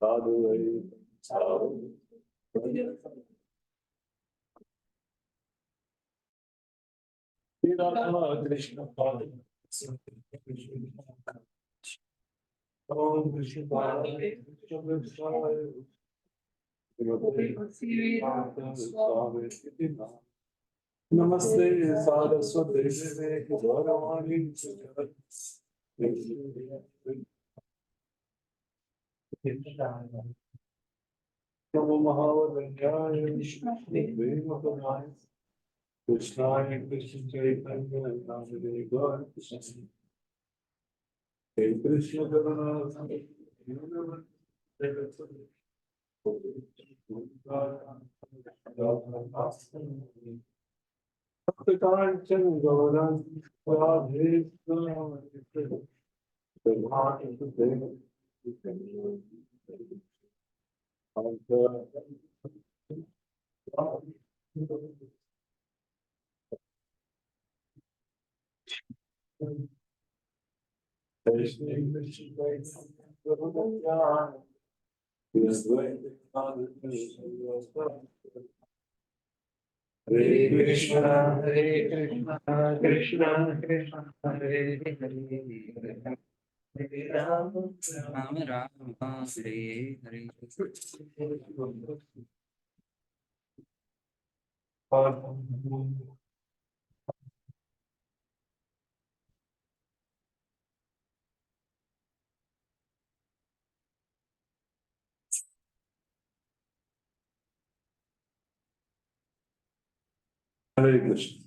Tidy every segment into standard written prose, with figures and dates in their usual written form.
Sadhu Krishna Om Namaste Saraswati Gauravani Namo Mahavadanyaya Vishnu Krishna Krishna Chaitanya Namadeva Hey Krishna Karuna Bhakti Gauran Radhe Hare Krishna, Hare Krishna, Krishna Krishna, Hare Hare, Hare Rama, Rama Rama, Hare Hare. Hare Krishna.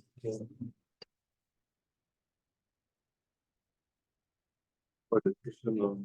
What is Krishna love?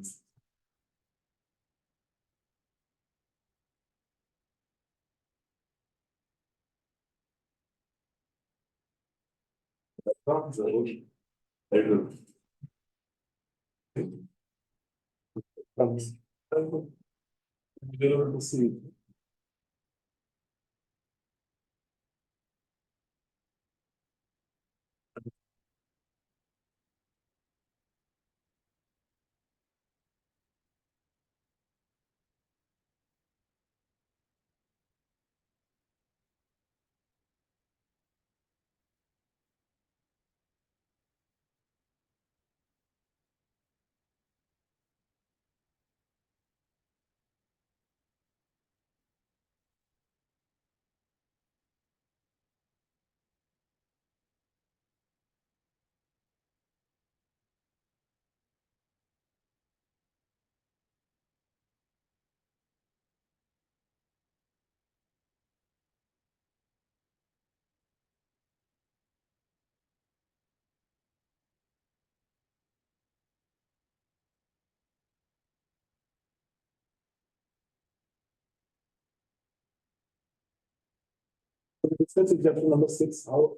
Discuss in chapter number 6 how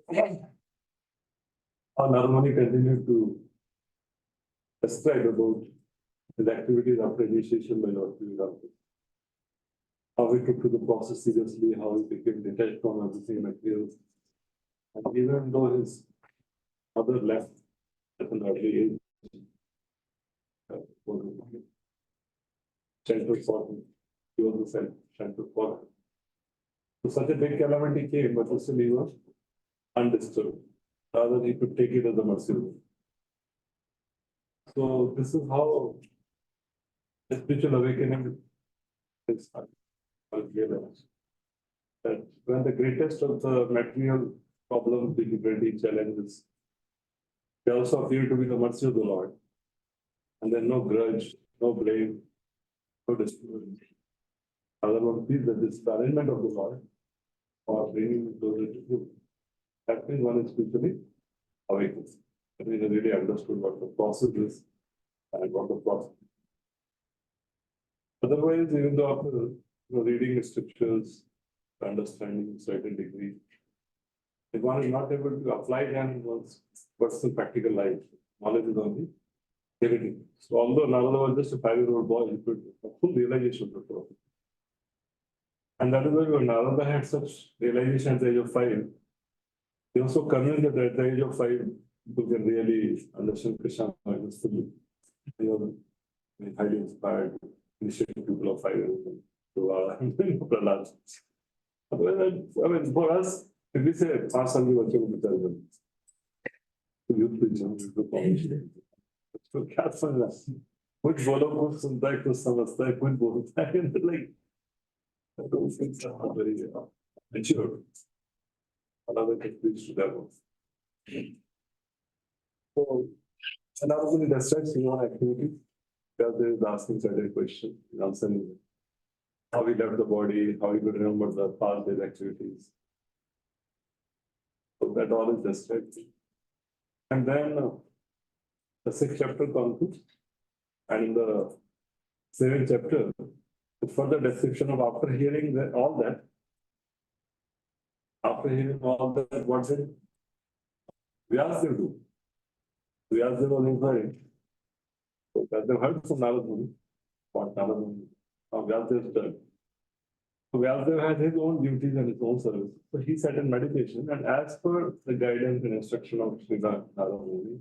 Narmani continued to describe about his activities after initiation by Lord Vaibhav. How he took to the process seriously, how he became detached from everything material. And even though his mother left at an early age, shelter for him, he was the shelter for him. So such a big calamity came, but still he was undisturbed. Rather, he could take it as a mercy. So this is how the spiritual awakening is realized. That when the greatest of the material problems, difficulty, challenges, they also appear to be the mercy of the Lord. And then no grudge, no blame, no dispute. Other one feels that this is the arrangement of the Lord or bringing closer to Him. That means one is spiritually awakened. That means really understood what the process is and what the process is. Otherwise, even though after reading the scriptures, understanding to a certain degree, if one is not able to apply them in one's personal practical life, knowledge is only theoretic. So although Narada was just a 5-year-old boy, he could have full realization of the Prabhu. And that is why when Narada had such realization at the age of 5, he was so convinced that at the age of 5, people can really understand Krishna fully. He was highly inspired, initiative people of fire to Prahlad. Otherwise, I mean, for us, if we say, pass on the virtual material, to youth vision, to formation, तो क्या समझना कुछ बोलो कुछ सुनता है कुछ समझता है कुछ बोलता है like I don't think it's not very mature. Another countries to develop. So another one is stress human activity. Because there is asking certain question, answering how we left the body, how we could remember the past day's activities. So that all is distracting. And then the sixth chapter concludes, and in the seventh chapter, the further description of after hearing all that, what did Vyasadeva do? Vyasadeva was inquiring. So Vyasadeva heard from Narad Muni, what Narad Muni, how Vyasadeva done. So Vyasadeva had his own duties and his own service. So he sat in meditation, and as per the guidance and instruction of Srimad Narad Muni,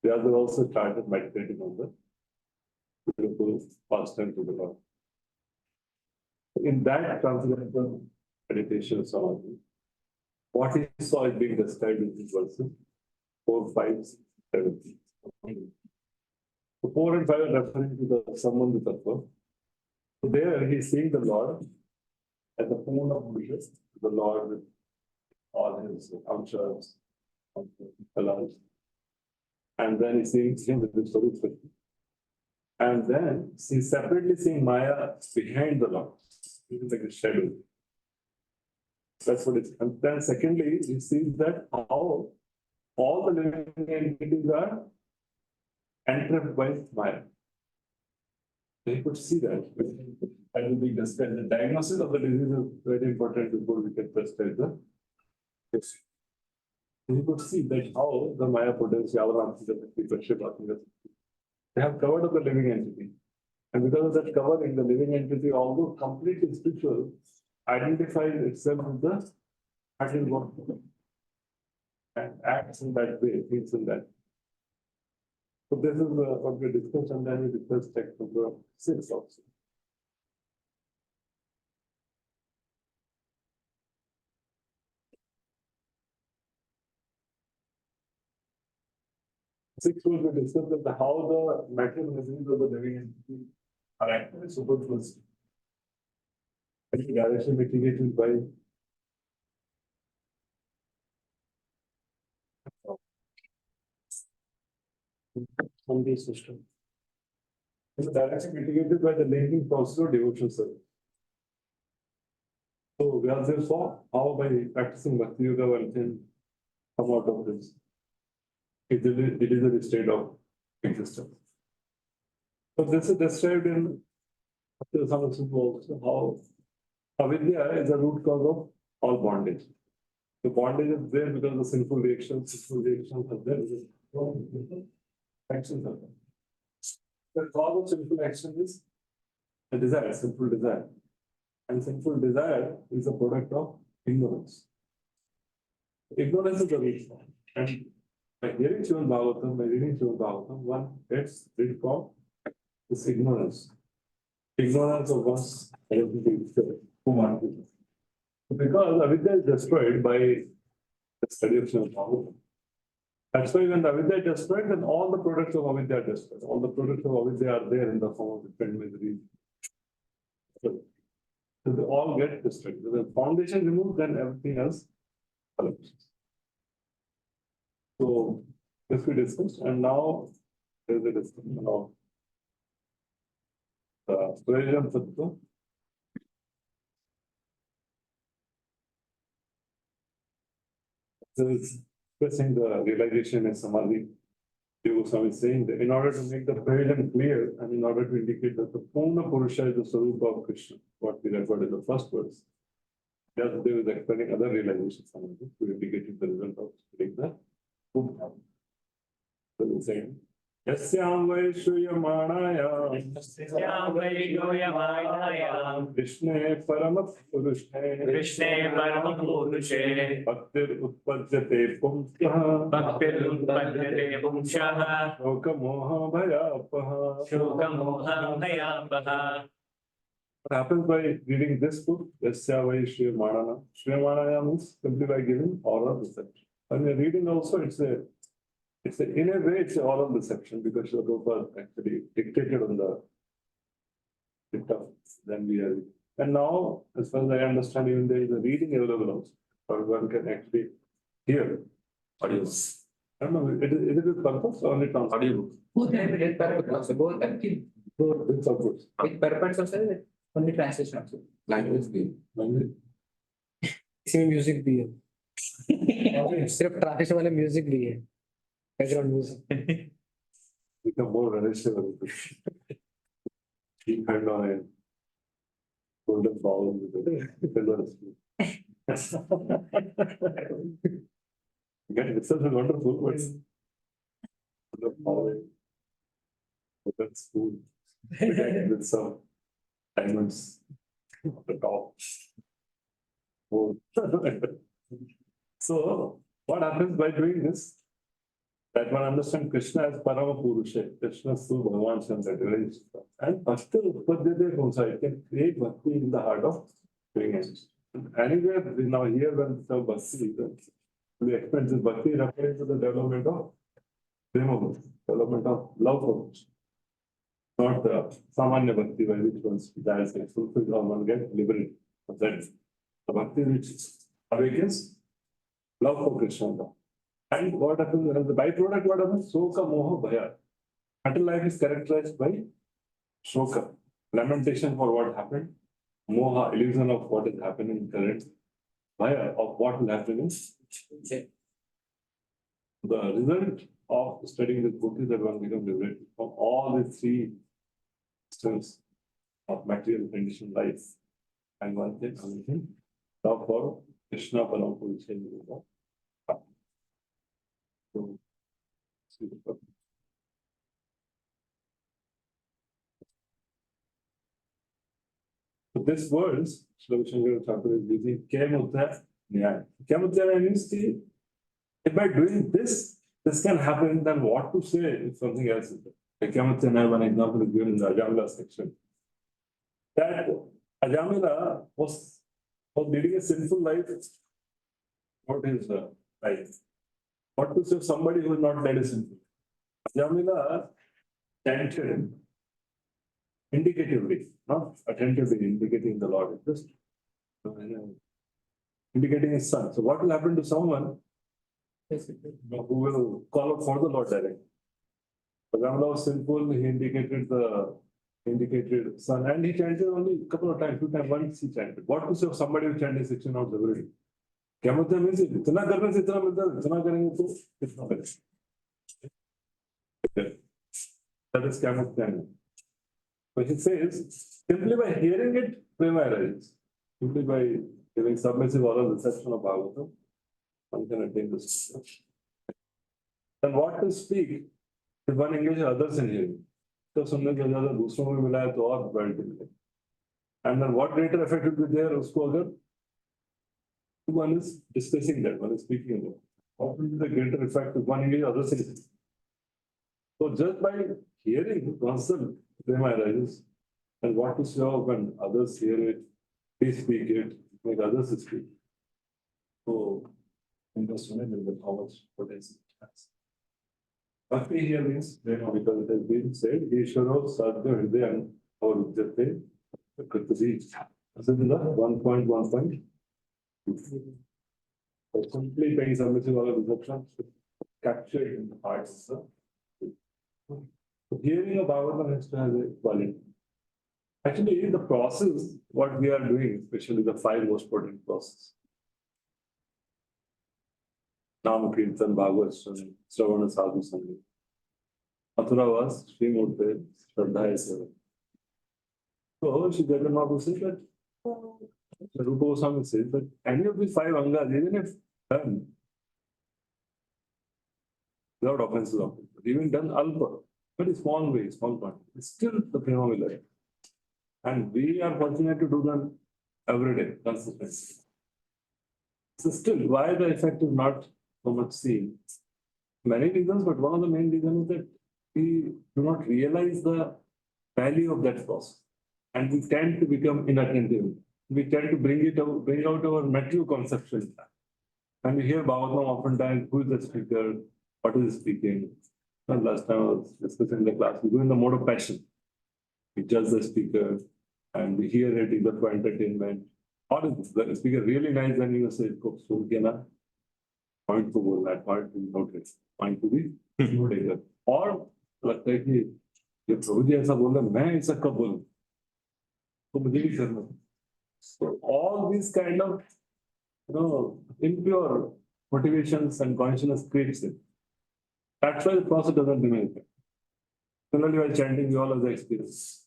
Vyasadeva also started meditating on the beautiful pastime to the Lord. In that transcendental meditation samadhi, what he saw is being described in these verses 4, 5, 6, 7. So 4 and 5 are referring to the Sambandha Tattva. So there he is seeing the Lord at the form of Buddha, the Lord with all his anshas, kalas. And then he sees him with the Swarupa. And then he's separately seeing Maya behind the Lord, even like a shadow. That's what it is. And then secondly, he sees that how all the living entities are entrapped by Maya. He could see that. That will be described. The diagnosis of the disease is very important before we can prescribe the case. You could see that how the Maya potential, they have covered up the living entity. And because of that covering, the living entity, although completely spiritual, identifies itself with the material world and acts in that way, thinks in that. So this is what we discussed, and then we discussed text number 6 also. Six will be discussed as how the material machines of the living entity are actually superfluous. And direction mitigated by Sunday system. It's direction mitigated by the linking process of devotional service. So we also saw how by practicing Bhakti Yoga one can come out of this. It is a state of existence. So this is described in some also how avidya is the root cause of all bondage. The bondage is there because of sinful reactions are there. Actions are there. The cause of sinful action is a desire, sinful desire. And sinful desire is a product of ignorance. Ignorance is the root cause. And by hearing Srimad Bhagavatam, by reading Srimad Bhagavatam, one gets rid of this ignorance. Ignorance of one's identity itself. Because avidya is destroyed by the study of Srimad Bhagavatam. That's why when the avidya is destroyed, then all the products of avidya are destroyed. All the products of avidya are there in the form of different miseries. So they all get destroyed. When the foundation removed, then everything else collapses. So this we discussed, and now there is a discussion of the Prayojan Tattva. So it's expressing the realization in Samadhi. Yoga is saying that in order to make the Prayojan clear and in order to indicate that the Purna Purusha is the Swarupa of Krishna, what we referred in the first verse, Vyasadeva is explaining other realizations to indicate the result of studying the Purna. So he's saying Yasyam vai Shriyamanaaya Krishne Paramapurushe Bhaktir Utpadyate Pumsah Shokamoha Bhayapaha. What happens by reading this book, Yasya vai Shriyamanaaya? Shriyamanaaya means simply by giving oral reception. When you're reading also, in a way, it's an oral reception because the Prabhupada actually dictated on the dictum. Then we are. And now, as far as I understand, even there is a reading available also. Or one can actually hear audio. I don't know, is it with purpose or only translation? Audio. Both with purpose also. Both active. Both with purpose. With purpose also, only translation also. Language भी. Language. इसमें music भी है सिर्फ translation वाले music भी है background music Become more relatable. Keep hand on a golden ball with the pillars. Again, itself is wonderful, but the ball, that's cool. With some diamonds on the top. Oh. So, what happens by doing this? That one understand Krishna as Parama Purusha, Krishna is Bhagavan Chandra, and Bhakti Utpadyate also, it can create Bhakti in the heart of doing it. Anywhere, now here when the Bhakti, we expect this Bhakti referring to the development of Prema, development of love for Krishna. Not the Samanya Bhakti, by which one desires get fulfilled or one gets liberated. But that's the Bhakti which awakens love for Krishna. And what happens as the byproduct, what happens? Soka Moha Bhaya. Mental life is characterized by Shoka, lamentation for what happened, Moha, illusion of what is happening current, Bhaya of what will happen in future. The result of studying this book is that one becomes liberated from all the three systems of material conditioned life. And one thing, love for Krishna Parama Purusha. So, this words, Shri Shankara Thakur is using Kemutta Nyaya. Kemutta means if by doing this, this can happen, then what to say if something else is there? Kemutta Nyaya, one example is given in the Ajamila section. That Ajamila was leading a sinful life. What is the life? What to say somebody who is not led a sinful? Ajamila chanted indicatively, not attentively indicating the Lord, just indicating his son. So what will happen to someone who will call out for the Lord directly? Ajamila was sinful, he indicated son, and he chanted only a couple of times, 2 times, once he chanted. What to say of somebody who chanted 16 hours every day? क्या मतलब means इतना करने से इतना मिलता है, इतना करेंगे तो कितना करेंगे? That is क्या मतलब है? But it says simply by hearing it, prema arises. Simply by giving submissive oral reception of Bhagavatam, one can attain this. Then what to speak if one engages others in hearing? तो सुनने के ज़्यादा दूसरों में मिला है तो और बढ़ जाएगा. And then what greater effect will be there उसको अगर one is discussing that, one is speaking about. What will be the greater effect if one engages others in it? So just by hearing, once the prema arises, and what to say when others hear it, we speak it, make others speak. So, interesting in how much potential it has. Bhakti here means, because it has been said, Ishvaro Sadhya Hridayam or Ujjate Kritasi. This is the 1.1. So simply paying submissive oral reception captured in the hearts. Hearing a Bhagavatam has to have a quality. Actually, the process, what we are doing, especially the 5 most important process. Nama Kirtan, Bhagavad, Shravana, Sadhu, Sangha. Mathura was Srimad, Shraddha is seven. So, Shri Jagannath says that, Rupa Goswami says that any of these 5 angas, even if done without offenses of it, even done alpa, very small way, small part. It's still the prema will arrive. And we are fortunate to do them every day, consistently. So still, why the effect is not so much seen? Many reasons, but one of the main reasons is that we do not realize the value of that process. And we tend to become inattentive. We tend to bring out our material conception. And we hear Bhagavatam oftentimes, who is the speaker, what is speaking. And last time I was discussing in the class, we go in the mode of passion. We judge the speaker and we hear it either for entertainment. Or is the speaker really nice and you say, point to बोल that part to notice, point to be noted. और लगता है कि ये प्रभु जी ऐसा बोल रहे मैं ऐसा कब बोलूं तो मुझे भी करना so all these kind of impure motivations and consciousness creates it. That's why the process doesn't remain effective. Similarly, while chanting, we all have the experience.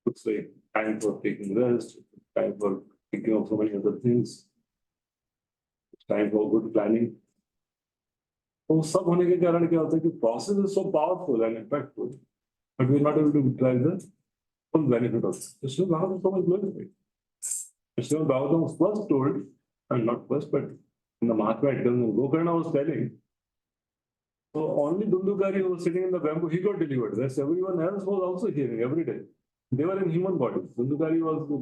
Looks like time for taking rest, time for thinking of so many other things, time for good planning. तो सब होने के कारण क्या होता है कि process is so powerful and impactful, but we're not able to utilize the full benefit of it. So Srimad Bhagavatam is so much glorified. Srimad Bhagavatam was first told, and not first, but in the Mahatma it tells Gokarna was telling. So only Dundukari who was sitting in the bamboo, he got delivered. Rest everyone else was also hearing every day. They were in human bodies. Dundukari was the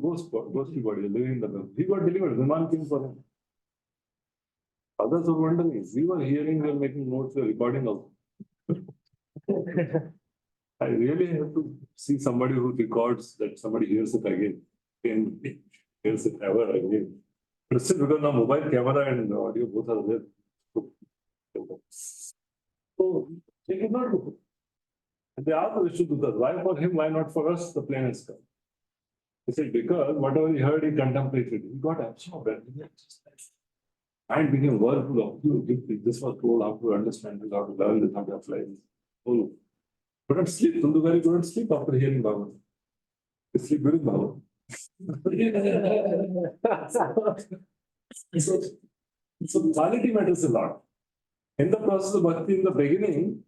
ghostly body living in the bamboo. He got delivered. Viman came for him. Others were wondering. We were hearing, we were making notes, we were recording also. I really have to see somebody who records that somebody hears it again. And hears it ever again. But still, because now mobile camera and audio both are there. So they did not do it. And they asked the Vishnudutas, why for him, why not for us? The plane has come. He said, because whatever he heard, he contemplated. He got absorbed. And became worthful of you. This was told how to understand this, how to learn this, how to apply this. Oh, couldn't sleep. Dundukari couldn't sleep after hearing Bhagavad. He sleep during Bhagavad. So quality matters a lot. In the process of bhakti, in the beginning,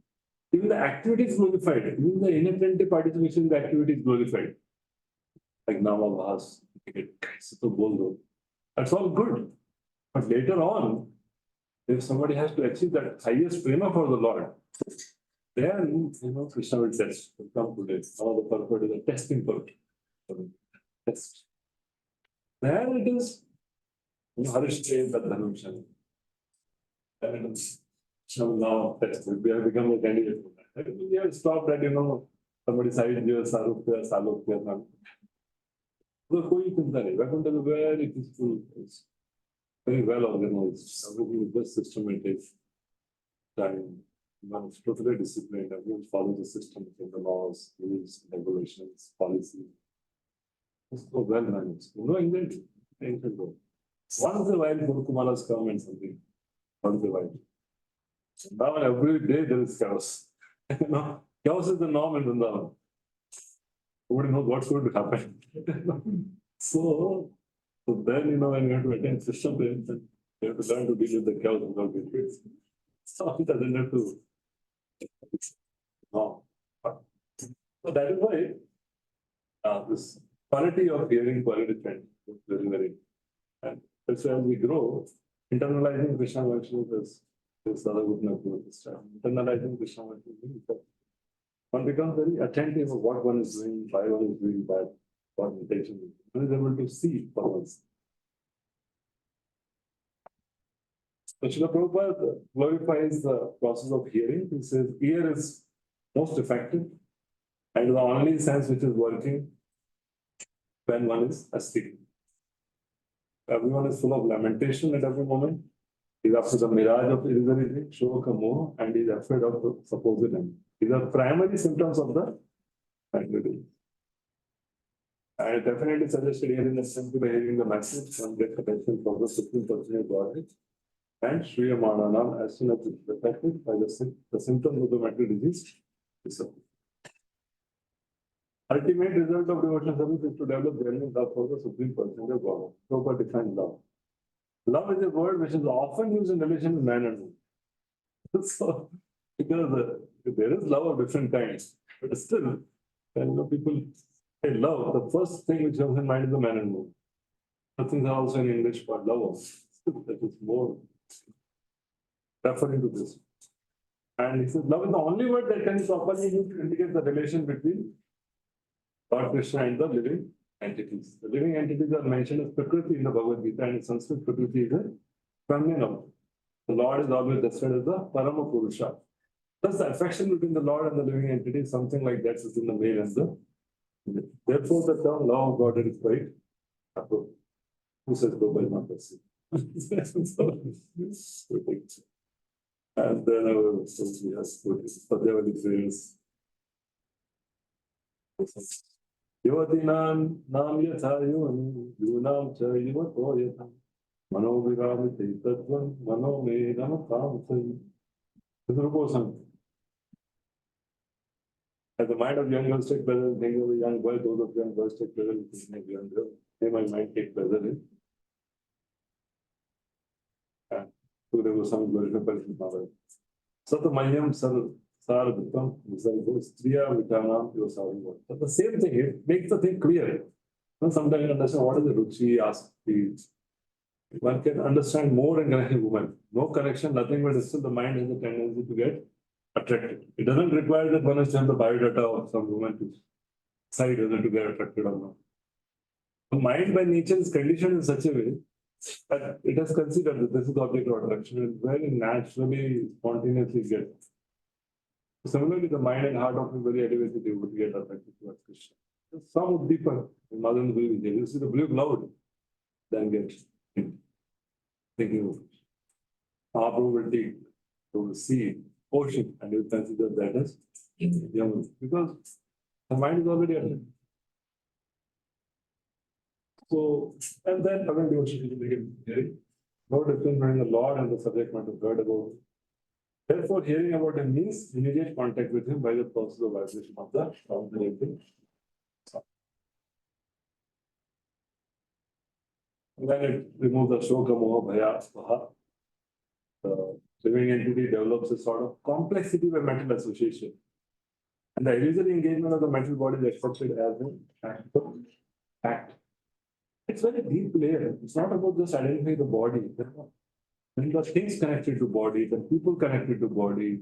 even the activity is glorified. Even the inattentive participation in the activity is glorified. Like Nama Bhas, that's all good. But later on, if somebody has to achieve that highest prema for the Lord, then Krishna will test. Will come today. Now the purport is a testing purport. Test. Then it is Harishte Tadhanamshan. And now we have become a candidate for that. We have stopped at, somebody cited you as Sarukya, Salukya. So, koi chinta nahi. Vaikuntha is a very peaceful place. Very well organized. Everything is just systematic. Time. It's totally disciplined. Everyone follows the system, the laws, rules, regulations, policy. It's so well managed. England, ancient world. Once in a while, Gurukumaras come and something. Once in a while. Now every day there is chaos. Chaos is the norm in Vrindavan. Nobody knows what's going to happen. So then, when you have to attend system, you have to learn to deal with the chaos without getting it. So it doesn't have to. No. So that is why this quality of hearing, quality trend is very, very. And that's why as we grow, internalizing Krishna consciousness is other good enough to this time. Internalizing Krishna consciousness. One becomes very attentive of what one is doing, why one is doing that, what intention is. One is able to see for once. So Srila Prabhupada glorifies the process of hearing. He says ear is most effective and the only sense which is working when one is asleep. Everyone is full of lamentation at every moment. He's after the mirage of illusory Shoka Moha, and he's afraid of the supposed enemy. These are primary symptoms of the mental. I definitely suggested here in the simply by hearing the message, one gets attention from the Supreme Personality of Godhead. And Shriya Madana, as soon as it is affected by the symptoms of the mental disease, disappear. Ultimate result of devotional service is to develop genuine love for the Supreme Personality of Godhead. Prabhupada defines love. Love is a word which is often used in relation to man and woman. So, because There is love of different kinds, but still, when people say love, the first thing which comes in mind is the man and woman. Nothing are also in English for love. That is more referring to this. And he says, love is the only word that can be properly used to indicate the relation between Lord Krishna and the living entities. The living entities are mentioned as Prakriti in the Bhagavad Gita, and in Sanskrit, Prakriti is a feminine. The Lord is always described as the Parama Purusha. Thus, the affection between the Lord and the living entity is something like that is in the male and the female. Therefore, the term love of God is quite appropriate. Who says global democracy? And then our Satyavali prayers. Yuvatinam nam yatha yuvani, yunam cha yuvato yatha. Mano viramite tattvam, mano me namakamsai. This is Ruposam. As the mind of young girls take pleasure in thinking of a young boy, those of young boys take pleasure in thinking of young girls. May my mind take pleasure in. And so there was some glorified in Mother. Satamayam Sarabhutam, Striya Vitanam, Yosavi. But the same thing, it makes the thing clear. And sometimes you understand what is the Ruchi ask. One can understand more in a woman. No connection, nothing, but still the mind has a tendency to get attracted. It doesn't require that one has to have the biodata of some woman to decide whether to get attracted or not. The mind by nature is conditioned in such a way that it has considered that this is the object of attraction. It very naturally, spontaneously gets. Similarly, the mind and heart of a very elevated they would get attracted towards Krishna. Some would deeper in Mother and Blue. You see the blue cloud, then get thinking of it. Prabhu will take to see ocean and you consider that as young because the mind is already attracted. So, and then again, devotion is hearing. No difference between the Lord and the subject matter heard about. Therefore, hearing about him means immediate contact with him by the process of vibration of the living. When it removes the shoka moha bhaya svaha, the living entity develops a sort of complexity by mental association. And the illusory engagement of the mental body is accepted as an fact. It's very deep layer. It's not about just identifying the body. When the things connected to body, the people connected to body,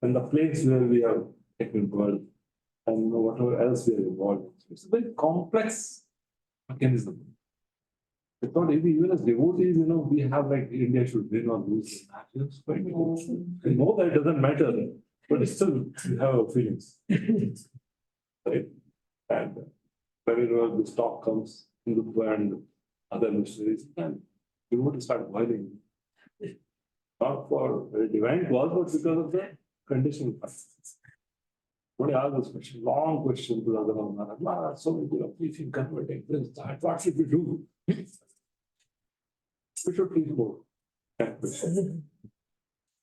and the place where we are involved, and whatever else we are involved. It's a very complex mechanism. It's not easy, even as devotees, we have like India should win or lose. It's quite I know that it doesn't matter, but still we have our feelings. Right? And whenever the stock comes, Hindutva and other missionaries, and you want to start boiling. Not for a divine cause, but because of the conditioning factors. When I ask this question, long question to the other one, so many people are preaching, converting, this, that, what should we do? We should teach more. So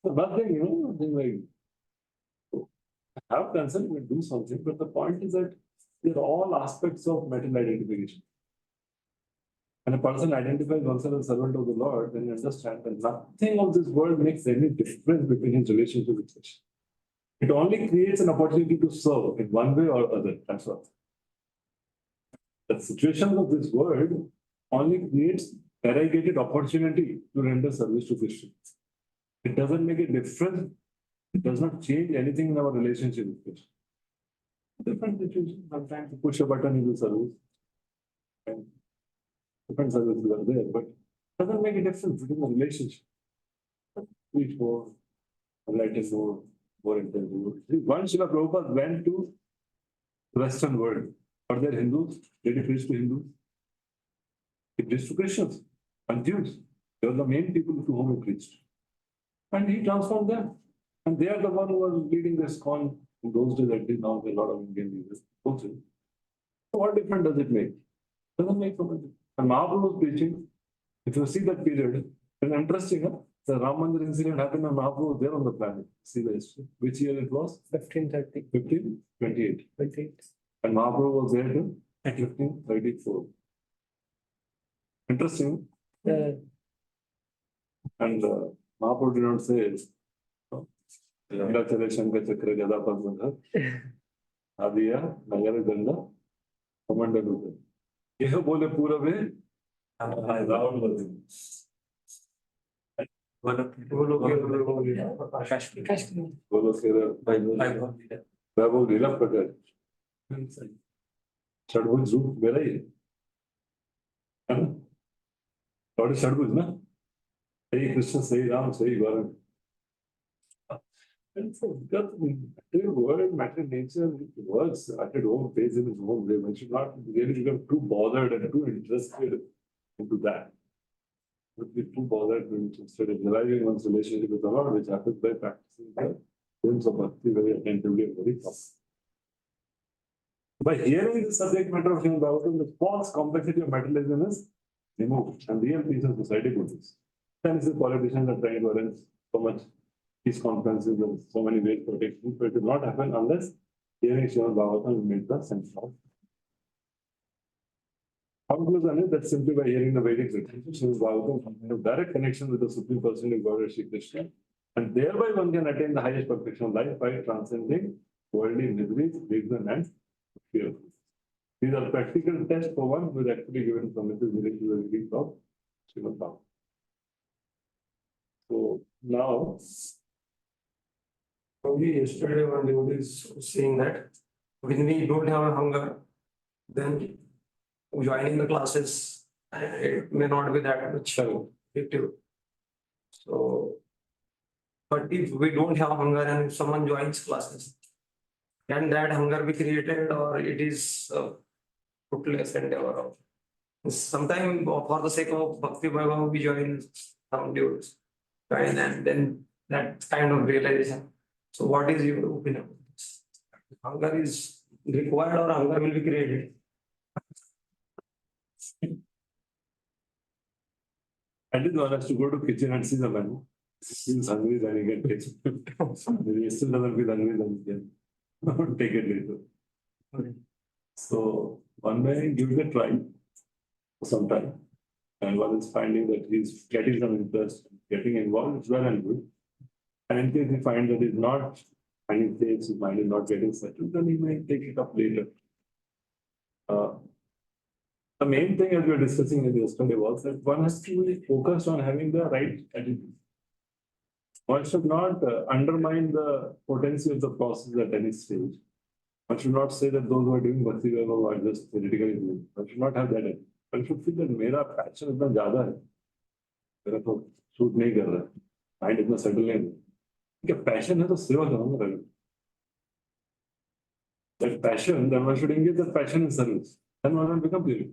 nothing, nothing like have concern, we do something, but the point is that they're all aspects of mental identification. When a person identifies oneself as servant of the Lord, then you understand that nothing of this world makes any difference between his relationship with Krishna. It only creates an opportunity to serve in one way or other. That's all. The situation of this world only creates variegated opportunity to render service to Krishna. It doesn't make a difference. It does not change anything in our relationship with Krishna. Different situations. Sometimes you push a button into service. And different services are there, but it doesn't make a difference between the relationship. Preach more, enlighten more intensive. One Srila Prabhupada went to the Western world. Are there Hindus? Did he preach to Hindus? He preached to Christians and Jews. They were the main people to whom he preached. And he transformed them. And they are the one who was leading this con in those days. At least now there are a lot of Indian leaders. So what difference does it make? It doesn't make so much difference. And Mahaprabhu was preaching. If you see that period, it's interesting. Huh? The Ram Mandir incident happened when Mahaprabhu was there on the planet. See the history. Which year it was? 1530. 1528. 28. And Mahaprabhu was there till 1534. Interesting. Yeah. And Mahaprabhu did not say, Nilachal Shankar चक्र गदा पद्मधर आदिया नगर गंगा कमंडल उदय यह बोले पूरब है रावण बोले प्रकाश बोलो फिर वैभव लीला प्रकट षडभुज रूप मेरा ही है ना और षडभुज ना सही कृष्ण सही राम सही गौरव and so that material world, material nature works at its own pace in its own way. One should not really become too bothered and too interested into that. But be too bothered and interested in realizing one's relationship with the Lord, which happens by practicing the films of Bhakti very attentively and very properly. By hearing the subject matter of Srimad Bhagavatam, the false complexity of materialism is removed and real peace of society produces. Hence, the politicians are trying to arrange so much peace conferences and so many ways for taking, but it will not happen unless hearing Srimad Bhagavatam will make the sense of. How conclusion is that simply by hearing the Vedic literature, Srimad Bhagavatam can have direct connection with the Supreme Person of God, Shri Krishna, and thereby one can attain the highest perfection of life by transcending worldly miseries, reason, and fear. These are practical tests for one who is actually given promises related to the reading of Srimad Bhagavatam. So now, only yesterday one devotee is saying that when we don't have a hunger, then joining the classes, it may not be that much effective. So, but if we don't have hunger and if someone joins classes, can that hunger be created or it is fruitless endeavor? Sometimes for the sake of Bhakti Vaibhav, we join some devotees, and then that kind of realization. So what is your opinion on this? Hunger is required or hunger will be created? at least one has to go to kitchen and see the menu. If he feels hungry, then he can take it. If he still doesn't feel hungry, then he can take it later. So one may give it a try for some time. And one is finding that he's getting some interest, getting involved, it's well and good. And in case he finds that he's not finding place, his mind is not getting settled, then he may take it up later. The main thing as we were discussing in yesterday was that one has to be focused on having the right attitude. One should not undermine the potency of the process at any stage. One should not say that those who are doing Bhakti Vaibhav are just theoretically doing. One should not have that attitude. One should feel that मेरा passion इतना ज़्यादा है, मेरा तो suit नहीं कर रहा है, माइंड इतना सेटल नहीं है. क्या पैशन है तो सेवा करूँगा Ravi. That passion, then one should engage that passion in service. Then one will become pure.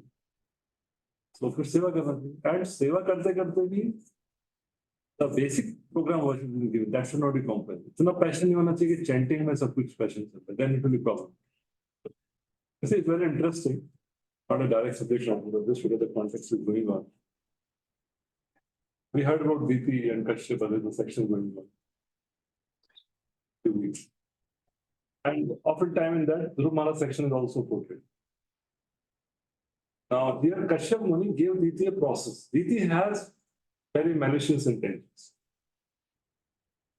So फिर सेवा करना चाहिए. And सेवा करते करते भी the basic program what should be given. That should not be compromised. इतना passion नहीं होना चाहिए कि chanting में सब कुछ passion चलता है. Then it will be problem. You see, it's very interesting. Not a direct subject matter, but just because the context is going on. We heard about BP and Kashyapa, there's a section going on. 2 weeks. And oftentimes in that, Dhruv section is also portrayed. Now, here Kashyap Muni gave Diti a process. Diti has very malicious intentions.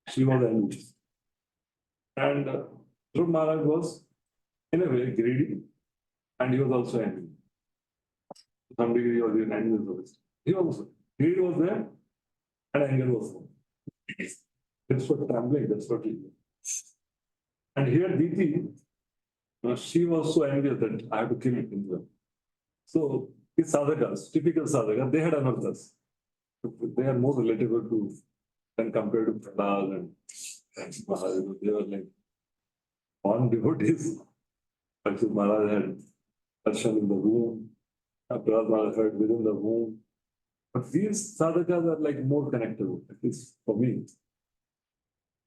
She was angry. And Dhruv Maharaj was, in a way, greedy, and he was also angry. To some degree, he was in anger of it. He also, greed was there, and anger was there. That's what trembling, that's what he did. And here Diti, she was so angry that I have to kill it in them. So these sadhakas, typical sadhakas, they had anarthas. They are more relatable to than compared to Prahlad and Maharaj. They were like one devotees. Actually, Maharaj had darshan in the room. Prahlad Maharaj had within the room. But these sadhakas are like more connected, at least for me.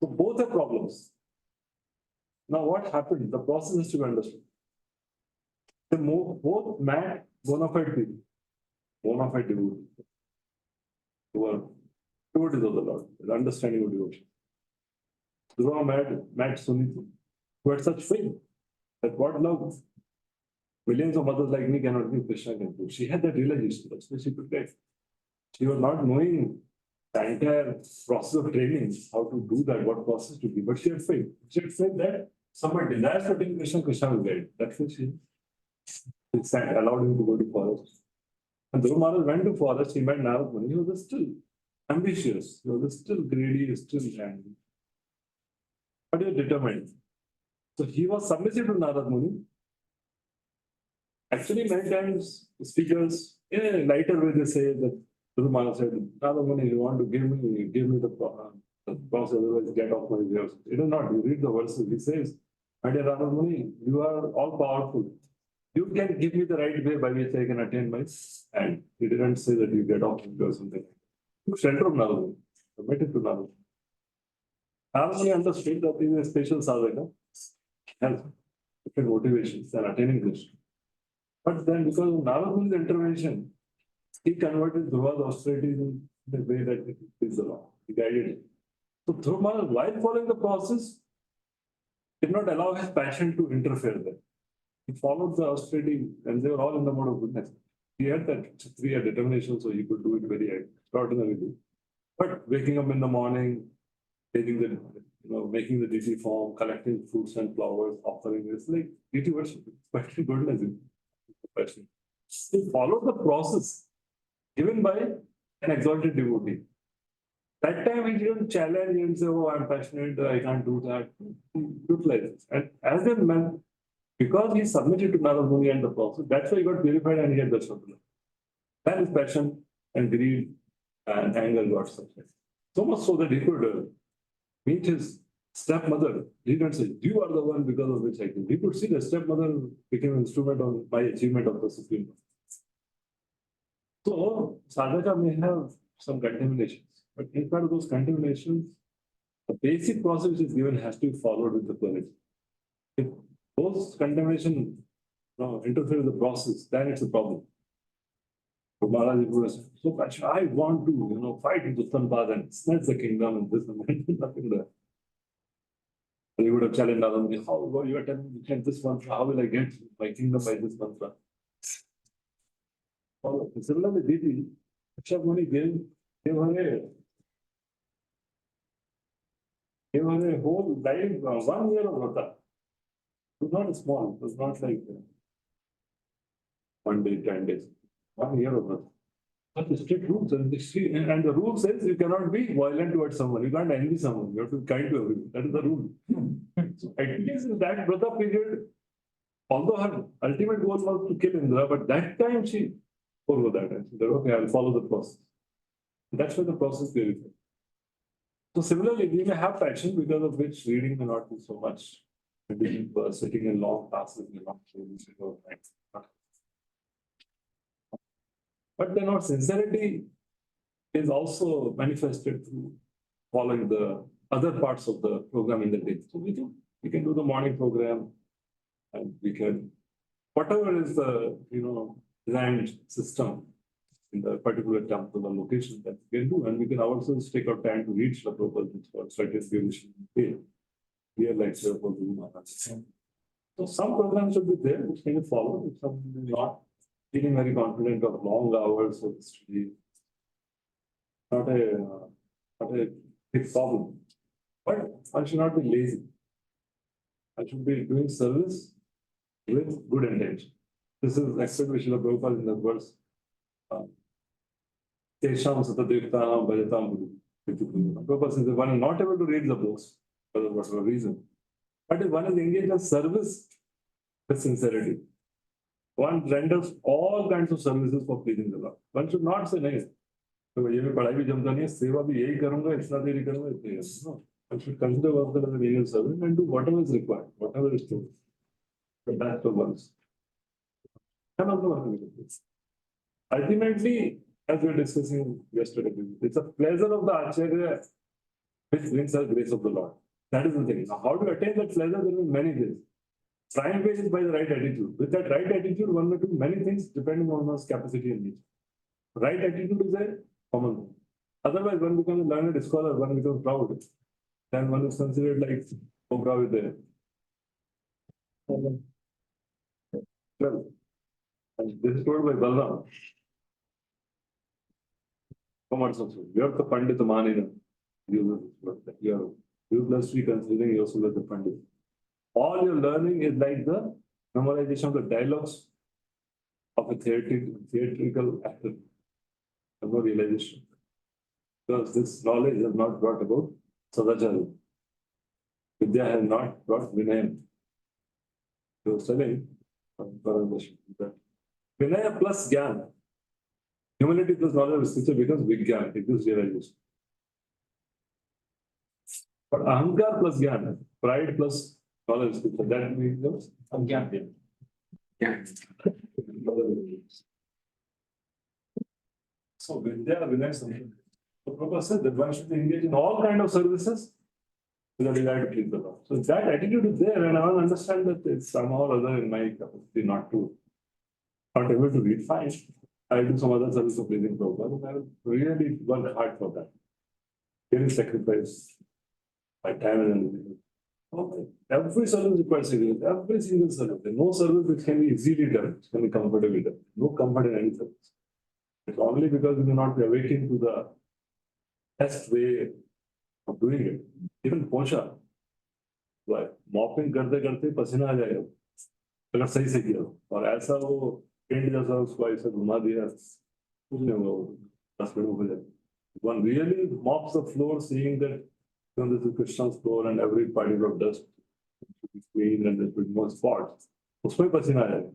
So both have problems. Now what happened? The process is to be understood. They both mad, bona fide people, bona fide devotees, who are devotees of the Lord, with understanding of devotion. Dhruva mad Suniti, who had such faith that what love millions of others like me cannot do, Krishna can do. She had that realization, that's why she prepared. She was not knowing the entire process of training, how to do that, what process to do, but she had failed. She had failed that someone desires to attain Krishna, Krishna will guide. That's why she allowed him to go to forest. And Dhruva Maharaj went to forest, he met Narad Muni, he was still ambitious, he was still greedy, still angry. But he was determined. So he was submissive to Narad Muni. Actually, many times speakers, in a lighter way, they say that Dhruva Maharaj said, Narad Muni, you want to give me the process, otherwise get off my way. It is not, you read the verses, he says, my dear Narad Muni, you are all powerful. You can give me the right way by which I can attain my end. He didn't say that you get off or something. You shelter of Narad Muni, submitted to Narad Muni. Narad Muni understood that he is a special sadhaka, has different motivations and attaining Krishna. But then because of Narad Muni's intervention, he converted Dhruva's austerities in the way that it is the law. He guided him. So Dhruva Maharaj, while following the process, did not allow his passion to interfere there. He followed the austerity and they were all in the mode of goodness. He had that Kshatriya determination, so he could do it very extraordinarily. But waking up in the morning, taking the, making the deity form, collecting fruits and flowers, offering this, like deity worship, passion goodness. Passion. He followed the process given by an exalted devotee. That time he didn't challenge and say, oh, I'm passionate, I can't do that. He utilized it. And as a man, because he submitted to Narad Muni and the process, that's why he got purified and he had the Shabda. Then his passion and greed and anger got suppressed. So much so that he could meet his stepmother. He didn't say, you are the one because of which I came. He could see the stepmother became an instrument on my achievement of the Supreme. So, sadhaka may have some contaminations, but in part of those contaminations, the basic process which is given has to be followed with the courage. If those contaminations interfere with the process, then it's a problem. So Maharaj would have said, so passionate, I want to, fight with Uttanpad and snatch the kingdom and this and that, nothing there. And he would have challenged Narad, how you are telling me to change this mantra, how will I get my kingdom by this mantra? Similarly, Diti, Akshay Muni gave her a whole life, 1 year of Vrata. It was not small, it was not like 1 day, 10 days, 1 year of Vrata. But the strict rules, and the rule says you cannot be violent towards someone, you can't envy someone, you have to be kind to everyone. That is the rule. So at least in that Vrata period, although her ultimate goal was to kill Indra, but that time she followed that. And she said, okay, I'll follow the process. That's why the process verified. So similarly, we may have passion because of which reading may not be so much. Maybe sitting in long classes may not be but then our sincerity is also manifested through following the other parts of the program in the day. So we can do the morning program and we can, whatever is the, designed system in the particular temple or location that we can do, and we can also take our time to reach the proposals for certain duration. Here, like for Guru Maharaj. So some programs should be there, which can be followed, if some not feeling very confident of long hours of study. Not a big problem. But one should not be lazy. I should be doing service with good intention. This is expectation of Prabhupada in the verse. Tesham Satadevtanam Bhajatam Guru. Prabhupada says, one is not able to read the books for whatever reason. But if one is engaged in service with sincerity, one renders all kinds of services for pleasing the Lord. One should not say, no, तो ये मैं पढ़ाई भी जमता नहीं है, सेवा भी यही करूंगा, इतना देरी करूंगा, इतनी no. I should consider work as a real service and do whatever is required, whatever is true. But that's the ones. Ultimately, as we were discussing yesterday, it's a pleasure of the Acharya which brings us grace of the Lord. That is the thing. Now, how to attain that pleasure? There are many ways. Prime way is by the right attitude. With that right attitude, one may do many things depending on one's capacity and needs. Right attitude is a common thing. Otherwise, one becomes a learned scholar, one becomes proud. Then one is considered like Cobra with there. Well, and this is told by Balram. commerce also. You are the Pandit Manina. You are blessed to be considering yourself as the Pandit. All your learning is like the memorization of the dialogues of a theatrical actor. No realization. Because this knowledge has not brought about Sadachara. Vidya has not brought Vinaya. He was telling that Vinaya plus Gyan, humility plus knowledge of scripture becomes Vigyan, it gives realization. But Ahankar plus Gyan, pride plus knowledge of scripture, that becomes Agyan. Yeah. So Vidya, Vinaya, something. So Prabhu said that one should engage in all kind of services with a desire to please the Lord. So that attitude is there, and I want to understand that it's somehow or other in my capacity not able to read. Fine. I do some other service of pleasing Prabhupada, and I will really work hard for that. Really sacrifice my time and energy. Okay. Every service requires serious. Every single service. There's no service which can be easily done, which can be comfortably done. No comfort in any service. It's only because we do not be awakened to the best way of doing it. Even पोछा, mopping करते करते पसीना आ जाएगा अगर सही से किया और ऐसा वो पेंट जैसा उसको ऐसे घुमा दिया कुछ नहीं होगा वो 10 मिनट हो जाए. One really mops the floor, seeing that this is Krishna's floor and every particle of dust should be clean and there should be no spots. उसमें पसीना आ जाएगा,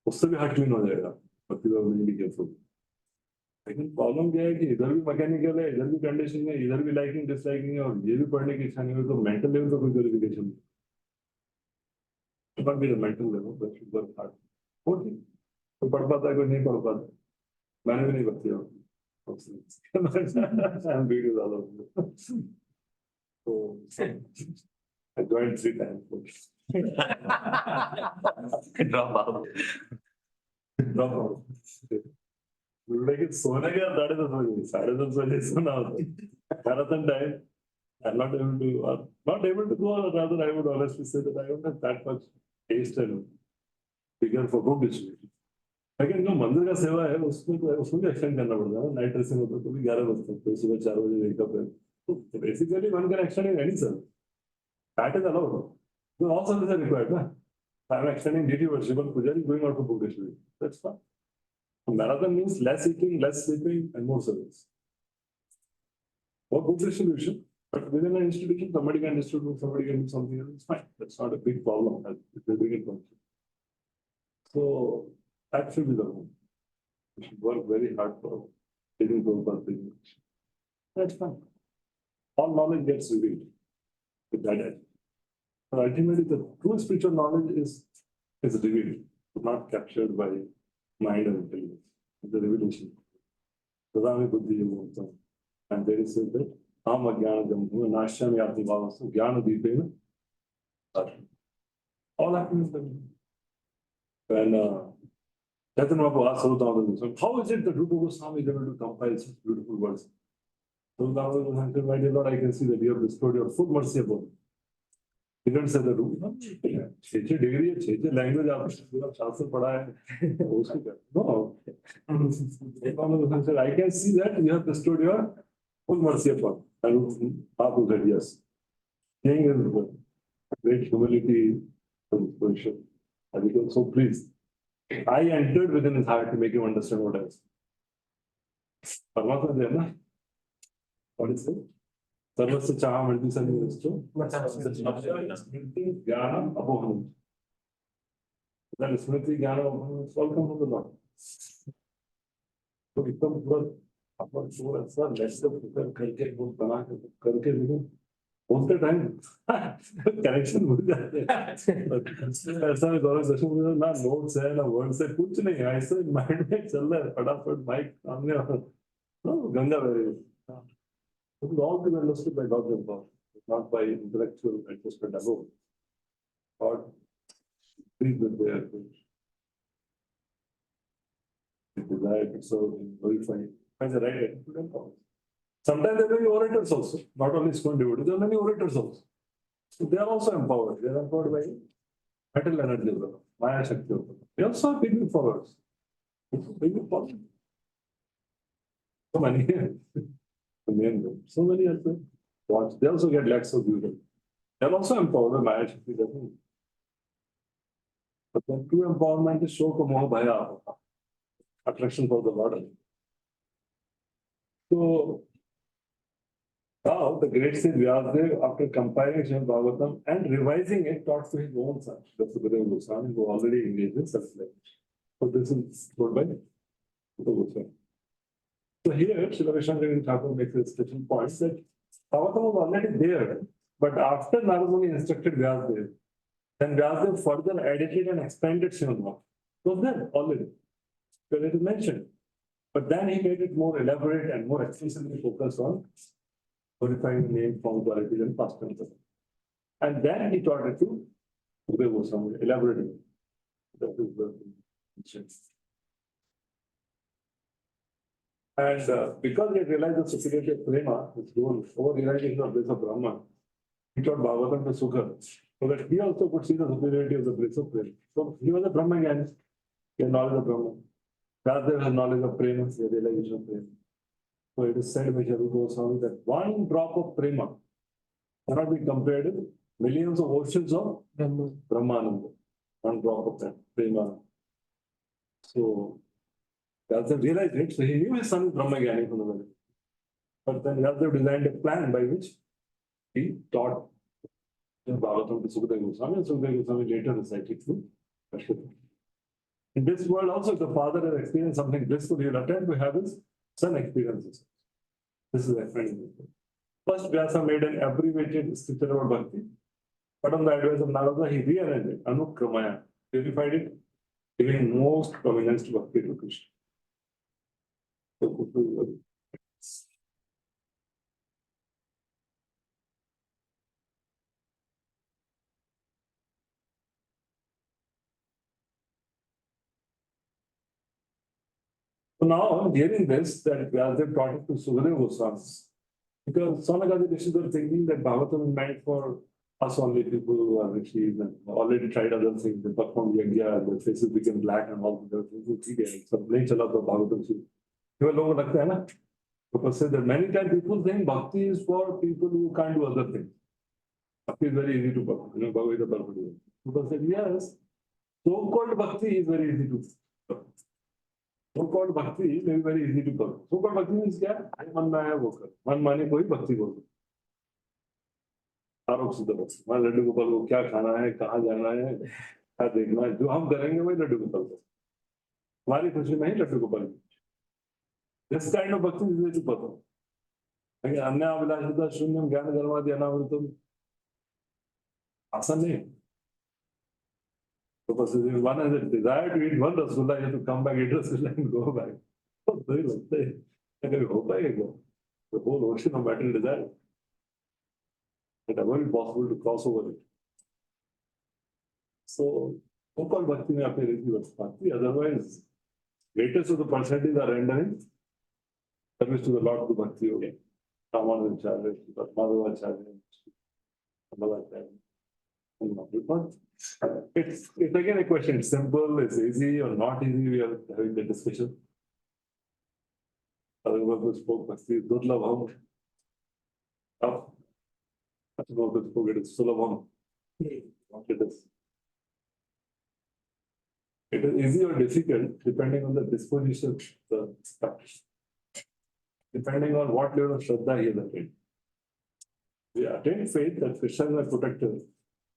उससे भी हाथ क्लीन हो जाएगा. But you have to be careful. लेकिन problem क्या है कि इधर भी मैकेनिकल है, इधर भी कंडीशन है, इधर भी लाइकिंग डिसलाइकिंग है और ये भी पढ़ने की इच्छा नहीं हुई तो मेंटल लेवल पर कोई क्वालिफिकेशन नहीं. But with a mental level, that should work hard. Okay. कोई पढ़ पाता है, कोई नहीं पढ़ पाता. मैंने भी नहीं भक्ति हो. I'm reading all of them. So I joined 3 times. Drop out. Drop out. लेकिन सोने का 10:30 बजे सोना होता. Marathon time, I'm not able to go, or rather I would honestly say that I don't have that much taste and figure for good distribution. लेकिन जो मंदिर का सेवा है उसमें भी एक्सटेंड करना पड़ता है. नाइट ड्रेसिंग होता है तो भी 11 बजते हैं, सुबह 4 बजे वेकअप है. तो basically one can extend in any service. That is allowed. So all services are required. Na? I'm extending duty worship, but Pujari is going out for book distribution. That's fine. So marathon means less eating, less sleeping, and more service. Or book distribution, but within an institution, somebody can distribute, somebody can do something else. It's fine. That's not a big problem. If they're doing it function. So that should be the rule. We should work very hard for taking Prabhupada's business. That's fine. All knowledge gets revealed with that attitude. But ultimately, the true spiritual knowledge is revealed, not captured by mind and intelligence. It's the revelation. Pradami buddhi yogam. And there is said that Ama Jnana Jambu and Ashyam Yati Bhavasu Jnana Deepena. All happens then. When Chaitanya Mahaprabhu asked Sarvadhamma, how is it that Rupa Goswami is able to compile such beautiful words? Sarvadhamma said, my dear Lord, I can see that you have bestowed your full mercy upon me. He didn't say the rule. No, 6 degree, 6 language, आप शास्त्र पढ़ा है, उसको क्या? No. Sarvadhamma said, I can see that you have bestowed your full mercy upon. And Mahaprabhu said, yes. Saying is great humility and position. I became so pleased. I entered within his heart to make him understand what I was. Parmatma there, na? What is it? Sarvasya Chaha Mantisani Vistu. Smriti Jnana Abohanam. That is Smriti Jnana Abohanam. It's all come from the Lord. So एकदम पूरा अपना पूरा ऐसा let's prepare करके देखो बोलते time connection भूल जाते हैं. ऐसा में गौरव दर्शन में ना नोट्स है ना वर्ड्स है कुछ नहीं है, ऐसे माइंड में चल रहा है फटाफट माइक सामने गंगा बह रही है. It will all be understood by God Vaibhav, not by intellectual adjustment above. God please with their desire to serve and glorify. Find the right attitude and power. Sometimes there may be orators also, not only ISKCON devotees, there are many orators also. So they are also empowered. They are empowered by mental energy, Maya Shakti. They also have big followers. Big followers. So many. Name them. So many of them. Watch. They also get lakhs of views. They're also empowered by Maya Shakti, doesn't. But then true empowerment is show moha bhaya, attraction for the Lord. So now the great sage Vyasadeva, after compiling Srimad Bhagavatam and revising it, taught to his own son, the Sukadeva Goswami, who already engaged in such life. So this is told by Sukadeva Goswami. So here, Srila Vishnu Thakur makes a special point that Bhagavatam was already there, but after Narada Muni instructed Vyasadeva, then Vyasadeva further edited and expanded Srimad Bhagavatam. It was there already, because it is mentioned. But then he made it more elaborate and more explicitly focused on verifying the name, form, qualities, and past tense. And then he taught it to Sukadeva Goswami, elaborating. That is the mention. And because he realized the superiority of prema, his goal, over realization of bliss of Brahman, he taught Bhagavatam to Sukha, so that he also could see the superiority of the bliss of prema. So he was a Brahmagyan, he had knowledge of Brahman. Rather has knowledge of prema, he had realization of prema. So it is said by Sri Goswami that one drop of prema cannot be compared with millions of oceans of Brahmananda. One drop of that prema. So Vyasadeva realized it, so he knew his son is Brahmagyani from the beginning. But then Vyasadeva designed a plan by which he taught Bhagavatam to Sukadeva Goswami, and Sukadeva Goswami later recited to Ashwini. In this world also, if the father has experienced something blissful, he will attempt to have his son experience it. This is explaining. First, Vyasa made an abbreviated scripture about Bhakti, but on the advice of Narada, he rearranged it, Anukramaya, purified it, giving most prominence to Bhakti to Krishna. So now, hearing this, that Vyasadeva taught it to Sukadeva Goswami, because Sonakadi Rishis were thinking that Bhagavatam is meant for us only, people who are rishis and already tried other things, they performed yagya, their faces became black and all the things. So, nahi chala to Bhagavatam se. Keval logo lagta hai na? Because say that many times people think Bhakti is for people who can't do other things. Bhakti is very easy to perform. You know, Bhagavad Gita perfectly. People say, yes, so-called Bhakti is very easy to perform. So-called Bhakti may be very easy to perform. So-called Bhakti means क्या? मन में आया वो कर. मन माने कोई भक्ति बोल. आरोप सिद्ध भक्ति. मान लड्डू गोपाल को क्या खाना है, कहाँ जाना है, क्या देखना है, जो हम करेंगे वही लड्डू गोपाल को. हमारी खुशी में ही Laddu Gopal. This kind of bhakti is easy to perform. अन्य अभिलाषिता शून्यम ज्ञान धर्मादि अनावृतम आसान नहीं. Because if one has a desire to eat one rasgulla, you have to come back, eat rasgulla and go back. So very लगता है, अगर हो पाएगा, the whole ocean of material desire, it is very possible to cross over it. So, so-called bhakti में आपने रीति बचती, otherwise, greatest of the percentages are rendering service to the Lord to bhakti होगी. Ramanujacharya, Madhavacharya, Madhavacharya. But it's again a question. It's simple, it's easy or not easy. We are having the discussion. Vaibhav spoke Bhakti, Dudlabham. Tough. Vaibhav spoke it is Sulabham. What it is. It is easy or difficult depending on the disposition of the practitioner. Depending on what level of Shraddha he has attained. We attain faith that Krishna is a protector.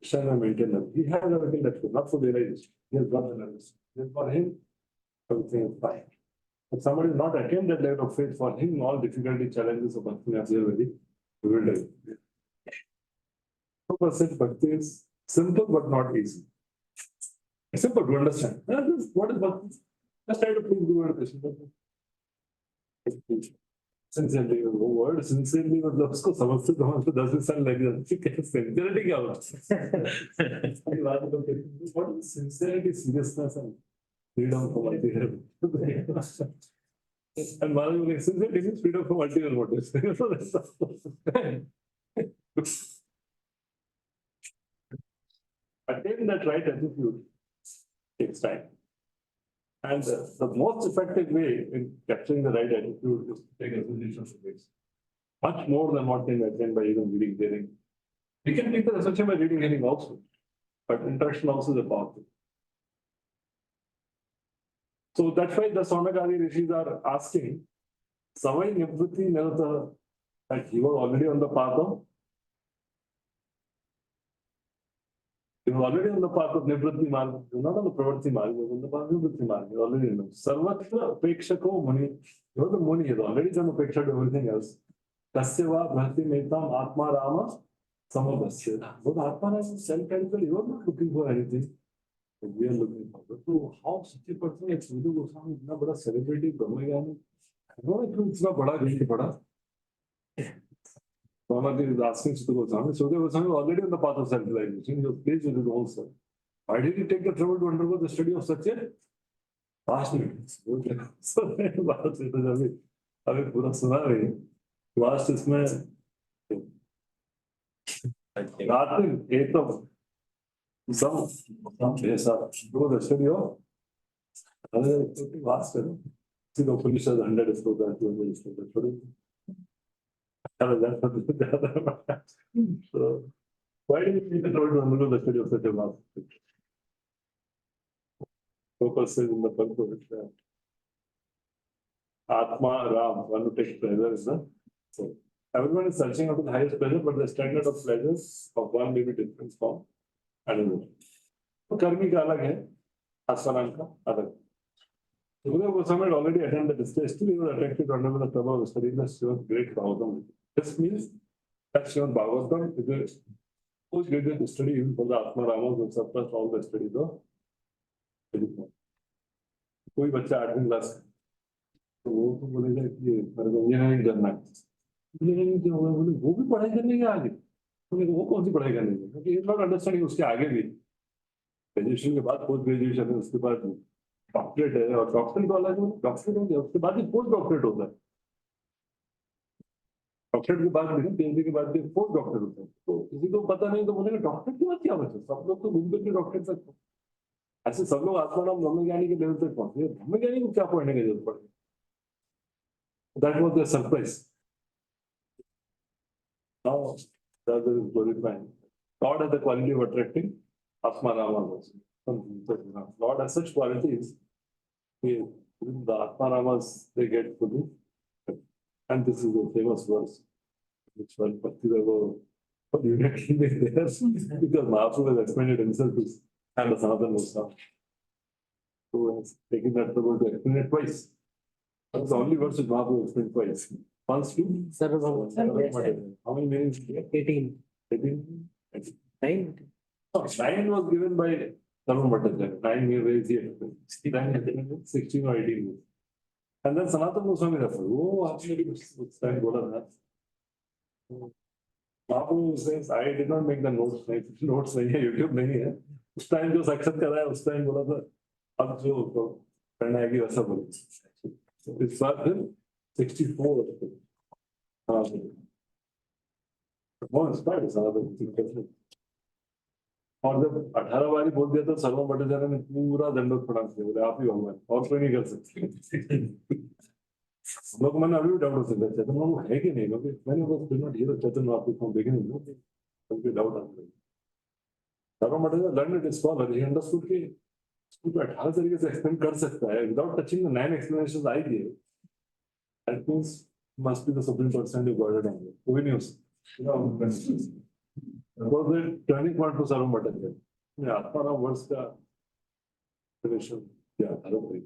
Krishna is a maintainer. He has everything that good, not for the realization. He has got the knowledge. For him, everything is fine. If somebody is not attained that level of faith, for him, all difficulty, challenges of Bhakti are very bewildering. So, Bhakti is simple but not easy. It's simple to understand. What is Bhakti? Just try to please Guru Krishna. Sincerely, the word sincerely मतलब उसको समझते तो हमको 10 साल लग जाते हैं. Sincerity क्या होता है? What is sincerity, seriousness and freedom from multiple? And Maharaj sincerity means freedom from multiple motives. Attain that right attitude takes time. And the most effective way in capturing the right attitude is to take association physics. Much more than what can be attained by even reading hearing. We can take the association by reading hearing also, but interaction also is a powerful. So that's why the Sonagadi rishis are asking, Savai Nivritti Nirata, that he was already on the path of. He was already on the path of Nivritti Marg, not on the Pravritti Marg, he was on the path of Nivritti Marg, he already knows. Sarvatra Pekshako Muni, he was the Muni, he has already done Peksha to everything else. Tasyava Bhakti Metam Atma Rama Samabhasya. But Atma Rama is self-help, he was not looking for anything. We are looking for. So how such a person like Sadhu Goswami, इतना बड़ा celebrity ब्रह्मज्ञानी, I don't know if इतना बड़ा नहीं पड़ा. Swamati is asking Sadhu Goswami. Sadhu Goswami was already on the path of self-realization. He was pleased with his own self. Why did he take the trouble to undergo the study of such a vast meetings? So बात से तो अभी पूरा सुना रही है. Last इसमें रात में एक तो some yes, do the studio. Vast, see the Upanishad 100 is so that 200 is so that. So why do you need to know the study of such a vast? Focus is in the purpose. Atma Ram, one who takes pleasure is the. So everyone is searching out the highest pleasure, but the standard of pleasures of one may be different from another. तो कर्मी का अलग है, आसमान का अलग. Goswami had already attended the stage, still he was attracted to undergo the Prabhu of studying the Srimad great Bhagavatam. This means that Srimad Bhagavatam is a most great study even for the Atma Ramas who suppressed all the studies of कोई बच्चा 8वीं class तो वो तो बोलेगा कि engineering करना है. इंजीनियरिंग क्या होगा, बोले वो भी पढ़ाई करने के आगे, वो कौन सी पढ़ाई करने के, क्योंकि इज नॉट अंडरस्टैंडिंग उसके आगे भी. ग्रेजुएशन के बाद पोस्ट ग्रेजुएशन है, उसके बाद डॉक्टरेट है, और डॉक्टरेट वाला जो डॉक्टरेट हो गया उसके बाद ही पोस्ट डॉक्टरेट होता है. डॉक्टरेट के बाद भी पीएचडी के बाद भी पोस्ट डॉक्टर होता है. तो किसी को पता नहीं तो बोलेगा डॉक्टरेट के बाद क्या बचा. सब लोग तो घूम करके डॉक्टरेट तक, ऐसे सब लोग आत्माराम ब्रह्मज्ञानी के लेवल तक पहुंचे. ब्रह्मज्ञानी को क्या पढ़ने की जरूरत पड़ी. That was the surprise. Now that is glorifying. God has the quality of attracting Atma-Rama also. Lord has such qualities, the Atma-Ramas they get to do. And this is a famous verse, which one Bhakti Vaibhav unity there, because Mahaprabhu has explained it himself and the Sanatana Goswami. So he's taking that trouble to explain it twice. That's the only verse which Mahaprabhu explained twice. Once to how many meanings? 18. 18? 9. No, 9 was given by Sarva Bhattacharya. 9 years here. 16 or 18 years. And then Sanatana Goswami referred. Oh, actually, it's time bola na. Mahaprabhu says, I did not make the notes. Notes नहीं है, YouTube नहीं है. उस time जो success कर रहा है, उस टाइम बोला था, अब जो करना है कि वैसा बोले. इस बार फिर 64. बहुत इंस्पायर्ड है Sanatana. और जब 18 बारी बोल दिया तो सर्व भट्टाचार्य ने पूरा दंडोत प्रणाम किया. बोले आप ही भगवान, और कोई नहीं कर सकते. लोग मैंने अभी भी डाउट हो सकता है चेतन बाबू है कि नहीं, क्योंकि मैंने बस did not hear Chetan Babu from beginning, क्योंकि डाउट आ गया. Sarva Bhattacharya learned scholar, he understood कि इसको 18 तरीके से एक्सप्लेन कर सकता है without touching the 9 explanations I give. That means must be the supreme personality of God and कोई नहीं हो सकता. Was the turning point for Sarva Bhattacharya. Yeah, Atma-Ram verse का relation. Yeah, I don't think.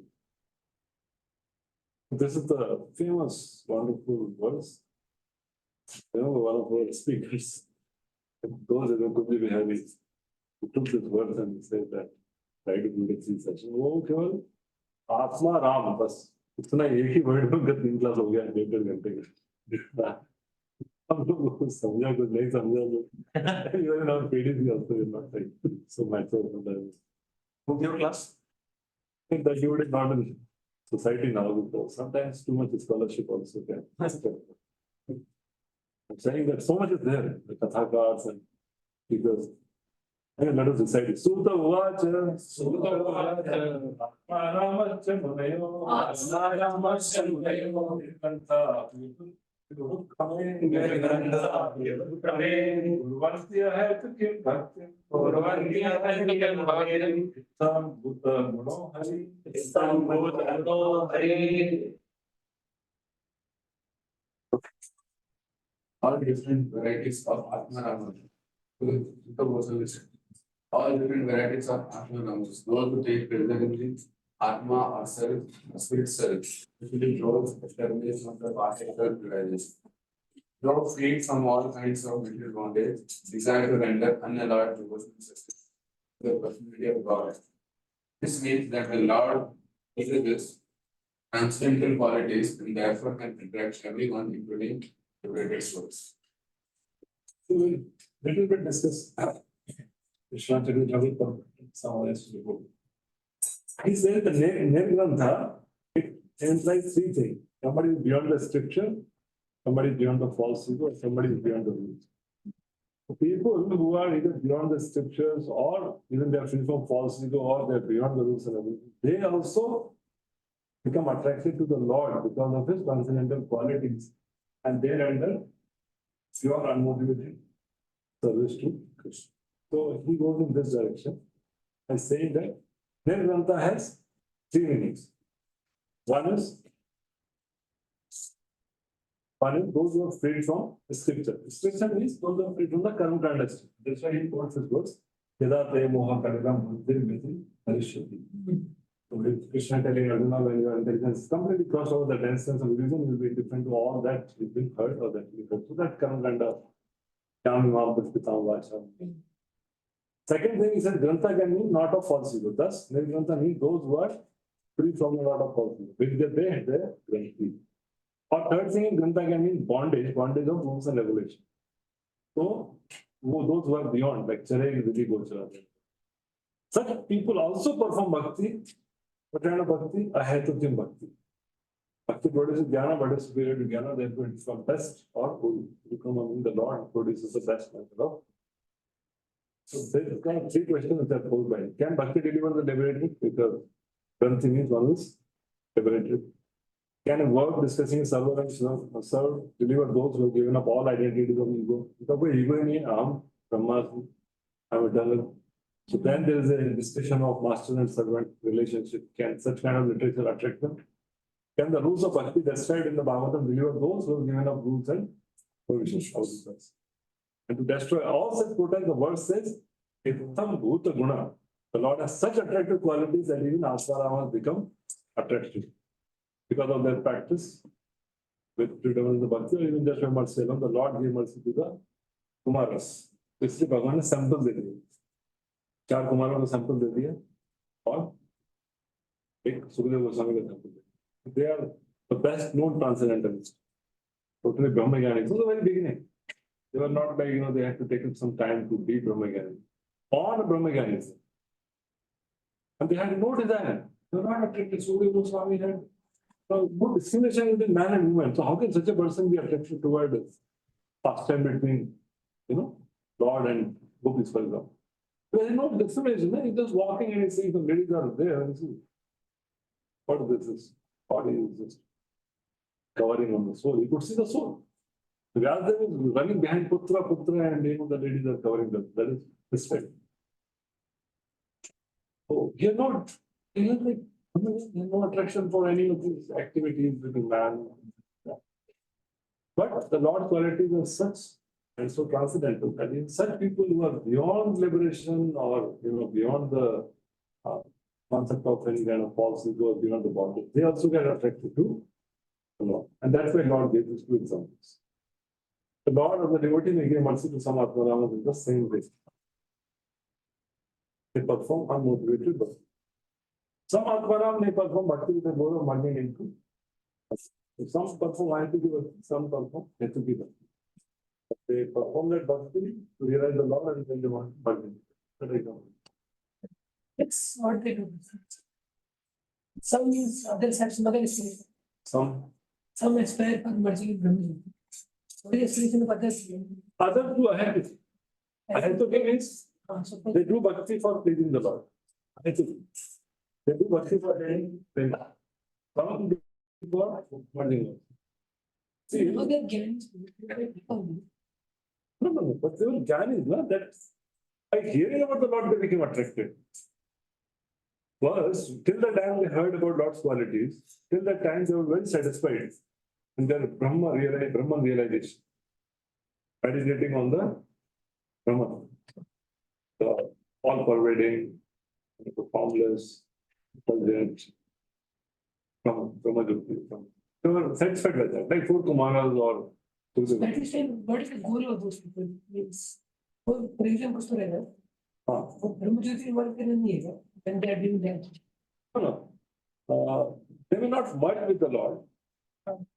This is the famous, wonderful verse. You know, one of our speakers, those who could be heavy, who took this verse and said that, try to do the 3 sessions. वो केवल Atma-Ram बस इतना एक ही word में 3 class हो गया 1.5 घंटे का. हम लोग कुछ समझा कुछ नहीं समझा लोग. Even our PDs also will not take so much of that. Who gave class? I think that you would not in society now because sometimes too much scholarship also can. I'm saying that so much is there, the Kathakars and speakers. And let us decide. Sutta Uvacha. Sutta Uvacha. Atmanamascha Munayo. Atmanamascha Munayo. Nirganta. Nirganta. Urvantya hai tu kim bhakti. Urvantya hai tu kim bhakti. Sam Buddha Guno Hari. Sam Buddha Guno Hari. All different varieties of Atma. All different varieties of Atma Namas. Those who take pleasure in the Atma or self, spirit self, usually those established on the path of self-realization. Those freed from all kinds of material bondage, desire to render unalloyed devotional service to the personality of God. This means that the Lord possesses transcendental qualities and therefore can attract everyone, including the greatest souls. So we'll little bit discuss Krishna Chaitanya some else to go. He said the Nirgrantha, it implies three things. Somebody is beyond the scripture, somebody is beyond the false ego, somebody is beyond the rules. So people who are either beyond the scriptures or even they are free from false ego or they are beyond the rules and everything, they also become attracted to the Lord because of his transcendental qualities and they render pure unmotivated service to Krishna. So he goes in this direction and saying that Nirgrantha has three meanings. One is those who are freed from scripture. Scripture means those who are freed from the karma kind of stuff. That's why he quotes his words. Yada te moha karidam buddhir miti harishyati. So with Krishna telling Arjuna when your intelligence is completely crossed over the denseness of reason will be different to all that you've been heard or that you heard. So that karma kind of second thing is that Grantha can mean not of false ego. Thus, Grantha means those who are free from a lot of false ego. Which they their Granthi. Or third thing, Grantha can mean bondage of rules and regulations. So, those who are beyond, like Charai, Vidhi, Gochara. Such people also perform bhakti. What kind of bhakti? Ahatutim bhakti. Bhakti produces jnana, but is superior to jnana, therefore it is called best or who become among the Lord produces the best method of. So there are kind of three questions that are posed by it. Can bhakti deliver the liberated? Because Granthi means one is liberated. Can a work discussing server and serve deliver those who have given up all identities of ego? Because ego means Brahmasmi, I'm eternal. So then there is a discussion of master and servant relationship. Can such kind of literature attract them? Can the rules of bhakti described in the Bhagavatam deliver those who have given up rules and provisions? And to destroy all such protest, the verse says, Itam Bhuta Guna. The Lord has such attractive qualities that even Aswaramas become attractive because of their practice with predominance of bhakti, or even just by mercy alone, the Lord gave mercy to the Kumaras. इसलिए भगवान ने sample दे दिए, 4 कुमारों को sample दे दिया और एक सुखदेव गोस्वामी का सैंपल दे दिया. They are the best known transcendentalists. Totally Brahmagyanis from the very beginning. They were not like, they had to take some time to be Brahmagyanis. All Brahmagyanis. And they had no desire. They were not attracted. Sukadeva Goswami had no discrimination between man and woman. So how can such a person be attracted toward pastime between, Lord and gopis, for example? There is no discrimination. He's just walking and he's seeing some ladies are there. And see, what is this? Body is just covering on the soul. You could see the soul. Vyasdev is running behind Putra, and the ladies are covering them. That is respect. So he has no attraction for any of these activities between man. But the Lord's qualities are such and so transcendental that in such people who are beyond liberation or beyond the concept of any kind of false ego, beyond the bondage, they also get attracted to the Lord. And that's why Lord gave these 2 examples. The Lord of the devotee may give mercy to some Atmaramas in the same way. They perform unmotivated bhakti. Some Atmaram may perform bhakti with a goal of merging into. Some perform Ayatiki bhakti, some perform Hetuki bhakti. They perform that bhakti to realize the Lord and then they want bhakti. That example. That's what they do. Some means others have some other explanation. Some aspire for merging in Brahman. What is the explanation of others? Others do Ayatiki. Ayatiki means So for They do bhakti for pleasing the Lord. I think. They do bhakti for getting praise. Some do for wanting Lord. See, you know no, their gains. no, but their jnana is not that by hearing about the Lord, they became attracted. First, till the time they heard about Lord's qualities, till that time they were very satisfied in their Brahman realization. Meditating on the Brahman, the all-pervading, formless, intelligent, Brahma. They were satisfied with that, like four Kumaras or That is saying, what is the goal of those people? Means, for example, कुछ तो रहेगा. वो ब्रह्मज्योति वर्ग करना नहीं है. When they are doing that. No. They may not merge with the Lord.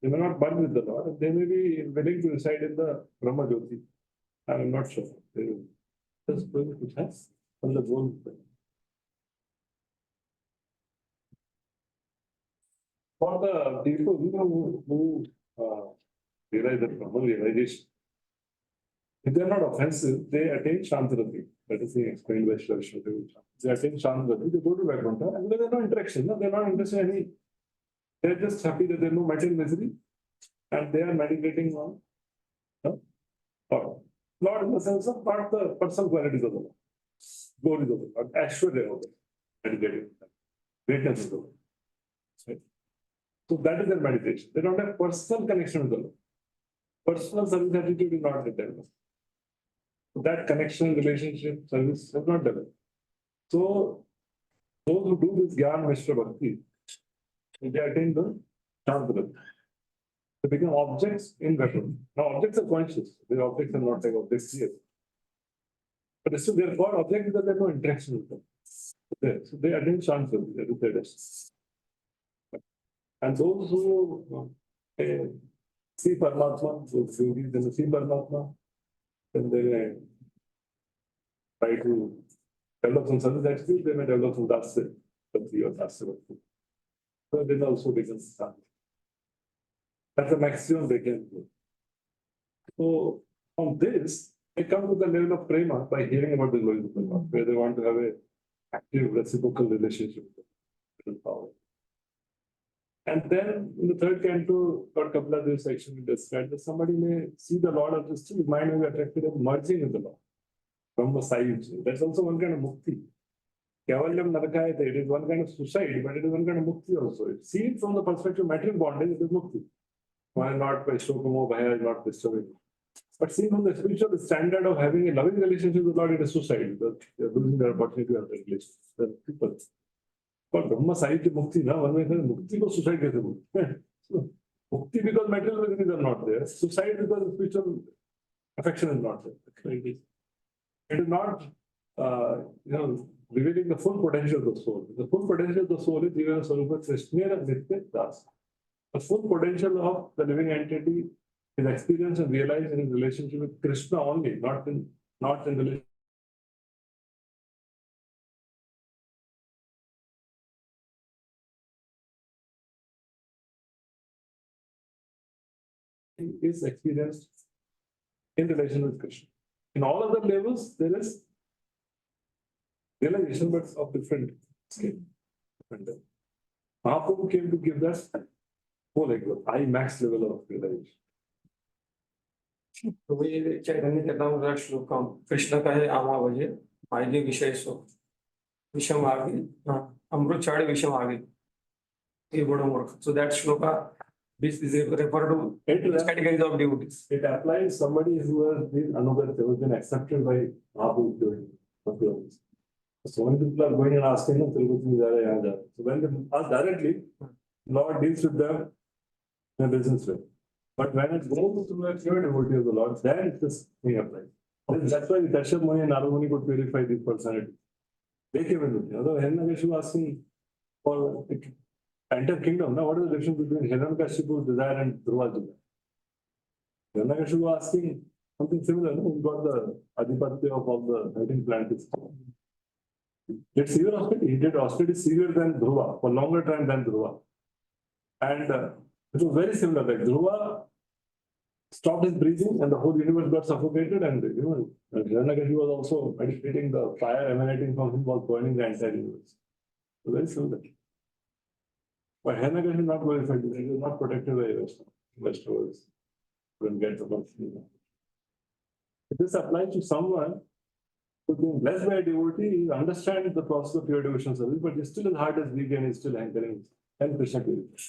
They may not merge with the Lord. They may be willing to reside in the Brahma Jyoti. I am not sure. They will just going to have on the goal. For the people who realize that Brahman realization, if they are not offensive, they attain Shantarati. That is explained by Shri Vishnu. They attain Shantarati, they go to Vaibhav, and there is no interaction. No? They are not interested in any. They are just happy that there is no material misery, and they are meditating on Lord. Lord in the sense of not the personal qualities of the Lord. Glories of the Lord, Ashwarya of the Lord, meditating. Greatness of the Lord. Right? So that is their meditation. They don't have personal connection with the Lord. Personal service attitude is not developed. So that connection, relationship, service has not developed. So those who do this Gyan Mishra Bhakti, they attain the Shantarati. They become objects in Vaibhav. Now objects are conscious. The objects are not like objects here. But still they are called objects because there is no interaction with them. Okay. So they attain Shantarati. That is their destiny. And those who see Paramatma, those yogis, then see Paramatma, then they may try to develop some service attitude, they may develop some Dasya Bhakti or Dasya Bhakti. So then also becomes Shantarati. That's the maximum they can do. So from this, they come to the level of prema by hearing about the glories of the Lord, where they want to have an active reciprocal relationship with the power. And then in the third canto, Lord Kapiladiv section, we described that somebody may see the Lord of this his mind may be attracted of merging with the Lord from the side. That's also one kind of mukti. Kavalyam Narakayate, it is one kind of suicide, but it is one kind of mukti also. It's seen from the perspective of material bondage, it is mukti. Why not by Shokamo Bhaya is not disturbing. But seen from the spiritual standard of having a loving relationship with the Lord, it is suicide because they are losing their opportunity to have a relationship. The people. But Brahma Sahitya Mukti, na, one may say Mukti ko suicide kaise bolte? Mukti because material things are not there. Suicide because the spiritual affection is not there. It is not, revealing the full potential of the soul. The full potential of the soul is even a Sarupa Krishnera Nitya Das. The full potential of the living entity is experienced and realized in his relationship with Krishna only, not in relation. Is experienced in relation with Krishna. In all other levels, there is realization, but of different scale. Mahaprabhu came to give that whole like high max level of realization. We चैतन्य चेतामृत श्लोकम कृष्ण कहे आमा भजे मायने विषय सो विषम आगे अमृत छाड़े विषम आगे ये बड़ा मूर्ख. So that shloka this is referred to these categories of devotees. It applies somebody who has been anugat, who has been accepted by Mahaprabhu. So many people are going and asking them, so when they ask directly, Lord deals with them in a business way. But when it goes through a pure devotee of the Lord, then this thing applies. That's why Kashyap Muni and Narada Muni could purify this personality. They came in with it. Although Hiranyakashipu asking for enter kingdom, now what is the difference between Hiranyakashipu's desire and Dhruva's desire? Hiranyakashipu asking something similar, no? He got the Adipati of all the 13 planets. Did severe austerity? He did austerity severe than Dhruva, for longer time than Dhruva. And it was very similar. Like Dhruva stopped his breathing and the whole universe got suffocated, and Hiranyakashipu was also meditating, the fire emanating from him was burning the entire universe. So very similar. But Hiranyakashipu is not glorified, he was not protected by Vaishnavas. Couldn't get the mercy. If this applies to someone who's been blessed by a devotee, he understands the process of pure devotion service, but he's still his heart is weak and he's still hankering and Krishna to it.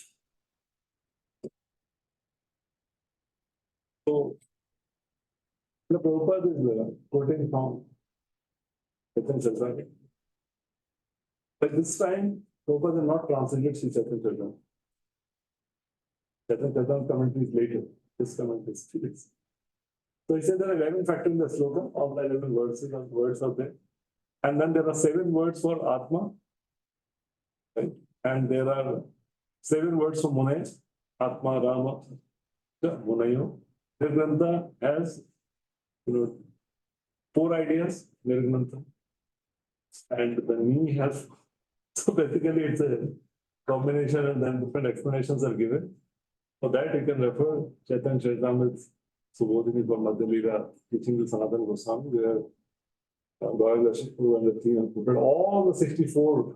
So, the Prabhupada is quoting from Chaitanya Charitamrita. But this time, Prabhupada has not translated Sri Chaitanya Charitamrita. Chaitanya Charitamrita commentary is later. This commentary is 3 days. So he said there are 11 factors in the sloka, all the 11 words are there. And then there are 7 words for Atma. Right? And there are 7 words for Munay, Atma, Rama, Munayo. Nirgrantha has 4 ideas, Nirgrantha. And the me has, so basically it's a combination and then different explanations are given. For that you can refer Chaitanya Charitamrita, Subodhini from Madhyalila, teaching the Sanatana Goswami, where Bhagavatam and the team have put all the 64,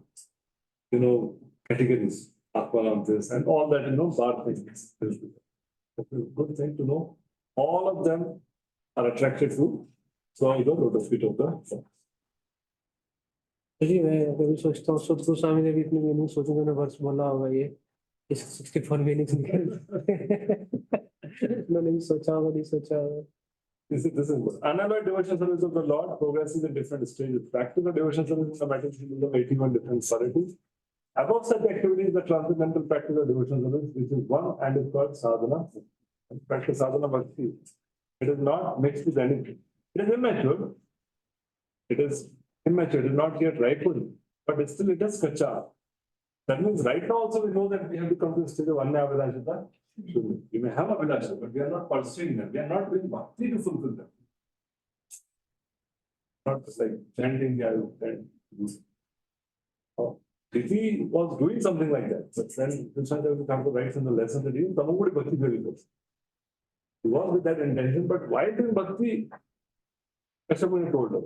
categories, Atmanantis, and all that, bad things. It's a good thing to know. All of them are attracted to, so the lotus feet of the. जी मैं कभी सोचता हूँ सुध गोस्वामी ने भी इतनी meaning सोचूं मैंने वर्ष बोला होगा ये इस 64 मीनिंग्स निकल मैंने भी सोचा होगा नहीं सोचा होगा. This is good. Unalloyed devotion service of the Lord progresses in different stages. Practical devotion service is the mathematics of 81 different qualities. Above such activities, the transcendental practical devotion service, which is one and is called sadhana. Practice sadhana bhakti. It is not mixed with anything. It is immature. It is not yet ripened, but still it is kacha. That means right now also we know that we have to come to the stage of Anya Abhilashita. We may have Abhilashita, but we are not pursuing them. We are not doing bhakti to fulfill them. Not just like chanting, Diti was doing something like that, but then Krishna will come to write in the lesson that even Tamagudi Bhakti very good. He was with that intention, but why doing Bhakti? Kashyapuni told her.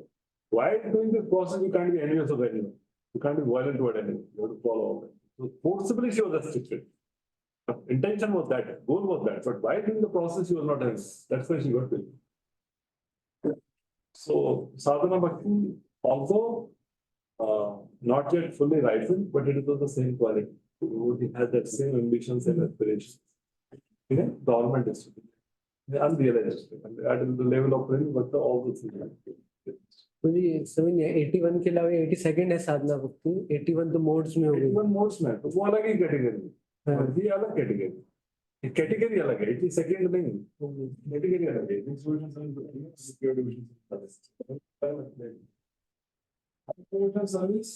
Why doing this process you can't be envious of anyone? You can't be violent toward anyone. You have to follow all that. So forcibly she was restricted. Her intention was that, goal was that, but why doing the process she was not having? That's why she got killed. So sadhana bhakti, although not yet fully ripened, but it is of the same quality. It has that same ambitions and aspirations. In a dormant district, unrealized, at the level of print, but all the things. मुझे समझ नहीं 81 के अलावा 82nd है साधना भक्ति 81 तो modes में हो गई 81 मोड्स में तो वो अलग ही कैटेगरी है ये अलग कैटेगरी कैटेगरी अलग है 82nd नहीं कैटेगरी अलग है devotion service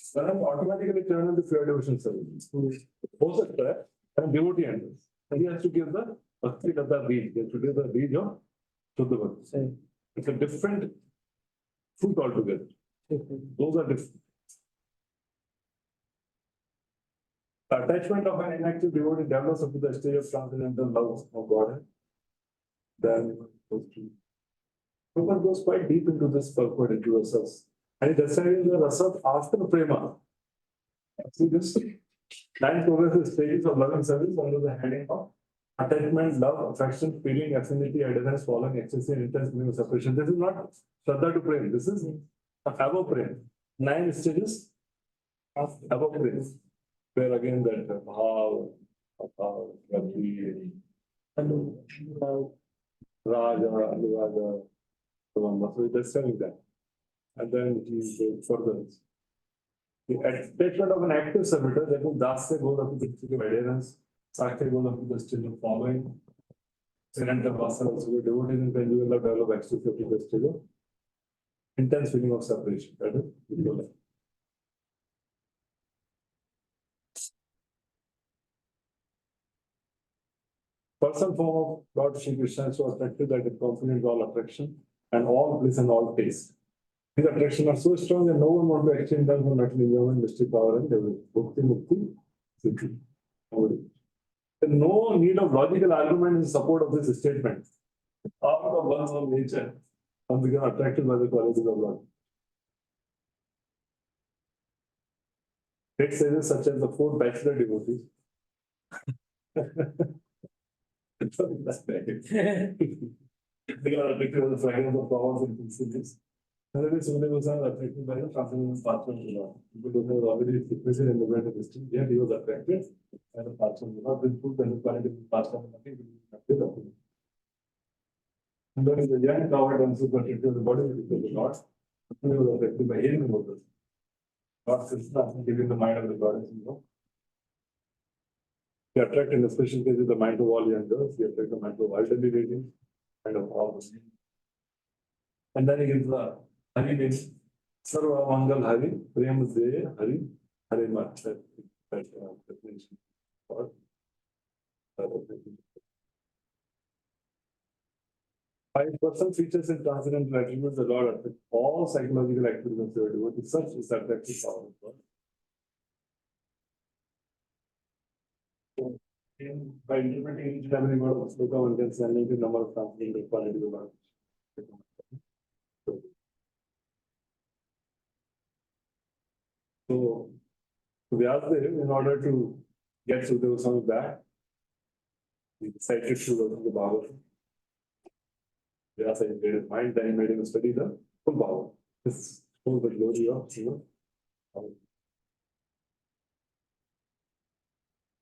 automatically turn into pure devotion service हो सकता है and devotee enters and he has to give the bhakti of the bead he has to give the bead of Shuddha Bhakti. It's a different food altogether. Those are different. The attachment of an inactive devotee develops up to the stage of transcendental love of God. Then Prabhupada goes quite deep into this purport, into rasas. And he describes the rasas after prema. See this 9 progressive stages of loving service under the heading of attachment, love, affection, feeling, affinity, adherence, following, excessive, intense feeling of separation. This is not Shraddha to prem. This is above prem. 9 stages of above prem. Where again that Bhav, Bhakti, Raja, Anuraga, so he is telling that. And then he goes further. The attachment of an active servitor, that means Dasya goes up to the stage of adherence. Sakya goes up to the stage of following. Surrender Vasa also the devotees in conjugal love develop access to the stage of intense feeling of separation. That is the person form of Lord Shri Krishna is so attractive that it comprehends all attraction and all bliss and all taste. These attractions are so strong that no one wants to exchange them for material enjoyment, mystic power, and development. Bhakti Mukti Siddhi. There's no need of logical argument in support of this statement. Out of one's own nature, one become attracted by the qualities of Lord. Great sages such as the four bachelor devotees. They are attracted by the fragrance of flowers and incenses. Another Srimad was attracted by the transcendental path of the Lord. Because he was already situated in the world of destiny, yet he was attracted by the path of the Lord. With food and the quality of the path of nothing will be. And then the young coward also got into the body of the Lord. He was affected by hearing about this. Lord Krishna giving the mind of the goddess, you know. He attract in the special case the mind of all young girls, he attract the mind of elderly ladies, kind of all the same. And then he gives the Hari name, Sarva Mangal Hari, Prem Se Hari, Hari Mat. Definition. Or, five person features in transcendental attributes the Lord affect all psychological activities of the devotee. Such is the attractive power of God. So, by interpreting each and every word of sloka, one can send the number of transcendental qualities of God. So, Vyasadeva, in order to get Sukadeva Goswami back, he decided to go to the Bhagavatam. Vyasa made his mind, then he made him study the full Bhagavatam. This shows the glory of Bhagavatam.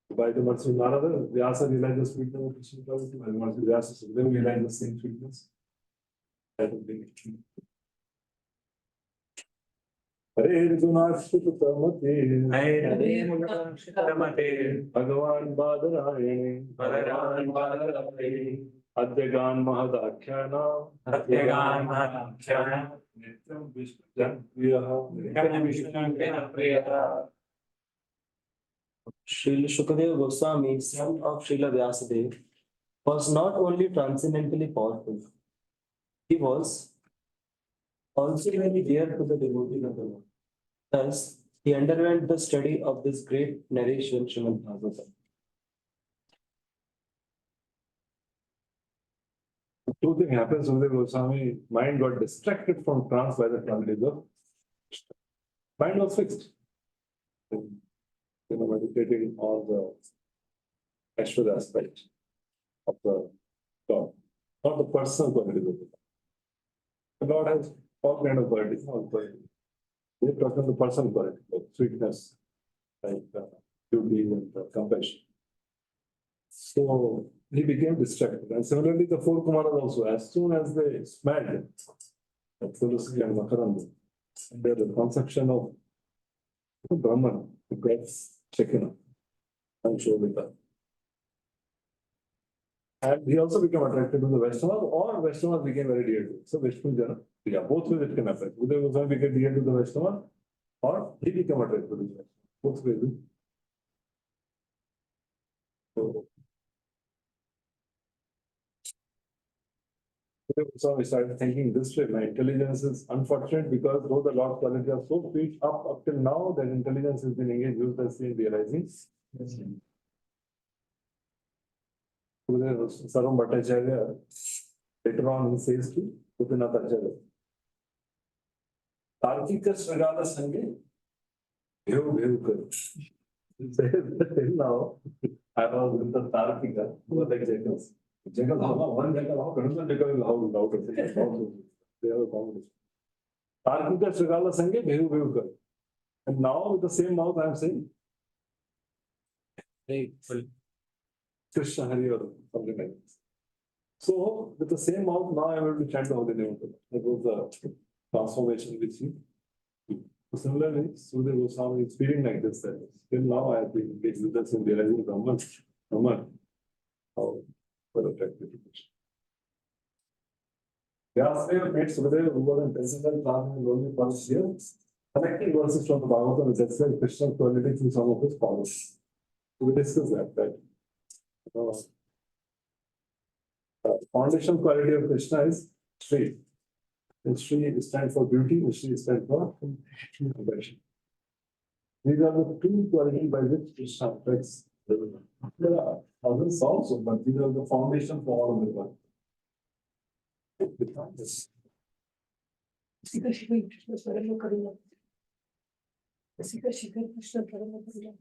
By the mercy of Narada, Vyasa realized the sweetness of Krishna Prabhu. By the mercy of Vyasa, Sukadeva realized the same sweetness. That would be it. Hare Raghunathshitamate Bhagavan Badarayane Adyagan Mahadakyana Nityam Vishnu Jan Srila Shukadeva Goswami, son of Srila Vyasadeva, was not only transcendently powerful, he was also very dear to the devotees of the Lord. Thus, he underwent the study of this great narration, Srimad Bhagavatam. Two things happens with the Goswami, mind got distracted from trance by the qualities of Krishna. Mind was fixed. Meditating on the Ashwara aspect of the God, not the personal qualities of the God. The Lord has all kind of qualities, all qualities. We are talking the personal quality, like sweetness, like beauty and compassion. So he became distracted. And similarly, the four Kumaras also, as soon as they smelled that Tulsi and Makaranda, the conception of Brahman gets taken up and shown with that. And he also became attracted to the Vaishnavas, or Vaishnavas became very dear to him. So Vishnu Jana, yeah, both ways it can happen. Uday Goswami became dear to the Vaishnava, or he became attracted to the Vaishnava. Both ways. So, so we started thinking this way. My intelligence is unfortunate because though the Lord's quality are so sweet up till now, that intelligence has been engaged used as in realizing. Saram Bhattacharya, later on he says to Gopinath Acharya, Tarkika Sragala Sange, Bhev Kar. He says that till now, I was with the Tarkika, who were like jackals. Jackal, one jackal, another jackal is louder. They have a combination. Tarkika Sragala Sange, Bhev Kar. And now with the same mouth I am saying, Right. Krishna Hari or something like this. So with the same mouth, now I am able to chant the holy name of the Lord. That was the transformation which he. So similarly, Sudhir Goswami is feeling like this. That till now I have been engaged with us in realizing Brahman. How attractive it is. Vyasadeva made Sukadeva, who was in transcendental class in the lonely past year, connecting verses from the Bhagavatam with Jasper Krishna's qualities in some of his powers. So we discussed that. The foundation quality of Krishna is Shri. And Shri stands for beauty, and Shri stands for compassion. These are the two qualities by which Krishna attracts There are others also, but these are the foundation for all of the work. Sika Shikhar Krishna Parama Karuna. Sika Shikhar Krishna Parama Karuna.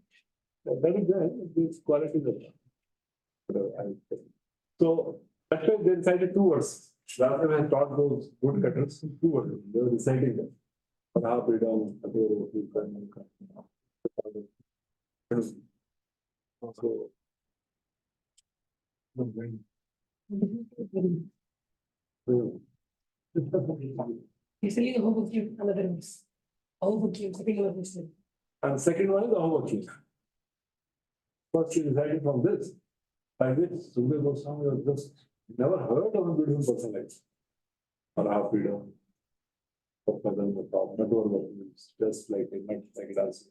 That is there, these qualities are there. So that's why they decided two words. Rather than taught those good cutters, two words, they were reciting them. Prabhu, freedom, Atero, so. Easily the whole book another miss. Whole book second one is And second one is the homework. First he decided from this, by which Sukadeva Goswami was just never heard of a beautiful person like this. Prabhu, freedom. Just like a nut, like it has.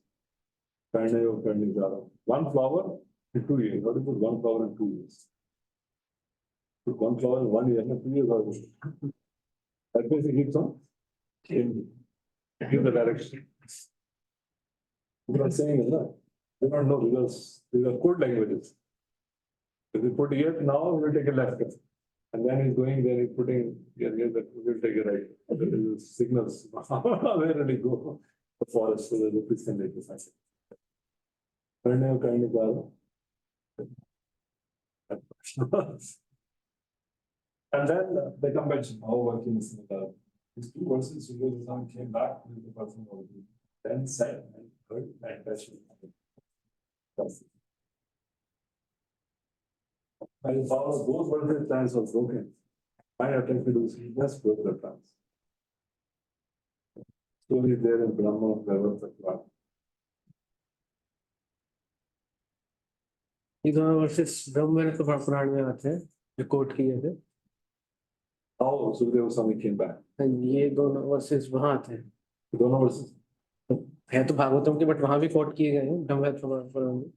One flower in 2 years. What is this one flower in 2 years? Put one flower in 1 year, and 2 years. That means it keeps on changing. Give the direction. People are saying, they don't know because these are code languages. If you put here now, you will take a left. And then he's going there, he's putting here, that we will take a right. There is signals. Where will he go? The forest, so the fish can make the sign. And then the convention, how working is these two verses, Sukadeva came back with the person who then said and heard and passion. And follow those verses, trance was broken. My attempt to do is just broke the trance. Story there in Brahma, Vaibhav. ये दोनों versus ब्रह्म तो पुराण में आते हैं जो coat किए थे. How Sukadeva Swami came back. ये दोनों वर्सेस वहां आते हैं. दोनों verses. है तो भागवतम के बट वहां भी कोट किए गए हैं ब्रह्म पुराण में.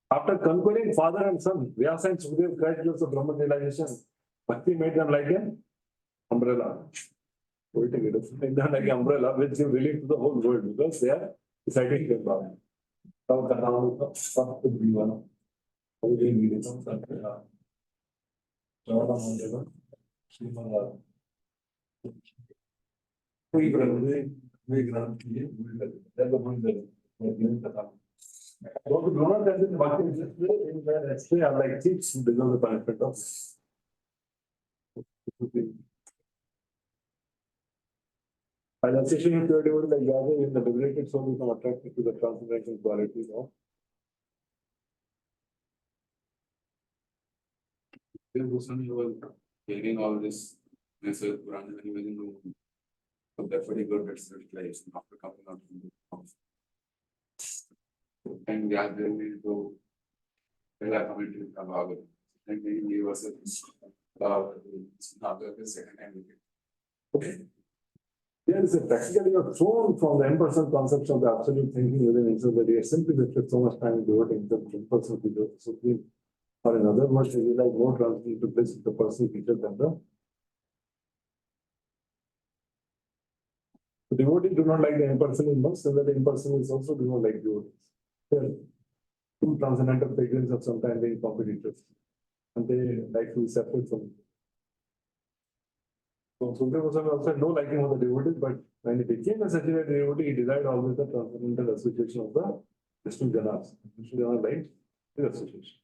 After conquering father and son, Vyasa and Sukadeva cried towards the Brahma realization. Bhakti made them like an umbrella. Made them like an umbrella which give relief to the whole world because they are reciting the Brahma. Tau Kadam, Sat Bhivana. How do you read it? Jawada Mandela, Srimad. We grant those who do not have the Bhakti in their history are like thieves who deserve the punishment of. And association with your devotee like Yadav in the liberated soul become attracted to the transcendental qualities of. Goswami was hearing all this message, Quran, and he was in the room. So that's what he got that civilization after coming out from the house. And we are going to tell our commentary about it. And he was not the second time. Okay. There is a practically you are thrown from the impersonal concepts of the absolute thinking within himself that he has simply wasted so much time devoting the impersonal to the supreme. Or in other words, he realized more transition to bliss with the personal feature than the devotees do not like the impersonal most, and the impersonalists also do not like devotees. Two transcendental pilgrims have sometimes been competitors, and they like to be separate from each other. So Sukadeva Goswami also had no liking for the devotees, but when he became a saturated devotee, he desired always the transcendental association of the Vishnu Janas. Vishnu Jana liked his association.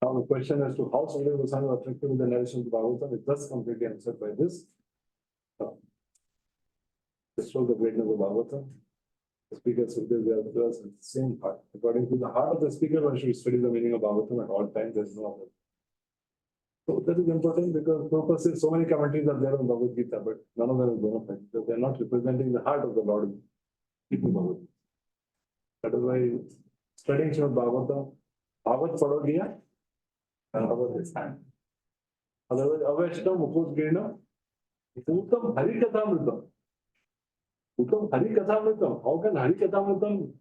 Now the question as to how Sukadeva Goswami was attracted with the narration of the Bhagavatam is thus completely answered by this. This shows the greatness of Bhagavatam. The speaker Sukadeva Vyasa and the same heart. According to the heart of the speaker, one should study the meaning of Bhagavatam at all times. There is no other. So that is important because purposes, so many commentaries are there on Bhagavad Gita, but none of them is bona fide because they are not representing the heart of the Lord. That is why studying Srimad Bhagavatam, Bhagavad Padho Gya, and Bhagavad is hand. Otherwise, Aveshtam, Mukos Girna, Uttam Hari Kathamritam. Uttam Hari Kathamritam. How can Hari Kathamritam?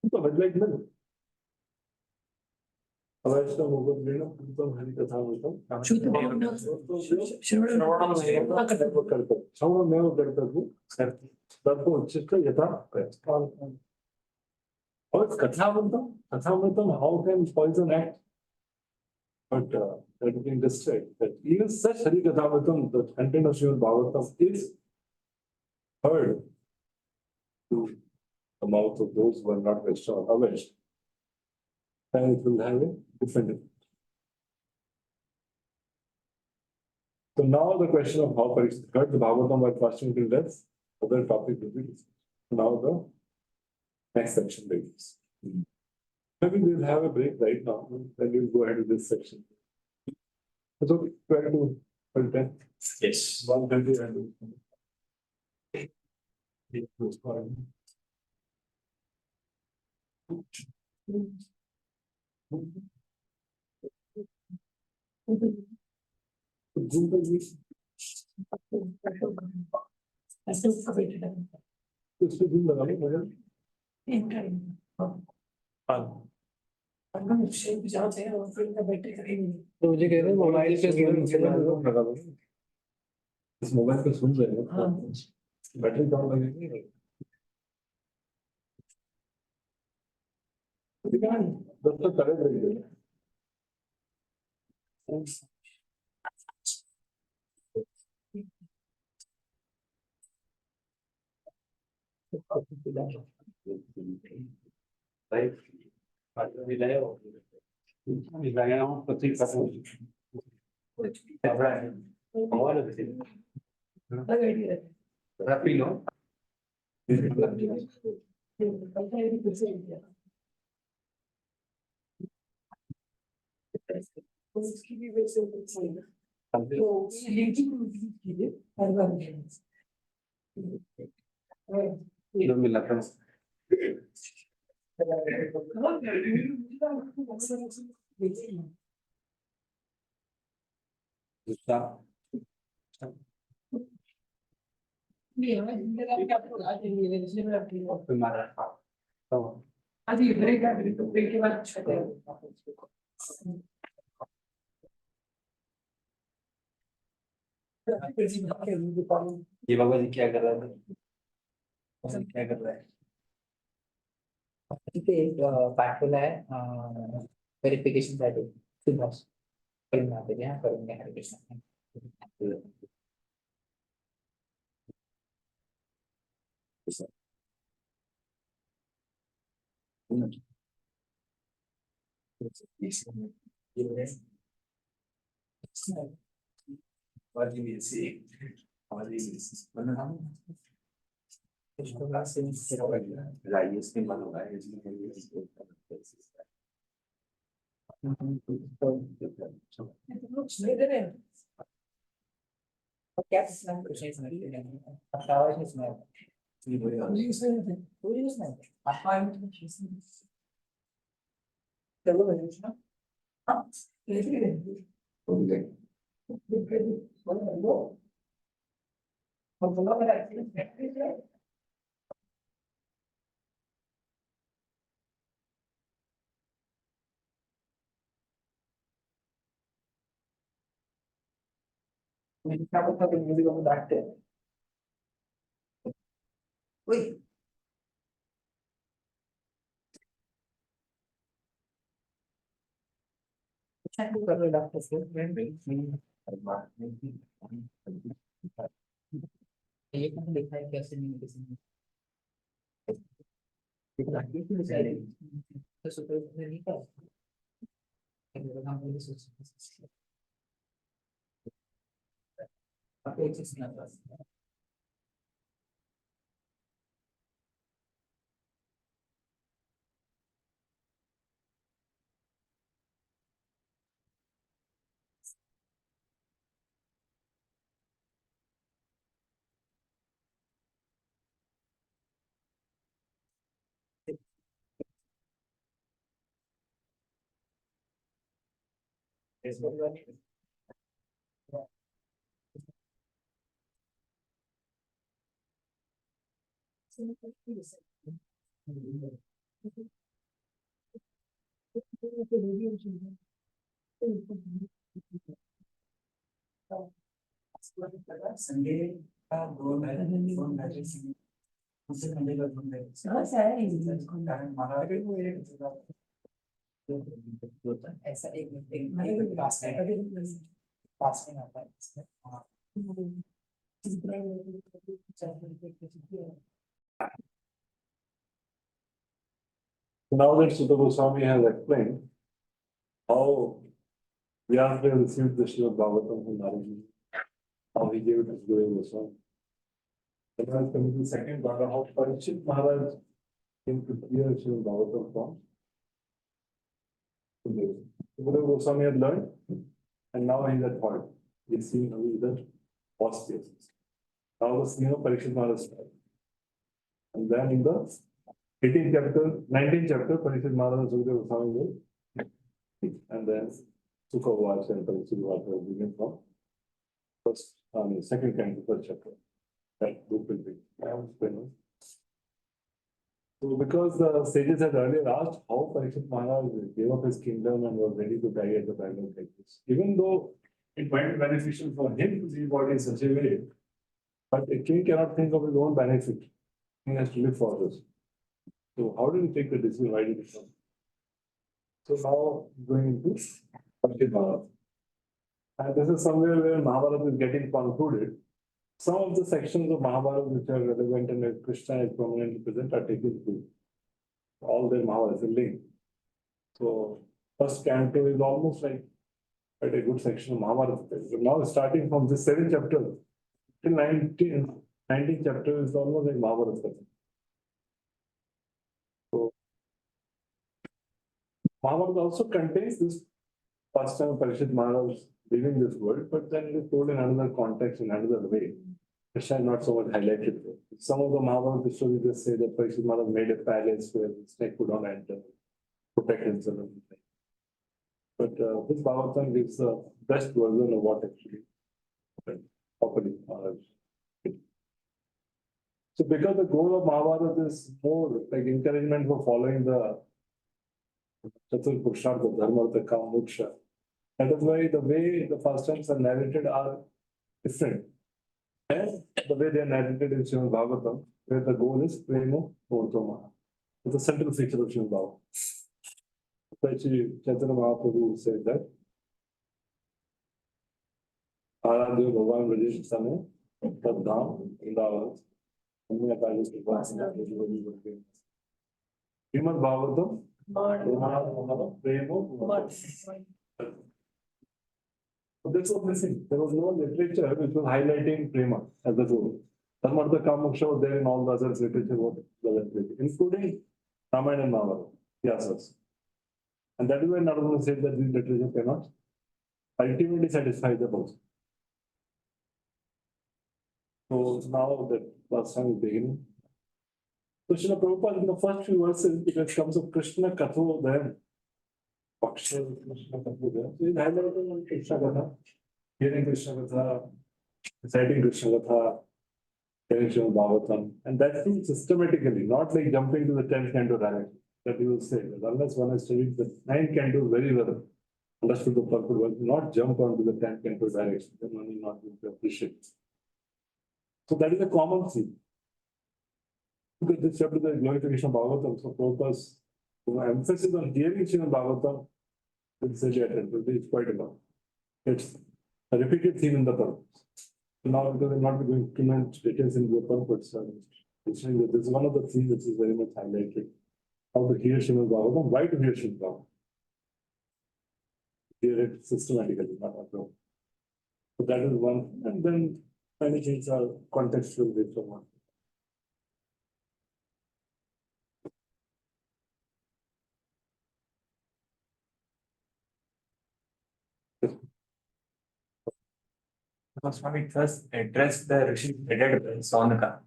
Uttam is like milk. Aveshtam, Mukos Girna, Uttam Hari Kathamritam. Shravanam Neva Kartavu, Sarpo Chitra Yatha. Oh, it's Kathavamtam. Kathavamtam, how can poison act? But that is being destroyed. That even such Hari Kathavamtam, the content of Srimad Bhagavatam is heard to the mouth of those who are not Vaishnava or Avaishnava. Then it will have a different effect. So now the question of how Parikshit heard the Bhagavatam by fasting till death, other topic will be discussed. Now the next section begins. Maybe we'll have a break right now, then we'll go ahead with this section. It's okay, 12 to 10. Yes. 1:20 and. I still forget it. उसमें भी लगा लो मगर In time. अगर shape जहाँ से है वो फिर का बैटरी करेंगे. तो मुझे कह रहे हैं मोबाइल पे लगा दो इस मोबाइल पे सुन रहे हाँ. हो बैटरी डाउन लगेगी दस तक करे देंगे Right. मिलाया हूँ प्रतीक का अलग आइडिया है. Happy, no? उसकी भी वैसे तो लिंकिंग कीजिए हर बार मिला था अभी ब्रेक है तो ब्रेक के बाद ये बाबा जी क्या कर रहा था क्या कर रहा है तिथे एक पाठवला आहे व्हेरिफिकेशन साठी सुद्धा करून घ्या करून घ्या हरे कृष्ण. क्या कृष्ण आवाज नहीं सुना क्या बोलता है मुझे को डांटते हैं ओए क्या कर रहे डॉक्टर से ये कौन लिखा है कैसे नहीं किसी ने तो सुपर नहीं कर हम बोले सोच आप एक चीज सुना था संडे का 2 मैच समस्या है ऐसा एक पास में आता है इसमें। हाँ। Now that Sutta Goswami has explained how Vyasadeva received the Srimad Bhagavatam from Narada, how he gave it to Sutta Goswami. Then I come to the second part of how Parikshit Maharaj came to hear Srimad Bhagavatam from Sutta. Sutta Goswami had learned, and now he is at heart. He's seen how he is the past cases. Now the scene of Parikshit Maharaj started. And then in the 18th chapter, 19th chapter, Parikshit Maharaj and Sutta Goswami will and then Sukha Vach and Parikshit Vach begin from first, second kind of first chapter. That book will be. So because the sages had earlier asked how Parikshit Maharaj gave up his kingdom and was ready to die at the time of crisis, even though it might be beneficial for him to see body in such a way, but a king cannot think of his own benefit. He has to live for others. So how did he take the decision? Why did he come? So now going into Parikshit Maharaj. And this is somewhere where Mahabharata is getting concluded. Some of the sections of Mahabharata which are relevant and where Krishna is prominently present are taken through. All the Mahabharata is linked. So first canto is almost like quite a good section of Mahabharata. So now starting from this 7th chapter till 19th chapter is almost like Mahabharata. So Mahabharata also contains this first time Parikshit Maharaj leaving this world, but then it is told in another context, in another way. Krishna is not so much highlighted there. Some of the Mahabharata stories just say that Parikshit Maharaj made a palace where the snake could not enter, protect himself. But this Bhagavatam gives the best version of what actually happened of Parikshit Maharaj. So because the goal of Mahabharata is more like encouragement for following the Chatur Purushartha, Dharma, Artha, Kama, Moksha. That is why the way the first times are narrated are different. And the way they are narrated in Srimad Bhagavatam, where the goal is Prema Murtama. It's a central feature of Srimad Bhagavatam. Especially Chaitanya Mahaprabhu said that Aradhya Bhagavan Rajesh Same, Tadham, Indavan, Srimad Bhagavatam, Prema. This was missing. There was no literature which was highlighting Prema as a goal. Dharmartha Kamaksha was there in all the other literature, including Ramayana and Mahabharata, Vyasas. And that is why Narada said that this literature cannot ultimately satisfy the person. So now that last time is beginning. So Srila Prabhupada in the first few verses, it comes of Krishna Katho there. Krishna Katho there. So he's highlighting on Krishna Katha, hearing Krishna Katha, reciting Krishna Katha, hearing Srimad Bhagavatam, and that's been systematically, not like jumping to the 10th canto direction. That you will say that unless one has studied the 9th canto very well, understood the purpose, one will not jump onto the 10th canto direction, then one will not be able to appreciate. So that is a common theme. Because this chapter is glorification of Bhagavatam, so Prabhupada's emphasis on hearing Srimad Bhagavatam is quite a lot. It's a repeated theme in the purpose. So now, because I'm not going too much details in the purpose, this is one of the themes which is very much highlighted. How to hear Srimad Bhagavatam, why to hear Srimad Bhagavatam. Hear it systematically, not at all. So that is one, and then many things are contextual based on one. Swami first addressed the Rishi headed by Saunaka.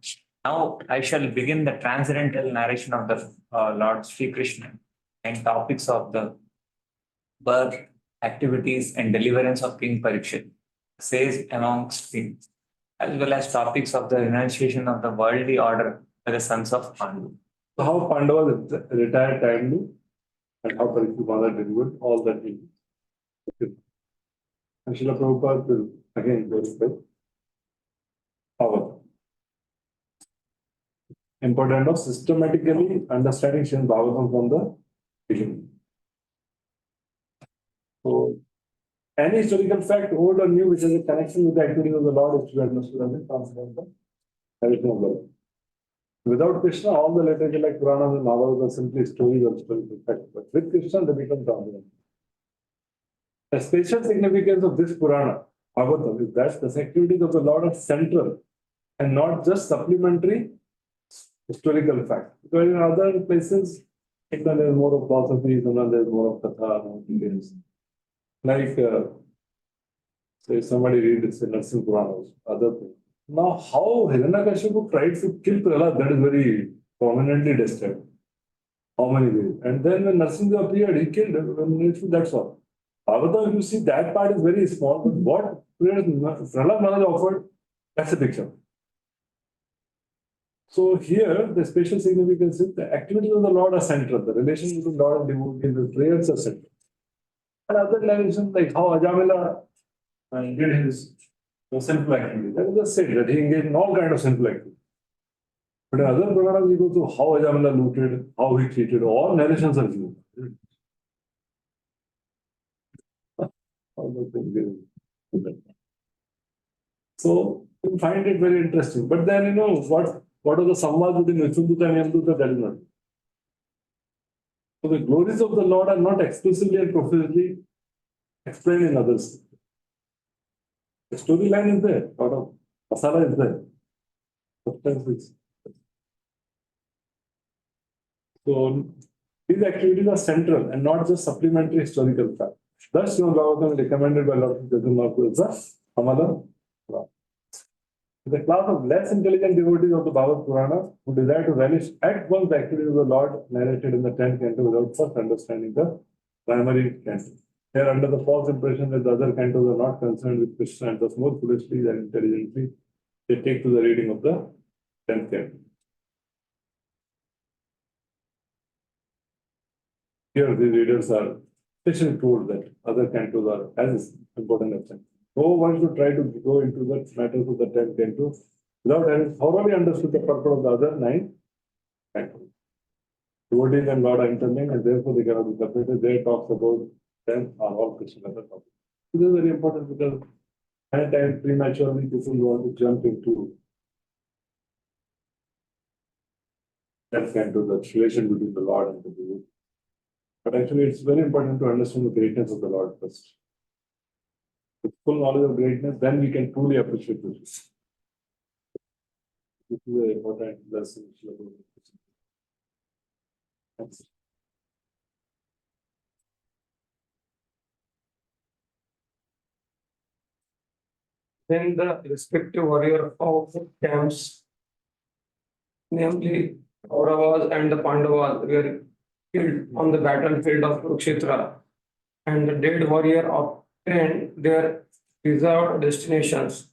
Now I shall begin the transcendental narration of the Lord Sri Krishna and topics of the birth, activities, and deliverance of King Parikshit, says amongst things, as well as topics of the renunciation of the worldly order by the sons of Pandu. So how Pandavas retired timely and how Parikshit Maharaj delivered all that he did. And Srila Prabhupada will again glorify power. importance of systematically understanding Srimad Bhagavatam from the beginning. So, any historical fact, old or new, which has a connection with the activities of the Lord, is to be understood as a transcendental narration of the Lord. Without Krishna, all the literature like Puranas and novels are simply stories of historical facts. But with Krishna, they become transcendental. The special significance of this Purana, Bhagavatam, is that the activities of the Lord are central and not just supplementary historical facts. Because in other places, sometimes there's more of philosophy, sometimes there's more of katha, more details. Like, say somebody reads the Nursing Puranas, other things. Now, how Hiranyakashipu tried to kill Prahlad, that is very prominently described. How many ways? And then when Narasimha appeared, he killed him. That's all. Bhagavatam, if you see, that part is very small, but what Prahlad Maharaj offered, that's a picture. So here, the special significance is the activities of the Lord are central. The relation with the Lord and devotees, the prayers are central. And other narrations like how Ajamila did his sinful activity. That is just said that he engaged in all kinds of sinful activity. But in other Puranas, we go through how Ajamila looted, how he cheated, all narrations are given. So you find it very interesting. But then you know what are the samvad between Vishnuduta and Yamduta? That is not. So the glories of the Lord are not explicitly and profusely explained in others. The storyline is there, sort of masala is there. Substance is. So these activities are central and not just supplementary historical fact. Thus, Srimad Bhagavatam is recommended by Lord Jagannath as the Amala. The class of less intelligent devotees of the Bhagavad Purana who desire to relish at once the activities of the Lord narrated in the 10th canto without first understanding the primary canto. They are under the false impression that the other cantos are not concerned with Krishna and thus more foolishly than intelligently they take to the reading of the 10th canto. Here, these readers are especially told that other cantos are as important as 10th. No one should try to go into the matters of the 10th canto without having thoroughly understood the purpose of the other 9 cantos. Devotees and Lord are interlinked and therefore they cannot be separated. Their talks about them are all Krishna topics. This is very important because many times prematurely people want to jump into that canto, the relation between the Lord and the devotee. But actually, it's very important to understand the greatness of the Lord first. With full knowledge of greatness, then we can truly appreciate this. This is an important lesson. Then the respective warrior of the camps, namely Kauravas and the Pandavas, were killed on the battlefield of Kurukshetra, and the dead warrior obtained their reserved destinations.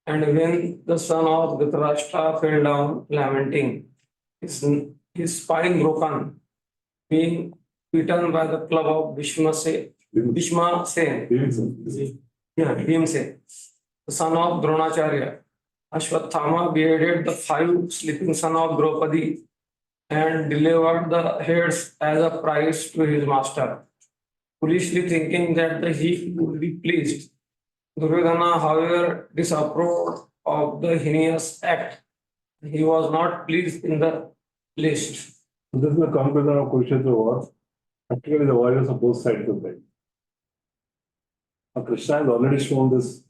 And when the son of Dhritarashtra fell down lamenting, his spine broken, being beaten by the club of Bhishma Sen, Bhimsen, the son of Dronacharya. Ashwathama beheaded the 5 sleeping sons of Draupadi and delivered the heads as a prize to his master, foolishly thinking that he would be pleased. Duryodhana, however, disapproved of the heinous act. He was not pleased in the least. This is the conclusion of Kurukshetra war. Actually, the warriors of both sides of it. Now, Krishna has already shown this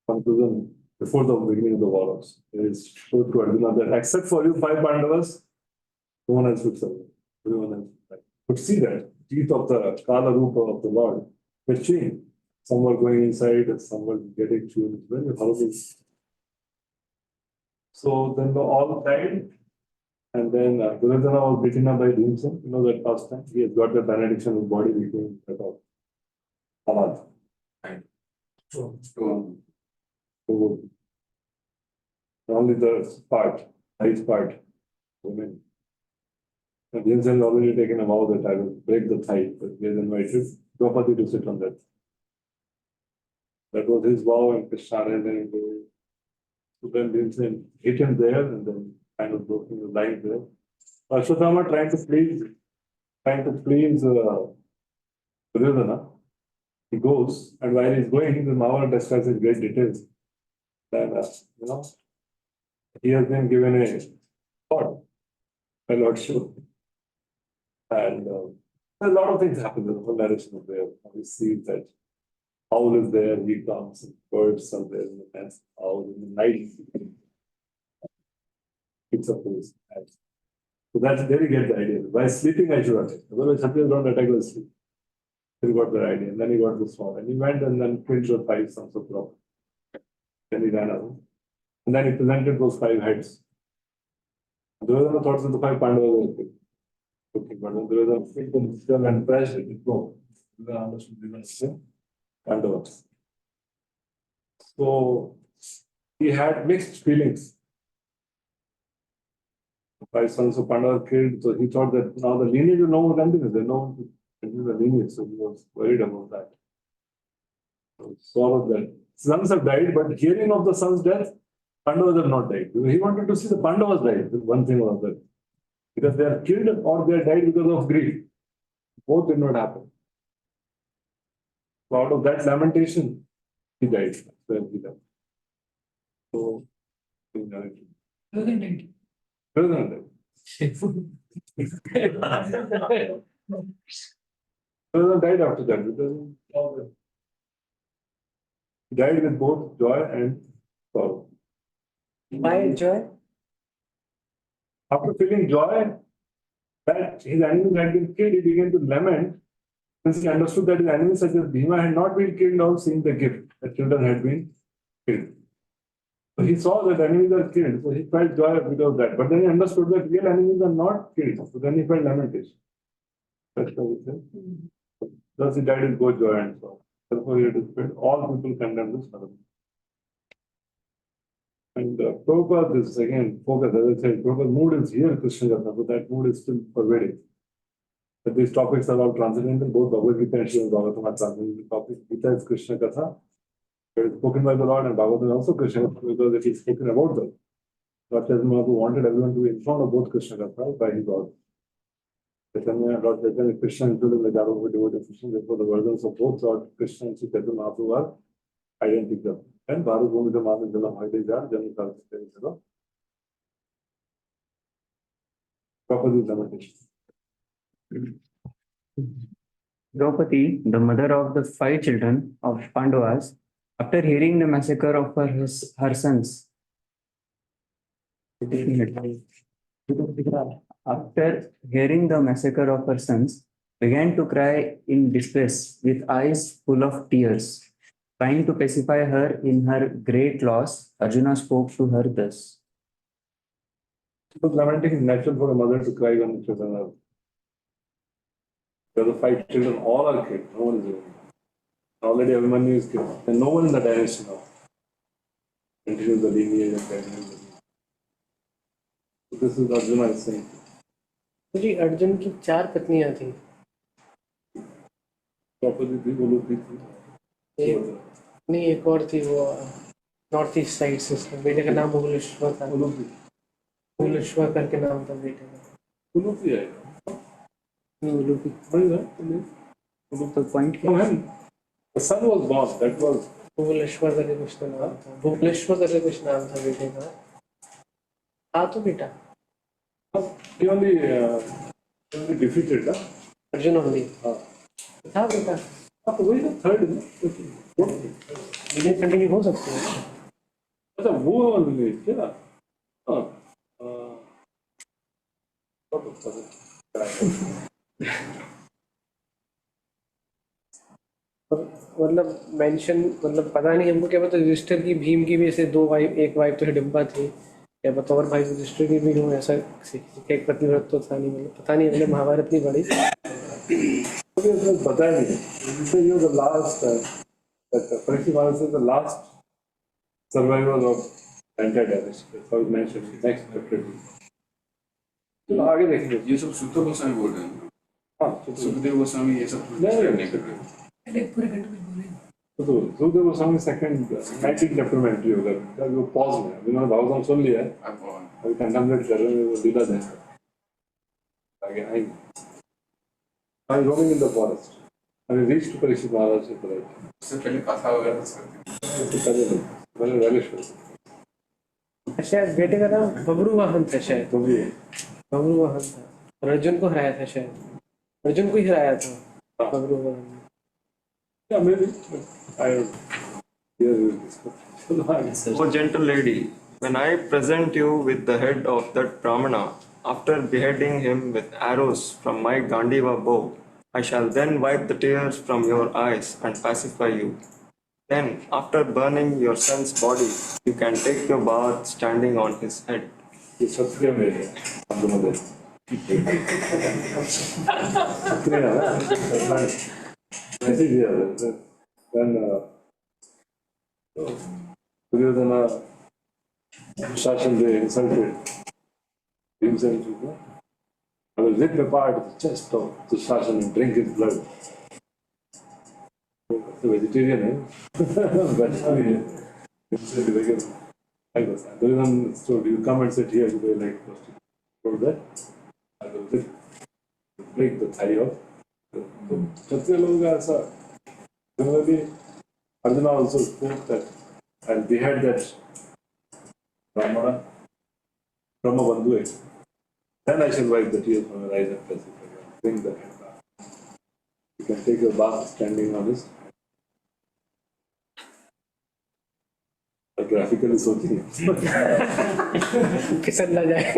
conclusion before the beginning of the war. Also. He is showed to Arjuna that except for you 5 Pandavas, no one else would survive. Everyone else would die. But see that teeth of the Kala Rupa of the Lord were changed. Some were going inside, some were getting chewed. It's very horrible. So then they all died. And then Duryodhana was beaten up by Bhimsen. You know that past time. He has got the benediction, his body became cut off. Samad. So only the part, right part, remained. And Bhimsen has already taken a vow that I will break the thigh, but he has invited Draupadi to sit on that. That was his vow, and Krishna and then so then Bhimsen hit him there, and then kind of broken his life there. Ashwatthama trying to please Duryodhana. He goes, and while he's going, the Mahabharata describes in great details that he has been given a sword by Lord Shiva. And a lot of things happen in the whole narration is there. We see that owl is there, he comes, and birds are there in the nest, owl in the night. It's up to his hands. So that's there you get the idea. By sleeping, I should attack. Otherwise, Kshatriyas don't attack with sleep. So he got the idea, and then he got the sword, and he went and then killed the 5 sons of Prabhu. Then he ran away. And then he presented those 5 heads. Duryodhana thought that the 5 Pandavas were killed. Okay, but when Duryodhana picked them still and pressed it, it broke. Duryodhana understood these are Pandavas. So he had mixed feelings. The 5 sons of Pandava killed, so he thought that now the lineage will no more continue. There's no one to continue the lineage, so he was worried about that. So swallowed that. Sons have died, but hearing of the son's death, Pandavas have not died. He wanted to see the Pandavas die, one thing or other. Because they are killed or they are died because of grief. Both did not happen. So out of that lamentation, he died. So he died. So, Doesn't Duryodhana died after that because he died with both joy and sorrow. Why joy? After feeling joy that his enemies had been killed, he began to lament since he understood that his enemies such as Bhima had not been killed on seeing the gift that children had been killed. So he saw that enemies are killed, so he felt joy because of that. But then he understood that real enemies are not killed, so then he felt lamentation. That's what he said. Thus he died with both joy and sorrow. Therefore he had to spend all people condemned this parable. And Prabhupada is again focused, as I said, Prabhupada's mood is here, Krishna Gatha, but that mood is still pervading. But these topics are all transcendental, both Bhagavad Gita and Srimad Bhagavatam are transcendental topics. Gita is Krishna Gatha, it is spoken by the Lord, and Bhagavatam is also Krishna Gatha because it is spoken about them. Lord Chaitanya wanted everyone to be informed of both Krishna Gatha by his order. Lord Chaitanya, Krishna included the Java devoted Krishna, therefore the versions of both Lord Krishna and Sri Chaitanya Mahaprabhu are identical. And Bharat Bhumi Dhamma is the Haidija, General Kalsita. Properly limitation. Draupadi, the mother of the 5 children of Pandavas, after hearing the massacre of her sons, after hearing the massacre of her sons, began to cry in distress with eyes full of tears. Trying to pacify her in her great loss, Arjuna spoke to her thus. Because lamenting is natural for a mother to cry when the children are. The other 5 children, all are killed. No one is living. Already Abhimanyu is killed. And no one in the dynasty now. Continue the lineage and continue the lineage. So this is Arjuna is saying. जी अर्जुन की 4 पत्नियां थी. Properly थी, वो लोग थी. नहीं एक और थी वो नॉर्थ ईस्ट साइड से. बेटे का नाम भुवनेश्वर था. भुवनेश्वर करके नाम था बेटे का. उलूपी है. नहीं Ulupi. The point here. The son was born. That was. Bhubaneswar करके कुछ नाम था. भुवनेश्वर करके कुछ नाम था बेटे का. हाँ तो बेटा. He only defeated, ना? अर्जुन only. हाँ. हाँ बेटा. हाँ तो वही ना third ना. मीडियम कंटिन्यू हो सकते हैं. अच्छा वो नहीं क्या? हाँ. मतलब मेंशन मतलब पता नहीं हमको क्या पता रजिस्टर की भीम की भी ऐसे 2 वाइफ, एक वाइफ तो डिब्बा थी क्या पता और भाई रजिस्टर की भी हो ऐसा एक पत्नी व्रत तो था नहीं. मतलब पता नहीं मतलब महाभारत नहीं पढ़ी. पता नहीं. You the last Parikshit Maharaj is the last survivor of entire dynasty. That's how it's mentioned. Next chapter. चलो आगे देखेंगे. ये सब सुत गोस्वामी बोल रहे हैं. हाँ. सुखदेव गोस्वामी ये सब नहीं कर रहे. पूरे घंटे में बोले. तो सुखदेव गोस्वामी सेकंड 19 चैप्टर में एंट्री होगा. वो पॉज में. अभी मैंने भागवतम सुन लिया है. अभी contemplate कर रहे हैं वो लीला देख आगे आएंगे. I'm roaming in the forest. I reached Parikshit Maharaj से पहले. उससे पहले कथा वगैरह तो करते उससे पहले नहीं. मैंने relish किया. शायद बेटे का नाम बबरू वाहन था शायद. तो भी बबरू वाहन था. और अर्जुन को हराया था शायद. अर्जुन को ही हराया था बबरू वाहन. yeah, maybe. I don't hear you discuss. O gentle lady, when I present you with the head of that Brahmana, after beheading him with arrows from my Gandiva bow, I shall then wipe the tears from your eyes and pacify you. Then, after burning your son's body, you can take your bath standing on his head. ये सत्य में है हम दोनों दे. सत्य है ना. ऐसे ही है. When Duryodhana Shashan they insulted himself, you know, I will rip apart the chest of the Shashan and drink his blood. It's a vegetarian, eh? Vegetarian. Like that. Duryodhana told you come and sit here, you will like told that. I will break the thigh of. Kshatriya लोग ऐसा. Similarly, Arjuna also spoke that I'll behead that Brahmana, Brahma Bandhu. Then I shall wipe the tears from your eyes and pacify you. Bring the head back. You can take your bath standing on this. Graphically सोचिए. फिसल ना जाए.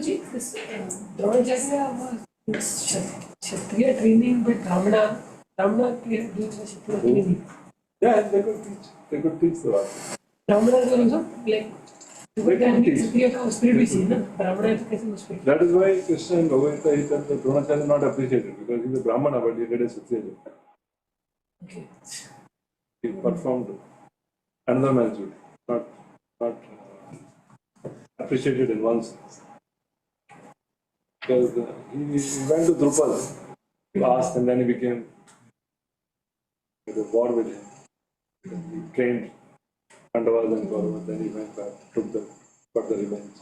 जी, this Dronacharya was Kshatriya training, but Brahmana gave Kshatriya training. Yeah, they could teach. They could teach the Vata. Brahmanas were also like, They can teach. Kshatriya का spirit भी चाहिए ना. Brahmana तो कैसे spirit? That is why Krishna and Bhagavad Gita he said that Dronacharya not appreciated because he's a Brahmana but he did a Kshatriya. Okay. He performed another man's duty, not appreciated in one sense. Because he went to Drupal, he asked and then he became at a war with him. He trained Pandavas and Kauravas, then he went back, got the revenge.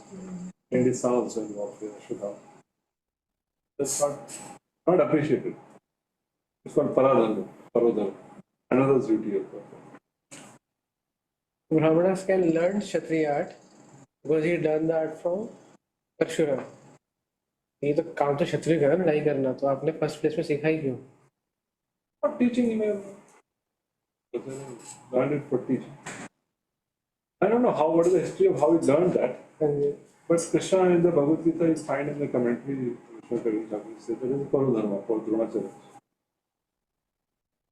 And his son also in warfare, Ashwatthama. That's not appreciated. It's called Paradharma, another's duty of God. Brahmanas can learn Kshatriya art because he done that from Parshurama. ये तो काम तो क्षत्रिय का है लड़ाई करना, तो आपने फर्स्ट प्लेस में सीखा ही क्यों? Not teaching him, learned it for teaching. I don't know what is the history of how he learned that. But Krishna in the Bhagavad Gita, you find in the commentary, Krishna says there is a Paradharma called Dronacharya.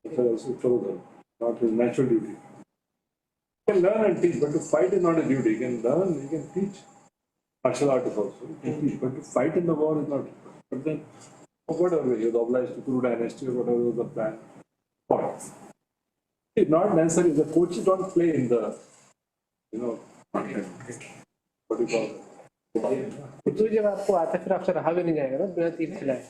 It's also Paradharma, not his natural duty. He can learn and teach, but to fight is not a duty. He can learn, he can teach. Martial art is also, he can teach, but to fight in the war is not. But then, whatever, he was obliged to Kuru dynasty or whatever was the plan. Fought. It's not necessary, the coaches don't play in the, what do you call it? तो जब आपको आता फिर आपसे रहा भी नहीं जाएगा ना बिना तीर खिलाए.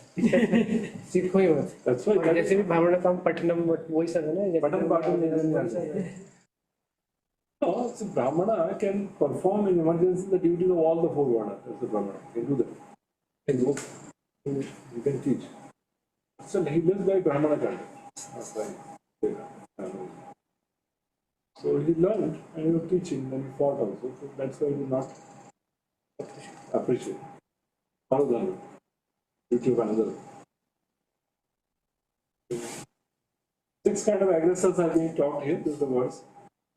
सीखो ही मत. That's why जैसे भी भावना काम पठनम वही सब है ना. Patam Patam no, so Brahmana can perform in emergency the duties of all the four Varnas. That's the Brahmana. He can do that. He can teach. So he lives by Brahmana culture. That's why. So he learned and he was teaching, then he fought also. So that's why he did not appreciate. Follow the duty of another. 6 kind of aggressors are being taught here. This is the verse.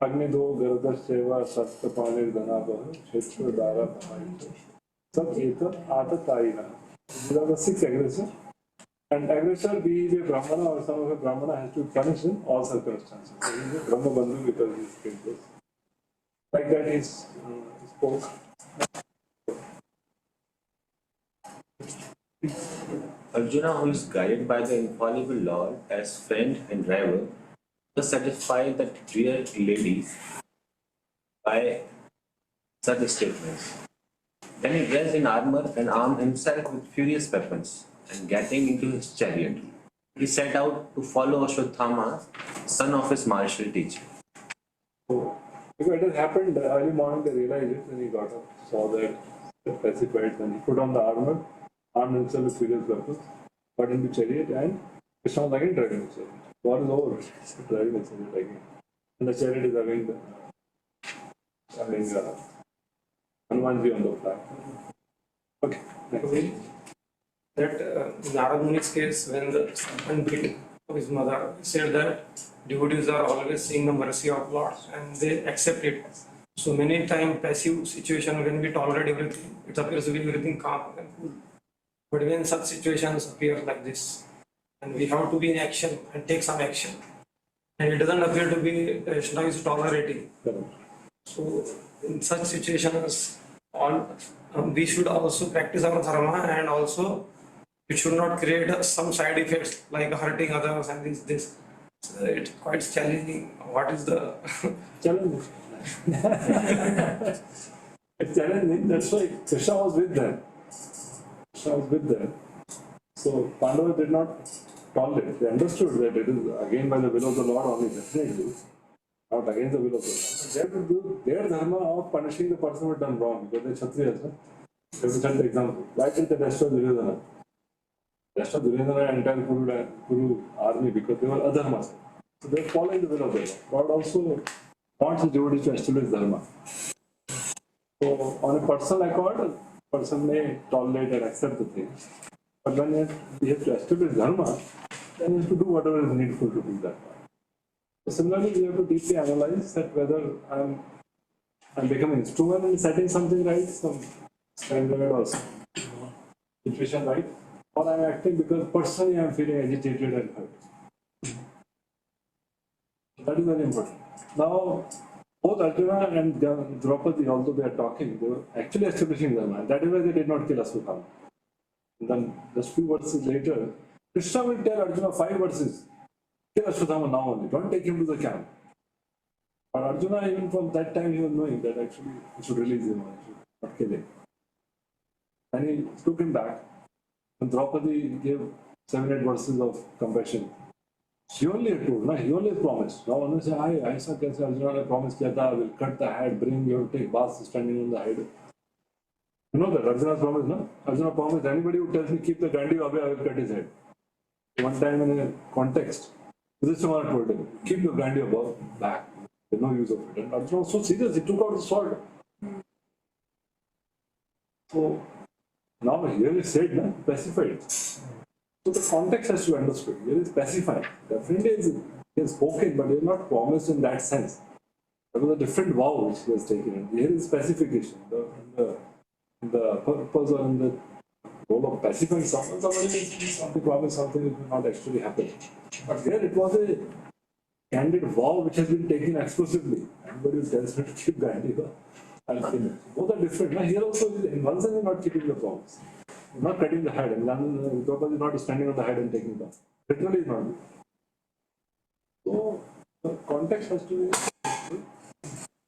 Agni do garda seva sasta panir dhanabah kshetra dara bhai sab eta atatayina. These are the 6 aggressors. And aggressor, be it a Brahmana or some of a Brahmana, has to be punished in all circumstances. So he is a Brahma Bandhu because he is killed. Like that he spoke. Arjuna, who is guided by the infallible Lord as friend and driver, does satisfy the dear lady by such statements. Then he dressed in armor and armed himself with furious weapons, and getting into his chariot, he set out to follow Ashwatthama, son of his martial teacher. So, because it has happened early morning, they realized it when he got up, saw that the pacified, and he put on the armor, armed himself with various weapons, got into chariot, and Krishna was again driving the chariot. War is over, he's driving the chariot again. And the chariot is again having Hanumanji on the platform. Okay, next. That Narad Muni's case, when the serpent bit of his mother, he said that devotees are always seeing the mercy of Lord and they accept it. So many times passive situation, when we tolerate everything, it appears to be everything calm and cool. But when such situations appear like this, and we have to be in action and take some action, and it doesn't appear to be Krishna is tolerating. So in such situations, we should also practice our dharma, and also it should not create some side effects like hurting others and this. So it's quite challenging. What is the Challenging. It's challenging, that's why Krishna was with them. Krishna was with them. So Pandavas did not tolerate. They understood that it is again by the will of the Lord only, definitely. Not against the will of the Lord. They have to do their dharma of punishing the person who had done wrong, because they're Kshatriyas. They have to set the example. Why did the rest of Duryodhana? The rest of Duryodhana and entire Kuru army, because they were adharmas. So they are following the will of the Lord. God also wants his devotees to establish dharma. So on a personal accord, a person may tolerate and accept the things. But when we have to establish dharma, then we have to do whatever is needful to do that. So similarly, we have to deeply analyze that whether I'm becoming instrument in setting something right, some standard or some situation right, or I'm acting because personally I'm feeling agitated and hurt. That is very important. Now, both Arjuna and Draupadi, although they are talking, they were actually establishing dharma. That is why they did not kill Ashwatthama. And then just few verses later, Krishna will tell Arjuna 5 verses. Kill Ashwatthama now only, don't take him to the camp. But Arjuna, even from that time, he was knowing that actually he should release him, he should not kill him. And he took him back. And Draupadi gave 7-8 verses of compassion. He only told, no? He only promised. Now one will say, I saw Arjuna promised that I will cut the head, bring you, take baths standing on the head. You know that Arjuna promised, no? Arjuna promised anybody who tells me keep the Gandhi away, I will cut his head. One time in a context, Yudhishthira told him, keep your Gandhi above back. There's no use of it. And Arjuna was so serious, he took out the sword. So now here is said, no? Specified. So the context has to be understood. Here is specified. Definitely he has spoken, but he has not promised in that sense. That was a different vow which he has taken. Here is specification. The purpose or in the role of pacifying someone, somebody needs something promise something which will not actually happen. But here it was a candid vow which has been taken exclusively. Everybody who tells me to keep Gandhi, I'll finish. Both are different. Now here also, in one sense, not keeping the promise. Not cutting the head, and Prabhupada is not standing on the head and taking it off. Literally is not. So the context has to be.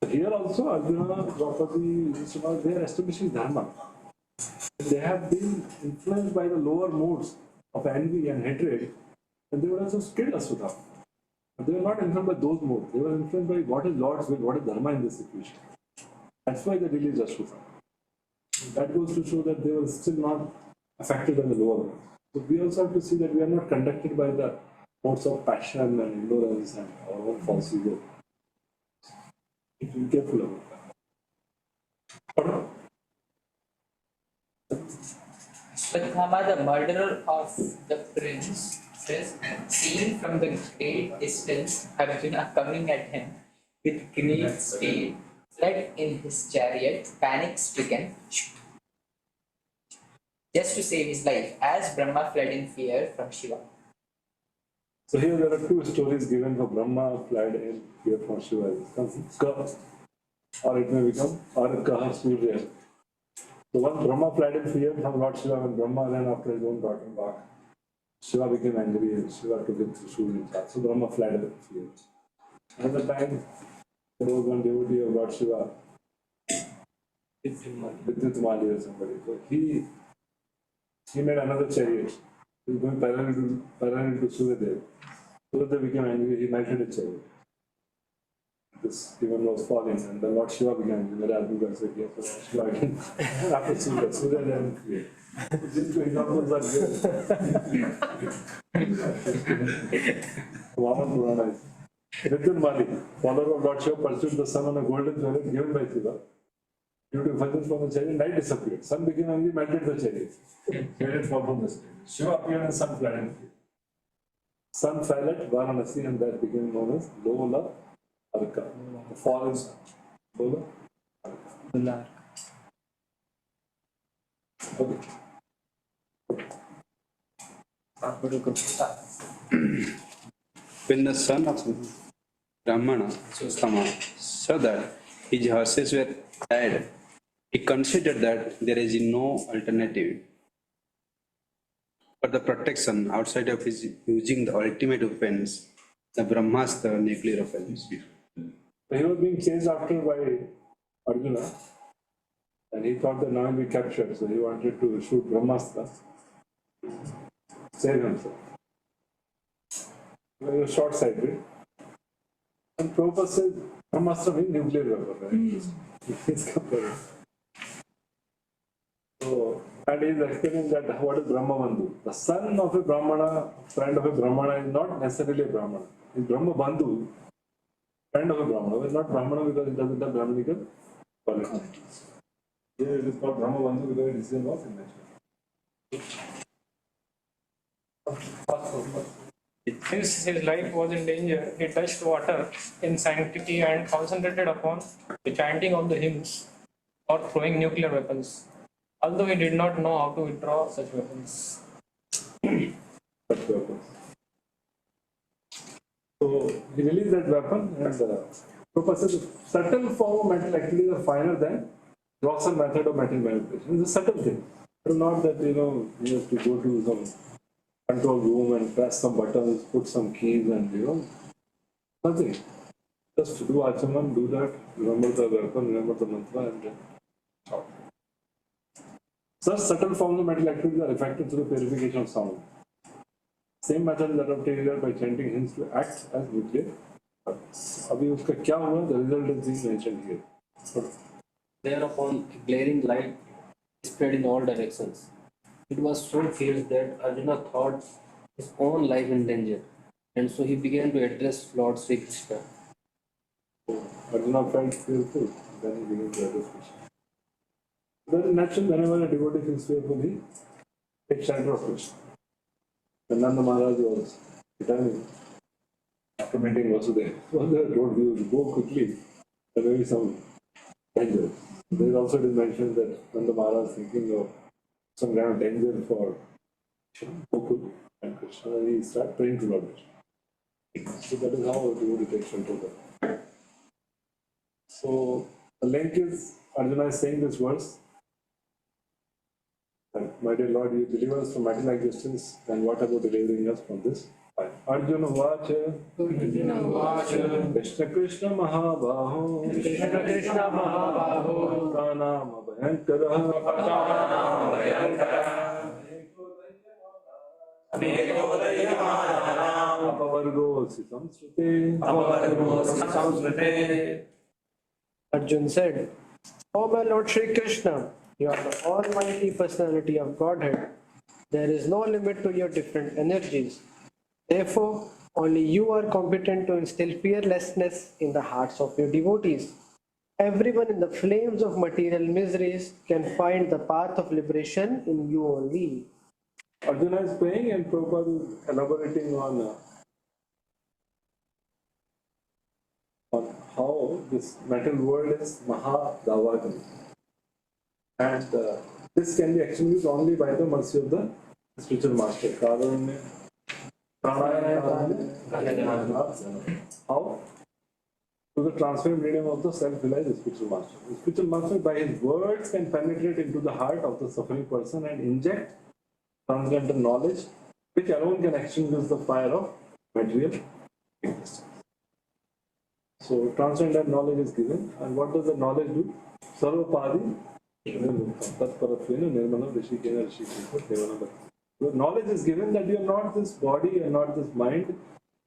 Here also, Arjuna, Draupadi, they are establishing dharma. They have been influenced by the lower modes of envy and hatred, and they were also killed Ashwatthama. But they were not influenced by those modes. They were influenced by what is Lord's will, what is dharma in this situation. That's why they released Ashwatthama. That goes to show that they were still not affected by the lower modes. So we also have to see that we are not conducted by the modes of passion and ignorance and our own false ego. We have to be careful about that. Ashwatthama, the murderer of the prince, says, seeing from the great distance Arjuna coming at him with great speed, fled in his chariot, panic-stricken, just to save his life, as Brahma fled in fear from Shiva. So here there are two stories given for Brahma fled in fear from Shiva. Or it may become Kaha Surya. So once Brahma fled in fear from Lord Shiva, when Brahma ran after his own daughter back, Shiva became angry and Shiva took him to Surya. So Brahma fled in fear. Another time, there was one devotee of Lord Shiva, Vidyutmali or somebody. So he made another chariot He's going parallel to Suryadev. Suryadev became angry, he knighted a chariot. This demon was falling, and then Lord Shiva began angry. Mere aadmi ka aise kiya, so Shiva again. After Suryadev and create. These two examples are good. Vaman Purana is. Mithun Mali, follower of Lord Shiva, pursued the sun on a golden chariot given by Shiva. Due to effulgence from the chariot, night disappeared. Sun became angry, melted the chariot. Chariot fell from the sky. Shiva appeared and sun flattened. Sun fell at Varanasi and that became known as Lola Arka, the fallen sun. Lola Arka. Okay. When the son of Brahmana Sustama saw that his horses were tired, he considered that there is no alternative for the protection outside of his using the ultimate weapons, the Brahmastra nuclear weapons. He was being chased after by Arjuna, and he thought that now he'll be captured, so he wanted to shoot Brahmastra, save himself. He was short-sighted. And Prabhupada said, Brahmastra means nuclear weapon, right? It's compared. So, and he is explaining that what is Brahmabandhu. The son of a Brahmana, friend of a Brahmana is not necessarily a Brahmana. Is Brahmabandhu, friend of a Brahmana, but not Brahmana because it doesn't have Brahmanical qualities. Here it is called Brahmabandhu because it is in law Since his life was in danger, he touched water in sanctity and concentrated upon the chanting of the hymns or throwing nuclear weapons, although he did not know how to withdraw such weapons. such weapons. So he released that weapon and Prabhupada said the subtle form of mental activity is finer than Roxon method of mental manipulation. It's a subtle thing. It's not that you have to go to some control room and press some buttons, put some keys and nothing. Just do achaman, do that, remember the weapon, remember the mantra and then stop. Such subtle forms of mental activities are effective through purification of sound. Same method is adopted here by chanting hymns to act as nuclear. अभी उसका क्या हुआ? The result is being mentioned here. Thereupon, a glaring light spread in all directions. It was so fierce that Arjuna thought his own life in danger, and so he began to address Lord Sri Krishna. Arjuna felt fearful, then he began to address Krishna. Then naturally, whenever a devotee feels fearful, he takes shelter of Krishna. When Nanda Maharaj was returning after meeting Vasudeva, Vasudeva told you to go quickly, there may be some danger. There is also mentioned that Nanda Maharaj thinking of some kind of danger for Gokul and Krishna, and he started praying to Lord Krishna. So that is how a devotee takes shelter of that. So the link is Arjuna is saying this verse. My dear Lord, you deliver us from material existence, then what about delivering us from this? Arjuna Vacha Krishna Krishna Mahabaho Krishna Krishna Mahabaho Pranama Bhayankara Apavargo Samsrute. Arjun said, "O my Lord Shri Krishna, you are the almighty personality of Godhead. There is no limit to your different energies. Therefore, only you are competent to instill fearlessness in the hearts of your devotees. Everyone in the flames of material miseries can find the path of liberation in you only." Arjuna is praying and Prabhupada is elaborating on how this material world is Mahadavagam. And this can be achieved only by the mercy of the spiritual master. Karanya, Pranaya, how? Through the transparent medium of the self-realized spiritual master. The spiritual master, by his words, can penetrate into the heart of the suffering person and inject transcendental knowledge, which alone can extinguish the fire of material existence. So, transcendental knowledge is given, and what does the knowledge do? Sarvapadi Tatparattvena Nirmala Rishikena Rishikena Devana Bhakti. The knowledge is given that you are not this body, you are not this mind,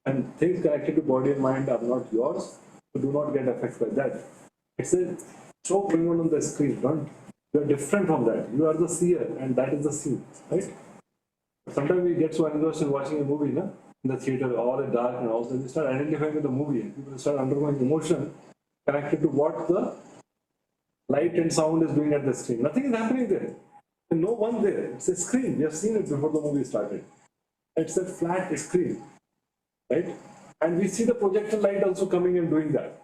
and things connected to body and mind are not yours, so do not get affected by that. It's a show going on the screen, don't you are different from that. You are the seer, and that is the scene, right? Sometimes we get so engrossed in watching a movie, no? In the theater, all is dark and all that, we start identifying with the movie, and people start undergoing emotion connected to what the light and sound is doing at the screen. Nothing is happening there. And no one there. It's a screen. We have seen it before the movie started. It's a flat screen, right? And we see the projector light also coming and doing that.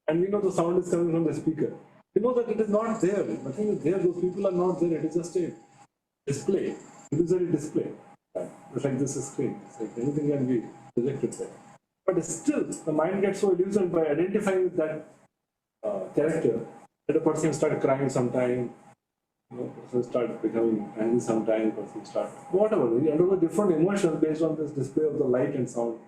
And we know the sound is coming from the speaker. We know that it is not there. Nothing is there. Those people are not there. It is just a display. It is a display. It's like this screen. It's like anything can be projected there. But still, the mind gets so illusioned by identifying with that character that a person starts crying sometime, person start becoming angry sometime, person start whatever. We undergo different emotions based on this display of the light and sound.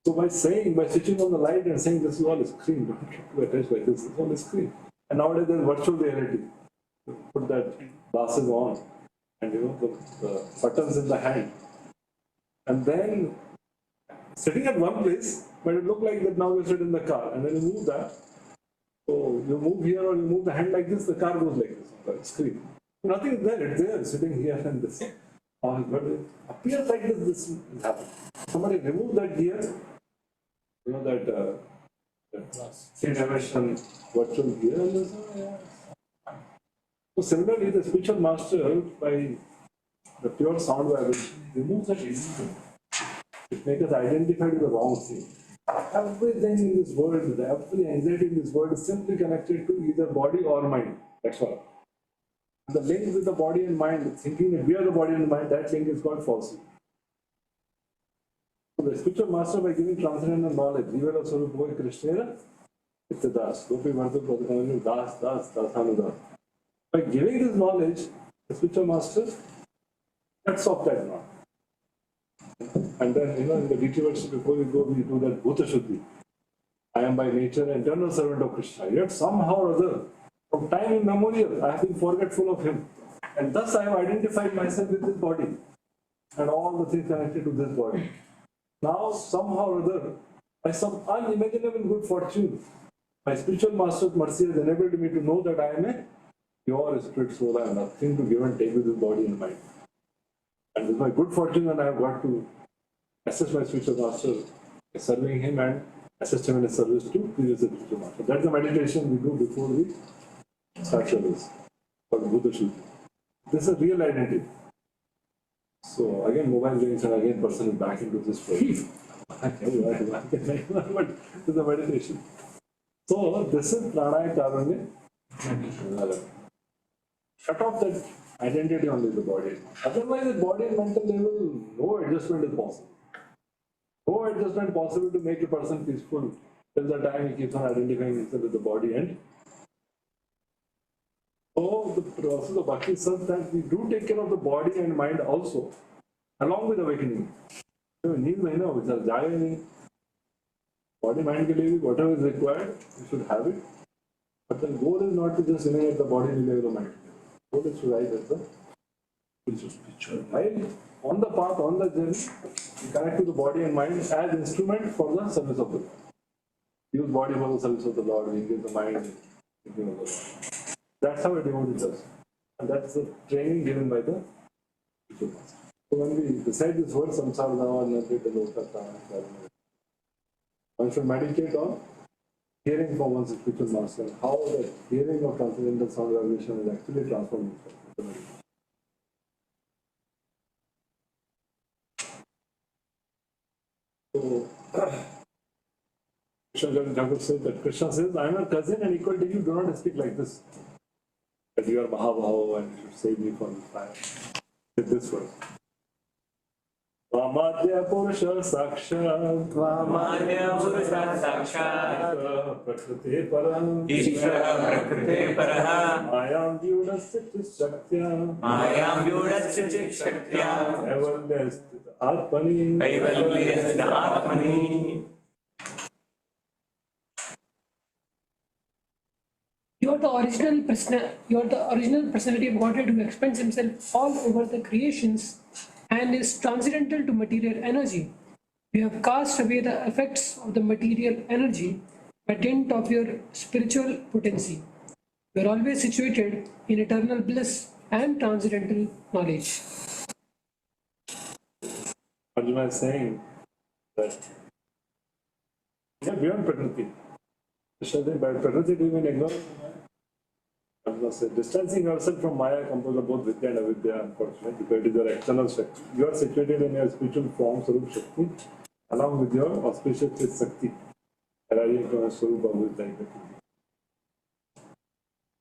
So by switching on the light and saying this is all a screen, don't get too attached by this, it's all a screen. And nowadays there's virtual reality. You put that glasses on and the buttons in the hand. And then sitting at one place, but it looked like that now you sit in the car and then you move that. So you move here or you move the hand like this, the car goes like this on the screen. Nothing is there, it's there, sitting here and this. But it appears like this is happening. Somebody remove that gear, that three-dimension virtual gear, and this, So similarly, the spiritual master, by the pure sound vibration, removes that illusion. It makes us identify with the wrong thing. Everything in this world, every anxiety in this world is simply connected to either body or mind. That's all. The link with the body and mind, thinking that we are the body and mind, that link is called falsehood. So the spiritual master, by giving transcendental knowledge, Jiva Swarupa Krishna, it's a das. Gopi Vartu das, das, das. By giving this knowledge, the spiritual master cuts off that knot. And then, in the detail verse before we go, we do that Bhuta Shuddhi. I am by nature an eternal servant of Krishna. Yet somehow or other, from time immemorial, I have been forgetful of him. And thus I have identified myself with this body and all the things connected to this body. Now, somehow or other, by some unimaginable good fortune, my spiritual master's mercy has enabled me to know that I am a pure spirit soul. I have nothing to give and take with this body and mind. And with my good fortune, and I have got to assist my spiritual master by serving him and assist him in his service to previous spiritual master. That's the meditation we do before we start service for Buddha Shuddhi. This is a real identity. So again, mobile games and again, person is back into this world. But this is the meditation. So this is pranaya karanya. Shut off that identity only the body. Otherwise, at body and mental level, no adjustment is possible. No adjustment possible to make a person peaceful till the time he keeps on identifying himself with the body and. So the process of Bhakti is such that we do take care of the body and mind also, along with awakening. Need mahina which are jaya nahi. Body mind ke liye whatever is required, you should have it. But the goal is not to just remain at the body level or mind. The goal is to rise at the spiritual. While on the path, on the journey, we connect to the body and mind as instrument for the service of the Lord. Use body for the service of the Lord, we engage the mind in thinking of the Lord. That's how a devotee does. And that's the training given by the spiritual master. So when we recite this word, samsara dhamma, one should meditate on hearing from one's spiritual master, how the hearing of transcendental sound vibration is actually transformed into meditation. So, Krishna Thakur said that Krishna says, I am a cousin and equal to you, do not speak like this. That you are Mahabhava and you should save me from fire. With this word. Vamadya Purusha Sakshat Vamadya Purusha Sakshat Prakriti Param Ishvara Prakriti Paraha Mayam Vyudasya Shaktya Mayam Vyudasya Shaktya Kaivalya Atmani Kaivalya Atmani. You have to you are the original personality of Godhead who expends himself all over the creations and is transcendental to material energy. You have cast away the effects of the material energy by dint of your spiritual potency. You are always situated in eternal bliss and transcendental knowledge. Arjuna is saying that we are beyond Prakriti. Krishna said, by Prakriti do you mean ignorance? Arjuna said, distancing yourself from Maya composed of both Vidya and Avidya, unfortunately, because it is your external Shakti. You are situated in your spiritual form, Sarup Shakti, along with your auspicious with Shakti, arising from a Sarup of Vidya.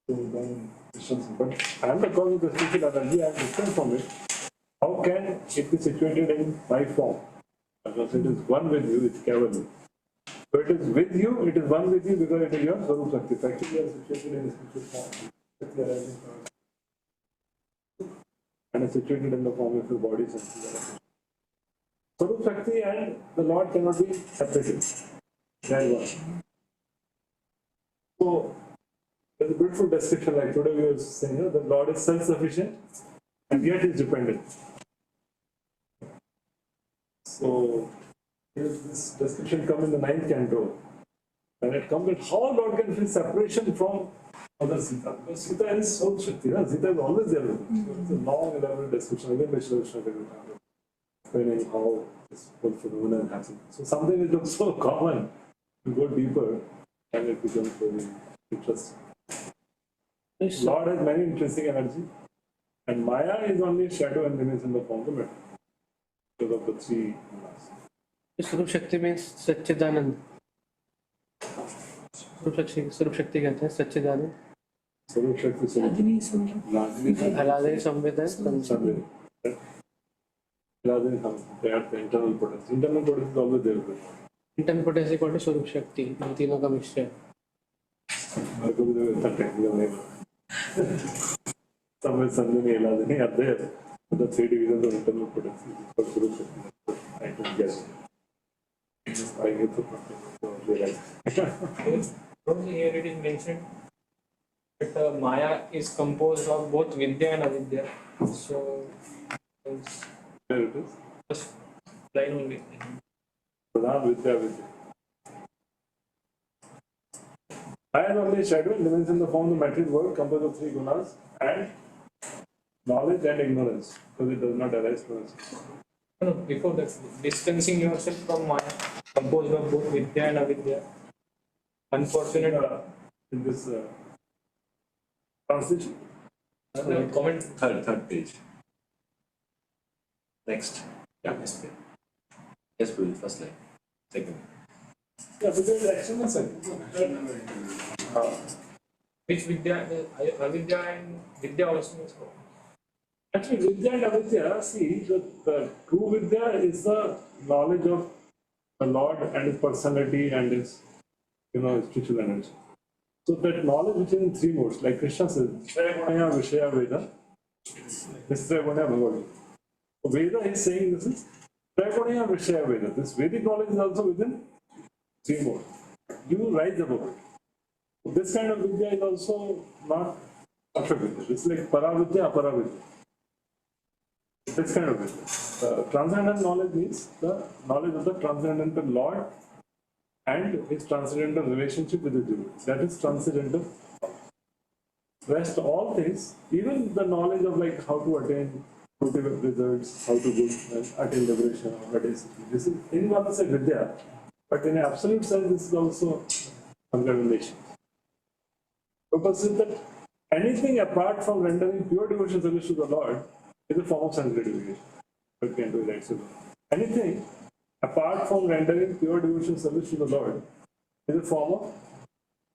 So then Krishna said, but I am the cause of the spiritual energy, I am different from it. How can it be situated in my form? Because it is one with you, it's Kavalu. So it is with you, it is one with you because it is your Sarup Shakti. Actually, you are situated in a spiritual form. And is situated in the form of your body. Sarup Shakti and the Lord cannot be separated. They are one. So, there's a beautiful description like today we were saying, the Lord is self-sufficient and yet is dependent. So, this description comes in the 9th canto. And it comes that how Lord can feel separation from other Sita. Because Sita is so Shakti. Sita is always there with him. So it's a long, elaborate description. Again, explaining how this whole phenomenon happens. So something which looks so common, you go deeper and it becomes very interesting. Lord has many intrinsic energy. And Maya is only shadow and remains in the form of matter. Because of the three gunas. Sarup Shakti means Satchidanand. Sarup Shakti कहते हैं Satchidanand. Sarup Shakti Aladari Samvedan. They are the internal potency. Internal potency is always there. Internal potency called Sarup Shakti. इन तीनों का मिश्रण. Somewhere suddenly Aladari are there. The three divisions of internal potency is called Sarup Shakti. I don't guess. I get the point. Here it is mentioned that Maya is composed of both Vidya and Avidya. So, there it is. just line only. Pradhan Vidya Vidya. Maya is only shadow, remains in the form of the material world composed of three gunas and knowledge and ignorance, because it does not arise from us. No, before that, distancing yourself from Maya, composed of both Vidya and Avidya. Unfortunately, In this translation, comment. Third page. Next. Yeah, yes, please, first line. Second. yeah, because it's external science. Which Vidya, Avidya and Vidya also means what? Actually, Vidya and Avidya, see, the true Vidya is the knowledge of the Lord and his personality and his, spiritual energy. So that knowledge which is in three modes, like Krishna says, Trayaguna Vishaya Veda, Nistrayaguna Bhagavad. So Veda is saying this is Trayaguna Vishaya Veda. This Vedic knowledge is also within three modes. You rise above it. So this kind of Vidya is also not perfect Vidya. It's like Paravidya, Aparavidya. This kind of Vidya. Transcendental knowledge means the knowledge of the transcendental Lord and his transcendental relationship with the devotee. That is transcendental. Rest all things, even the knowledge of like how to attain fruitive results, how to attain liberation or attain success. This is in one sense Vidya, but in an absolute sense, this is also revelation. Purpose is that anything apart from rendering pure devotion service to the Lord is a form of sense gratification. But can do that. So anything apart from rendering pure devotion service to the Lord is a form of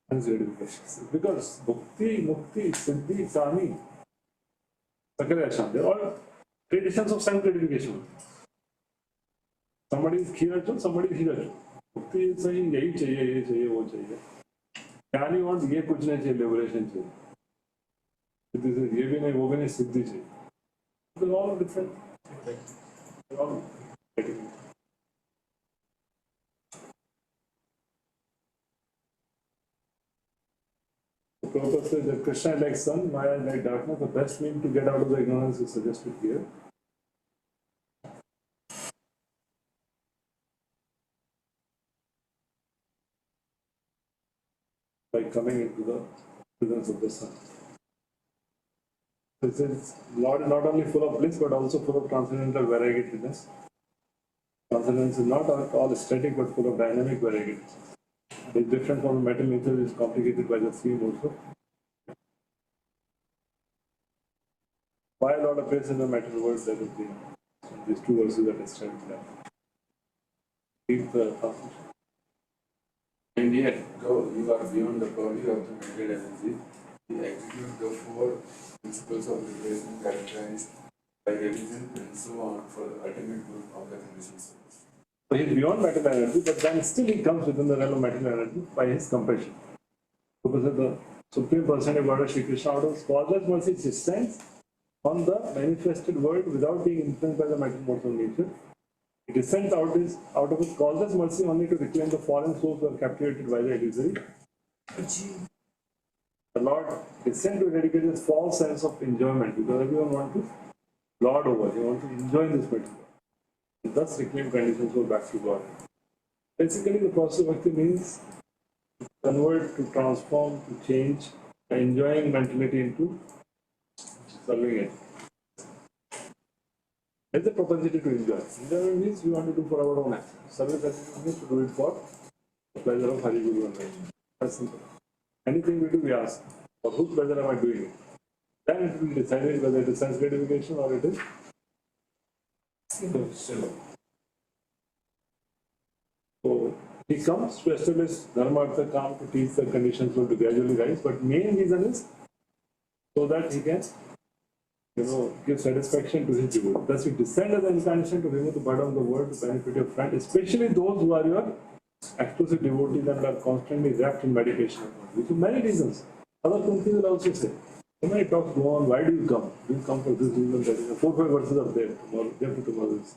sense gratification. Because Bhakti, Mukti, Siddhi, Sami, Sakara Asham, they are all traditions of sense gratification. Somebody is Khirachal, somebody is Hirachal. Bhakti is saying, yahi chahiye, ye chahiye, wo chahiye. Jnani wants ye kuch nahi chahiye, liberation chahiye. Siddhi says, ye bhi nahi, wo bhi nahi, Siddhi chahiye. They're all different. They're all getting. Prabhupada Prabhupada says that Krishna is like sun, Maya is like darkness. The best means to get out of the ignorance is suggested here. By coming into the presence of the sun. This is Lord is not only full of bliss but also full of transcendental variegatedness. Transcendence is not all static but full of dynamic variegatedness. It is different from the metal nature, is complicated by the theme also. Why Lord appears in the metal world, that is these two verses that describe that. Keep the passage. And yet, though you are beyond the purview of the mental energy, you execute the four principles of liberation characterized by religion and so on for the ultimate good of the conditioned souls. So he is beyond material energy, but then still he comes within the realm of material energy by his compassion. Because the Supreme Personality of Godhead Shri Krishna out of causeless mercy descends on the manifested world without being influenced by the material modes of nature. He descends out of his causeless mercy only to reclaim the fallen souls who are captivated by the illusory. The Lord descends to eradicate this false sense of enjoyment because everyone wants to lord over, he wants to enjoy this material. And thus reclaim conditions go back to God. Basically, the process of bhakti means to convert, to transform, to change, enjoying mentality into serving it. There's a propensity to enjoy. Enjoyment means we want to do for our own action. Service attitude means to do it for the pleasure of Hari Guru and Hari. That's simple. Anything we do, we ask, for whose pleasure am I doing it? Then it will be decided whether it is sense gratification or it is simple. So he comes to establish dharma, artha, kam, to teach the conditions will to gradually rise, but main reason is so that he can give satisfaction to his devotee. Thus, you descend as an incarnation to remove the burden of the world to benefit your friend, especially those who are your exclusive devotees and are constantly wrapped in meditation. Which are many reasons. Other countries will also say, so many talks go on, why do you come? Do you come for this reason, that reason? 4-5 verses are there, tomorrow, day after tomorrow is.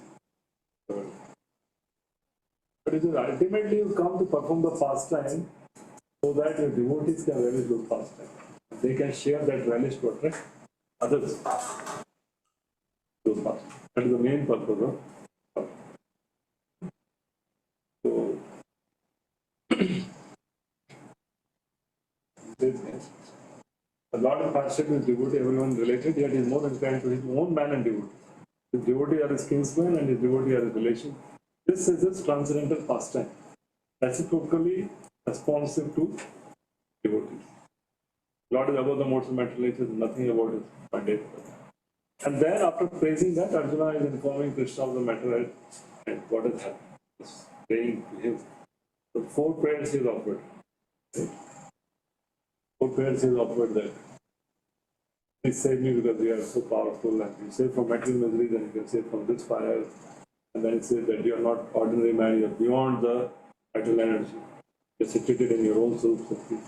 But it is ultimately you come to perform the pastime so that your devotees can relish those pastime. They can share that relish to attract others. Those pastimes. That is the main purpose of so the Lord of partnership is devotee, everyone related, yet he is more inclined to his own man and devotee. His devotee are his kinsman and his devotee are his relation. This is his transcendental pastime, reciprocally responsive to devotees. Lord is above the modes of mental nature, nothing about his mandate. And then after praising that, Arjuna is informing Krishna of the matter and what has happened. He's praying to him. So 4 prayers he is offered. Right? 4 prayers he is offered that please save me because you are so powerful, and you save from material misery, then you can save from this fire. And then it says that you are not ordinary man, you are beyond the material energy. You are situated in your own self-safety.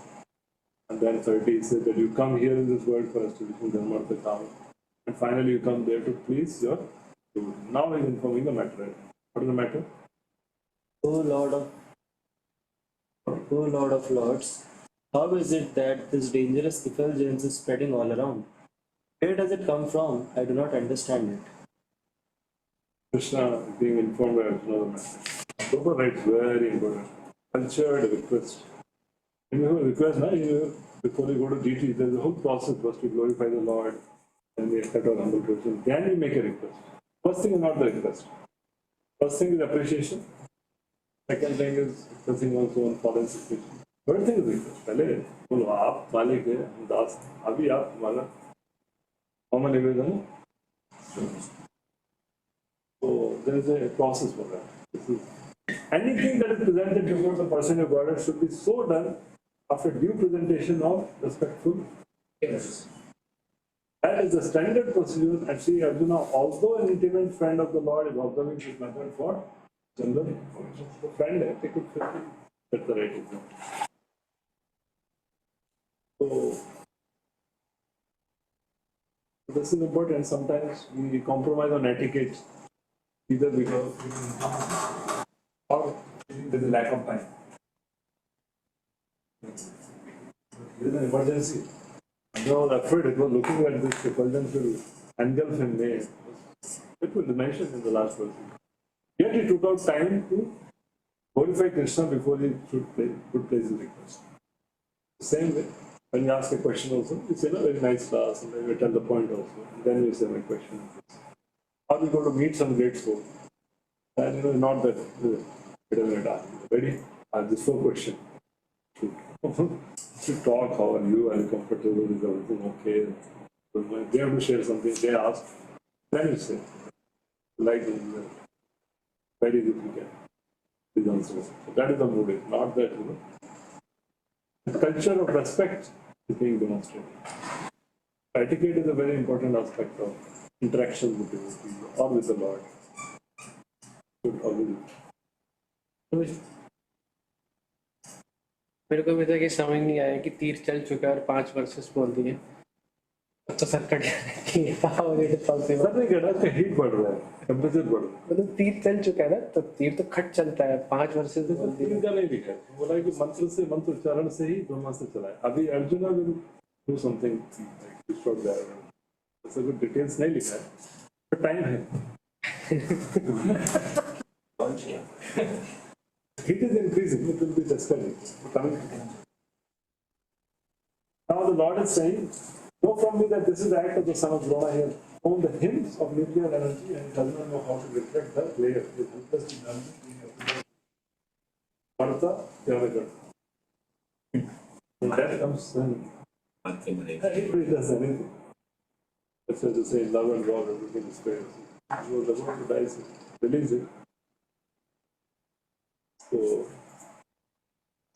And then 30 says that you come here in this world for establishing dharma, artha, kama. And finally you come there to please your devotee. Now he is informing the matter. What is the matter? O Lord of Lords, how is it that this dangerous effulgence is spreading all around? Where does it come from? I do not understand it. Krishna is being informed by Arjuna the matter. Prabhupada writes very important. Cultured request. When you have a request, before you go to DT, there is a whole process first to glorify the Lord, and we accept our humble person. Then we make a request. First thing is not the request. First thing is appreciation. Second thing is expressing one's own fallen situation. Third thing is request. पहले बोलो आप मालिक है हम दास अभी आप हमारा हमें निवेदन है. So there is a process for that. Anything that is presented before the person of God should be so done after due presentation of respectful yes. That is the standard procedure. And see, Arjuna, although an intimate friend of the Lord, is observing this method for general information. The friend, take it 50. That's the right example. So, this is important. Sometimes we compromise on etiquette, either because or there is a lack of time. There is an emergency. No, that's right. It was looking at this repulsion will engulf him. It was mentioned in the last verse. Yet he took out time to glorify Krishna before he should place his request. Same way, when you ask a question also, you say, no, very nice class, and then you tell the point also, and then you say my question. Or you go to meet some great soul, and not that, ready? This four question. To talk, how are you, are you comfortable, is everything okay? They have to share something, they ask, then you say, like, very good we can. So that is the motive, not that, the culture of respect is being demonstrated. Etiquette is a very important aspect of interaction with people or with the Lord. Should always. मेरे को अभी तक ये समझ नहीं आया कि तीर चल चुका है और 5 वर्सेस बोल दिए तो सर कट हीट बढ़ रहा है, टेम्परेचर बढ़ रहा है, मतलब तीर चल चुका है ना, तो तीर तो खट चलता है, 5 वर्सेस बोल दिए। तीर का नहीं लिखा है, बोला है कि मंत्र उच्चारण से ही ब्रह्मास्त्र चला है। अभी arjuna will do something like destroy the dragon, ऐसा कुछ डिटेल्स नहीं लिखा है, पर टाइम है। Heat is increasing, it will be discouraged. Now the Lord is saying, know from me that this is the act of the son of Drona here. Own the hymns of nuclear energy and does not know how to reflect the layer. It helps to learn Bharata, Yanagar. And that comes then. Everybody does anything. That's why to say love and God, everything is fair. So the Lord dies, release it. So,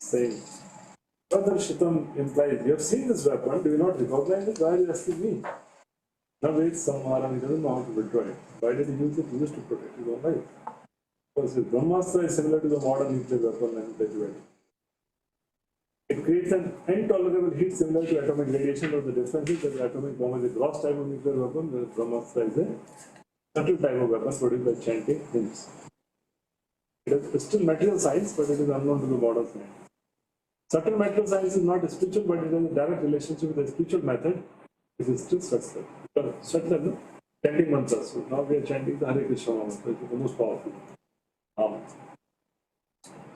saying, Brother Shitam implies, you have seen this weapon, do you not recognize it? Why are you asking me? Now wait, Samharam, he doesn't know how to withdraw it. Why did he use it? He used to protect his own life. Because his Brahmastra is similar to the modern nuclear weapon and the It creates an intolerable heat similar to atomic radiation, but the difference is that the atomic bomb is a gross type of nuclear weapon, whereas Brahmastra is a subtle type of weapon produced by chanting hymns. It is still material science, but it is unknown to the modern science. Subtle material science is not spiritual, but it has a direct relationship with the spiritual method. It is still structural. Structural, chanting mantras. So now we are chanting the Hare Krishna mantra, which is the most powerful.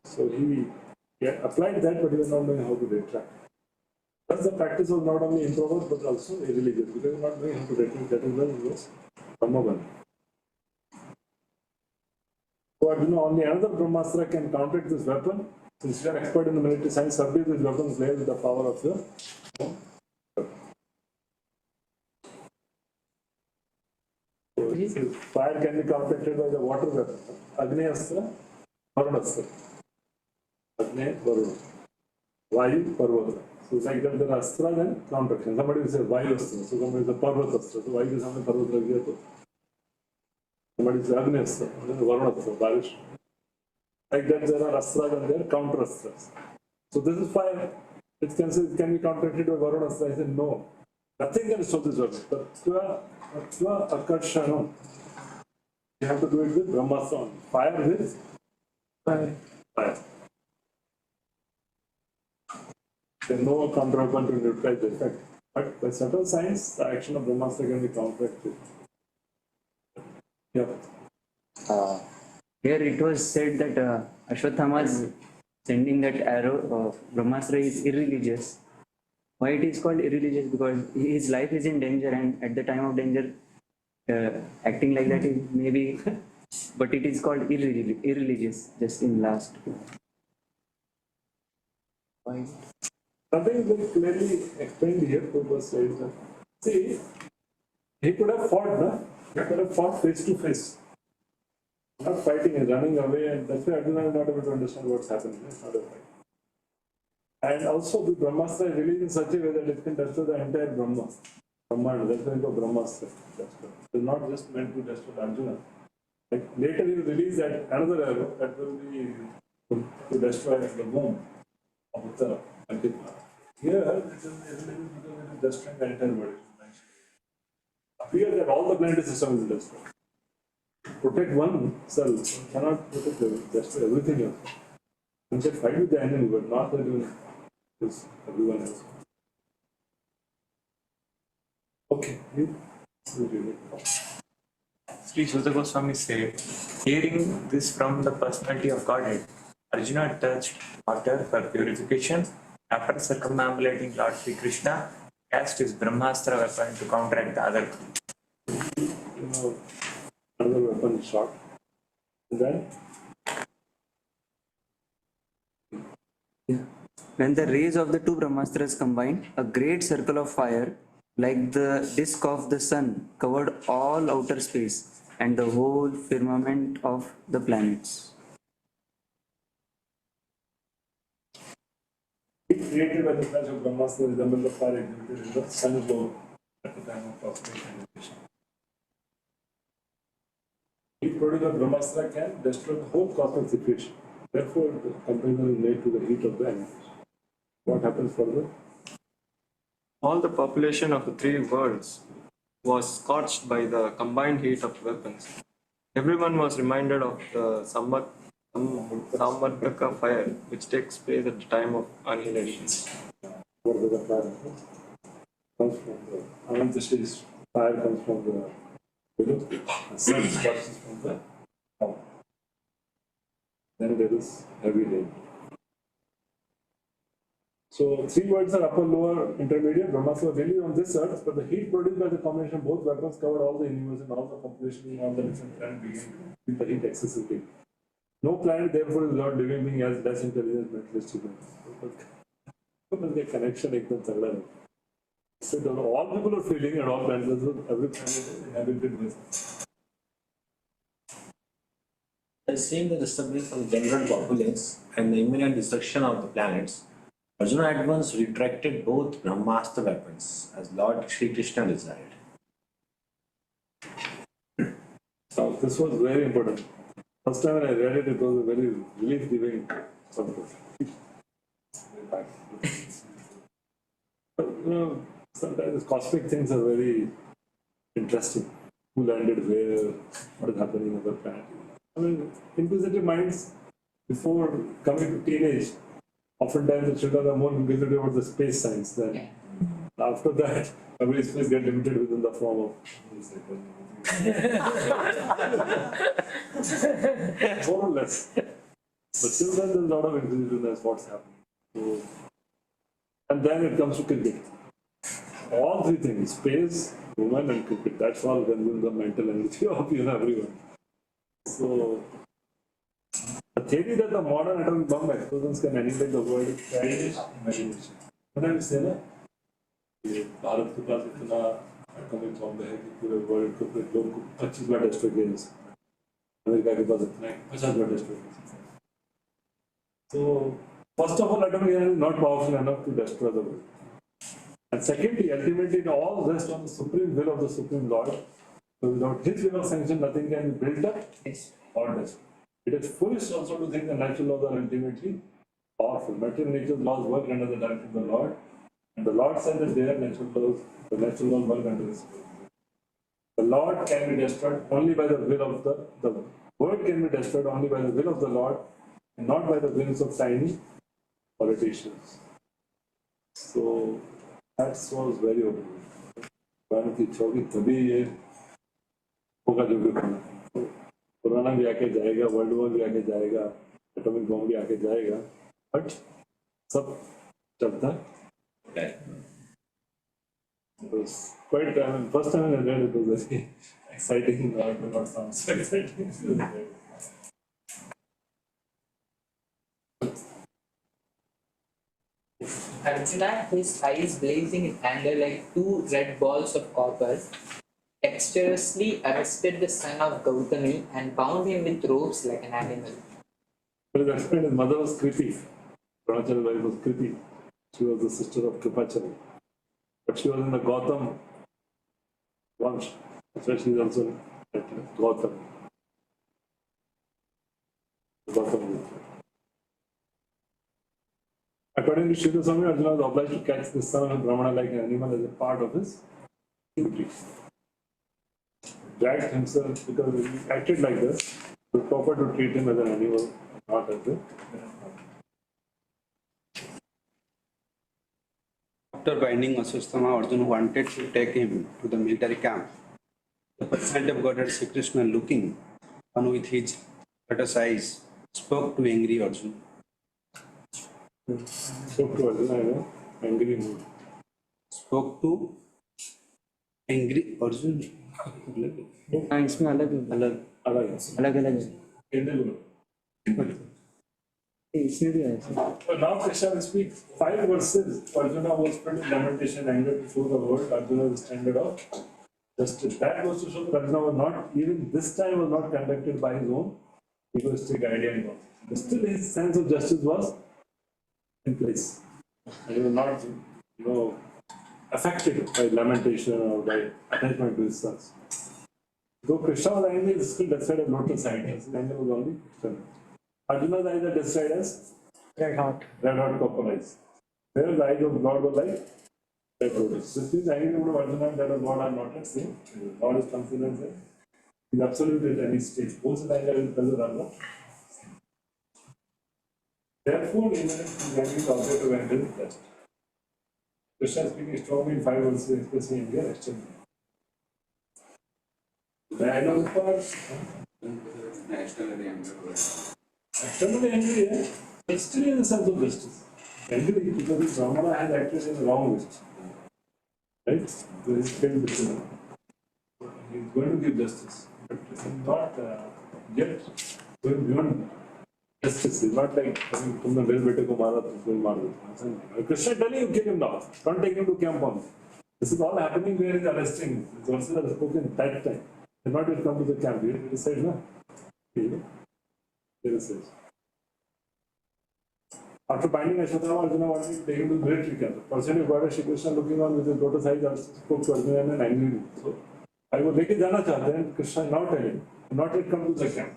So he applied that, but he was not knowing how to retract. Thus, the practice was not only improper, but also irreligious, because he was not knowing how to retract. That is why he was Brahmavan. So Arjuna, only another Brahmastra can counteract this weapon. Since you are expert in the military science, subdue this weapon there with the power of your so fire can be counteracted by the water weapon. Agni Astra, Varuna Astra. Agni, Varuna. Vayu, Parvata. So it's like that there are Astra, then counteraction. Somebody will say Vayu Astra, so somebody will say Parvata Astra. So Vayu is something Parvata Astra. Somebody will say Agni Astra, Varuna Astra, Barish. Like that, there are astras and there are counter astras. So this is fire. It can be counteracted by Varuna Astra. I said no. Nothing can stop this weapon. Tattva Akarshana. You have to do it with Brahmastra. Fire with fire. There is no counter weapon to neutralize the effect. But by subtle science, the action of Brahmastra can be counteracted. Yeah. Here it was said that Ashwatthama's sending that arrow, Brahmastra, is irreligious. Why it is called irreligious? Because his life is in danger, and at the time of danger, acting like that is maybe, but it is called irreligious, just in last. Why? Something is very clearly explained here. Prabhu says that. See, he could have fought, no? He could have fought face to face. Not fighting and running away, and that's why Arjuna is not able to understand what's happening. It's not a fight. And also, the Brahmastra is released in such a way that it can destroy the entire Brahmanda. That's why it's called Brahmastra. It's not just meant to destroy Arjuna. Like later, he will release that another arrow that will be to destroy the womb of Uttara. Here, it is destroying the entire body. Here, that all the planetary system is destroyed. Protect one cell, cannot protect destroy everything else. You can fight with the enemy, but not that you everyone else. Okay. Sri Shuddha Goswami said, hearing this from the personality of Godhead, Arjuna touched water for purification. After circumambulating Lord Sri Krishna, cast his Brahmastra weapon to counteract the other. Another weapon shot. And then When the rays of the two Brahmastras combined, a great circle of fire, like the disk of the sun, covered all outer space and the whole firmament of the planets. he created by the flash of Brahmastra resembled the fire exhibited in the sun globe at the time of cosmic annihilation. Heat produced by Brahmastra can destroy the whole cosmic situation. Therefore, the comparison is made to the heat of the annihilation. What happens further? All the population of the three worlds was scorched by the combined heat of weapons. Everyone was reminded of the Samvartaka fire, which takes place at the time of annihilation. What does the fire comes from the Anantashri's fire comes from the below, the sun scorches from the top. Then there is heavy rain. So three words are upper, lower, intermediate. Brahmastra really on this earth, but the heat produced by the combination of both weapons covered all the universe and all the population in all the different planets began with the heat excessively. No planet therefore is not living being as less intelligent materialistic. The connection एकदम चल रहा है. So all people are feeling and all planets, every planet is inhabited with. By seeing the disturbance of the general populace and the imminent destruction of the planets, Arjuna at once retracted both Brahmastra weapons as Lord Sri Krishna desired. So this was very important. First time when I read it, it was a very relief-giving subject. But, sometimes cosmic things are very interesting. Who landed where? What is happening on the planet? I mean, inquisitive minds, before coming to teenage, oftentimes the children are more inquisitive about the space science. Then after that, every space gets limited within the form of more or less. But till then, there's a lot of inquisitiveness. What's happening? So, and then it comes to cricket. All three things: space, women, and cricket. That's all consumes the mental energy of everyone. So, the theory that the modern atomic bomb explosions can annihilate the world is childish imagination. Sometimes say ना, कि भारत के पास इतना atomic bomb है कि पूरे world को पूरे लोग को 25 बार destroy किया जा सकता है. अमेरिका के पास इतना है 50 बार destroy किया जा सकता है. So, first of all, atomic energy is not powerful enough to destroy the world. And secondly, ultimately, it all rests on the supreme will of the Supreme Lord. So, without His will of sanction, nothing can be built up or destroyed. It is foolish also to think the natural laws are ultimately powerful. Material nature's laws work under the direction of the Lord. And the Lord said that their natural laws, the natural laws work under His will. The Lord can be destroyed only by the will of the word can be destroyed only by the will of the Lord and not by the wills of tiny politicians. So that was very open. भगवान की इच्छा होगी तभी ये होगा जो भी होना है. कोरोना भी आके जाएगा, वर्ल्ड वॉर भी आके जाएगा, एटॉमिक बॉम्ब भी आके जाएगा, बट सब चलता है. It was quite, I mean, first time I read it was very exciting, or it will not sound so exciting. Arjuna, his eyes blazing in anger like two red balls of copper, dexterously arrested the son of Gautami and bound him with ropes like an animal. But his explained his mother was Kriti. Dronacharya's wife was Kriti. She was the sister of Kripacharya. But she was in the Gautam Vansh. That's why she is also Gautam. Gautam. According to Sridhar Swami, Arjuna was obliged to catch the son of a Brahmana like an animal as a part of his duty. Dragged himself because he acted like this. It was proper to treat him as an animal, not as a. After binding Aswasthama, Arjuna wanted to take him to the military camp. The personality of Godhead Sri Krishna, looking on with his lotus eyes, spoke to angry Arjuna. Spoke to Arjuna in an angry mood. Spoke to angry Arjuna. हाँ इसमें अलग अलग अलग अलग अलग है Indian mood. इसमें भी है ऐसा So now Krishna will speak 5 verses. Arjuna was spread in lamentation, anger to show the world Arjuna is standard of justice. That was to show that Arjuna was not, even this time, was not conducted by his own egoistic idea and all. Still, his sense of justice was in place. And he was not, affected by lamentation or by attachment to his sons. Though Krishna was angry, he still decided not to side. His anger was only external. Arjuna's eyes are described as red hot copper eyes. Whereas the eyes of Lord were like red lotus. This is angry mood of Arjuna and that of Lord are not the same. Lord is confident that he is absolute at any stage. Both his anger and pleasure are not. Therefore, even if he is angry, the object of anger is blessed. Krishna is speaking strongly in 5 verses expressing anger externally. The final part, externally angry, but still in the sense of justice. Angry because the Brahmana has acted in the wrong way. Right? So he's failed the sin. He's going to give justice. But it's not yet going beyond justice. It's not like from the well-better Kumara to Mara. Krishna telling you, kill him now. Don't take him to camp on. This is all happening where he's arresting. It's also that spoken that time. He's not yet come to the camp. He said, no. There is this. After binding Ashwatthama, Arjuna wanted to take him to the military camp. The person who got a Shri Krishna looking on with his lotus eyes also spoke to Arjuna in an angry mood. So, I would make it jana chahte hain. Krishna now tell him, not yet come to the camp.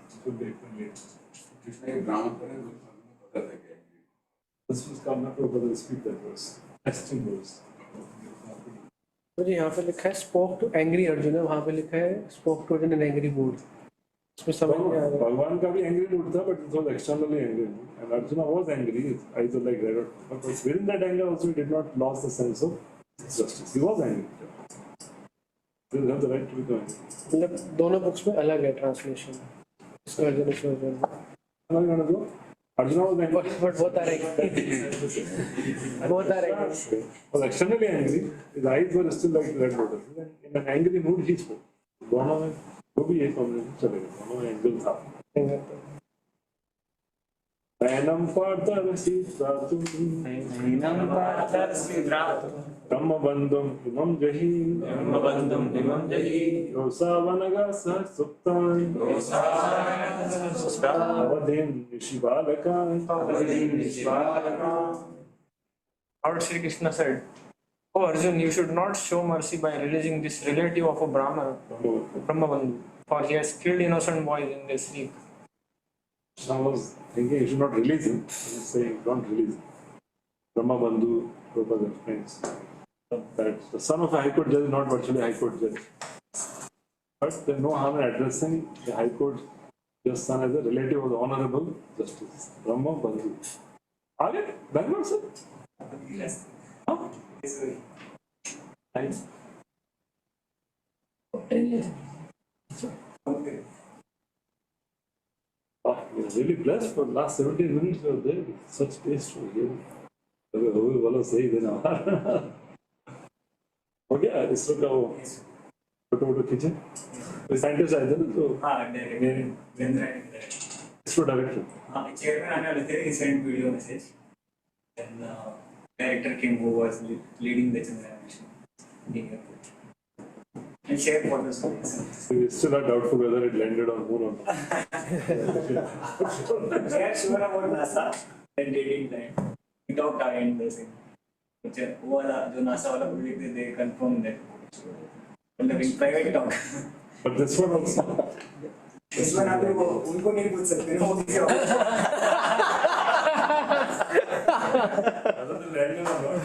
This was Kamna Prabhu will speak that verse. Testing verse. तो जी यहाँ पे लिखा है spoke to angry Arjun, वहाँ पे लिखा है spoke to Arjun in angry mood. इसमें समझ नहीं आ रहा. भगवान का भी एंग्री मूड था, but it was externally angry. And Arjuna was angry. His eyes were like red. But within that anger also, he did not lose the sense of justice. He was angry. He have the right to be angry. मतलब दोनों books में अलग है translation. इसमें अर्जुन इसमें Arjun. Am I going to go? Arjuna was angry. But both are angry. Both are angry. Was externally angry. His eyes were still like red lotus. In an angry mood, he spoke. दोनों में वो भी एक combination चलेगा. दोनों में angle था. नैनम पार्थरसि प्रातु ब्रह्मबन्धुम् इमं जहि योऽसावनगा सह सुप्तान् अवधीन् निशिबालकान्. Lord Sri Krishna said, "O Arjun, you should not show mercy by releasing this relative of a Brahmabandhu, for he has killed innocent boys in their sleep." I was thinking you should not release him. He was saying, don't release him. Brahmabandhu, Prabhupada explains that the son of a High Court judge is not virtually a High Court judge. But there's no harm in addressing the High Court judge's son as a relative of the Honorable Justice. Brahmabandhu. Are you? Bangalore, sir? Yes. Huh? This way. Right. Okay. Oh, you're really blessed for the last 17 minutes you were there. Such taste for you. अबे हो भी बोलो सही देना. हो गया इसरो का वो फोटो वोटो खींचे. कोई साइंटिस्ट आए थे ना तो हाँ डायरेक्ट इसरो डायरेक्टर. हाँ चेयरमैन आने वाले थे. He sent video message. Then director came who was leading the Chandrayaan mission. And share photos. We still are doubtful whether it landed on moon or not. They are sure about NASA. Then they didn't land. We talked our end the same. वो वाला जो NASA वाला project थे, they confirmed that. मतलब in private talk. But this one also. इस बार आप वो उनको नहीं पूछ सकते ना, वो किसी और. Whether they landed or not.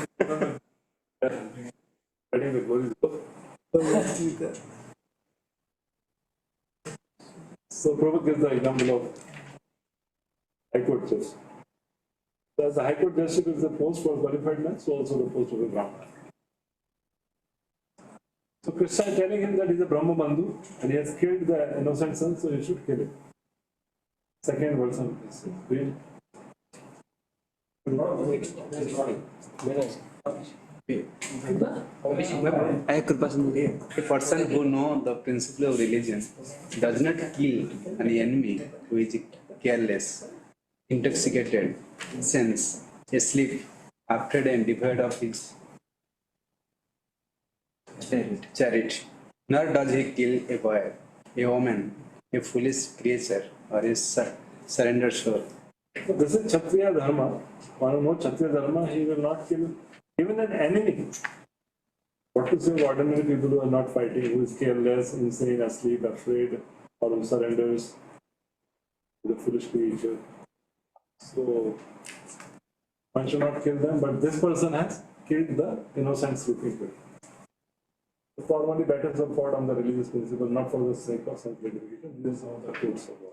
I think the glory is over. So Prabhu gives the example of High Court judge. So as the High Court Justice is the post for qualified men, so also the post of a Brahmana. So Krishna is telling him that he is a Brahma Bandhu and he has killed the innocent son, so he should kill him. Second version is real. A person who knows the principle of religion does not kill an enemy who is careless, intoxicated, sense, asleep, afraid and devoid of his charity. Nor does he kill a boy, a woman, a foolish creature, or a surrendered soul. So this is Kshatriya Dharma. One who knows Kshatriya Dharma, he will not kill even an enemy. What to say of ordinary people who are not fighting, who is careless, insane, asleep, afraid, or who surrenders to the foolish creature. So one should not kill them, but this person has killed the innocent sleeping people. So formally battles are fought on the religious principle, not for the sake of some gratification. This is how the courts of war.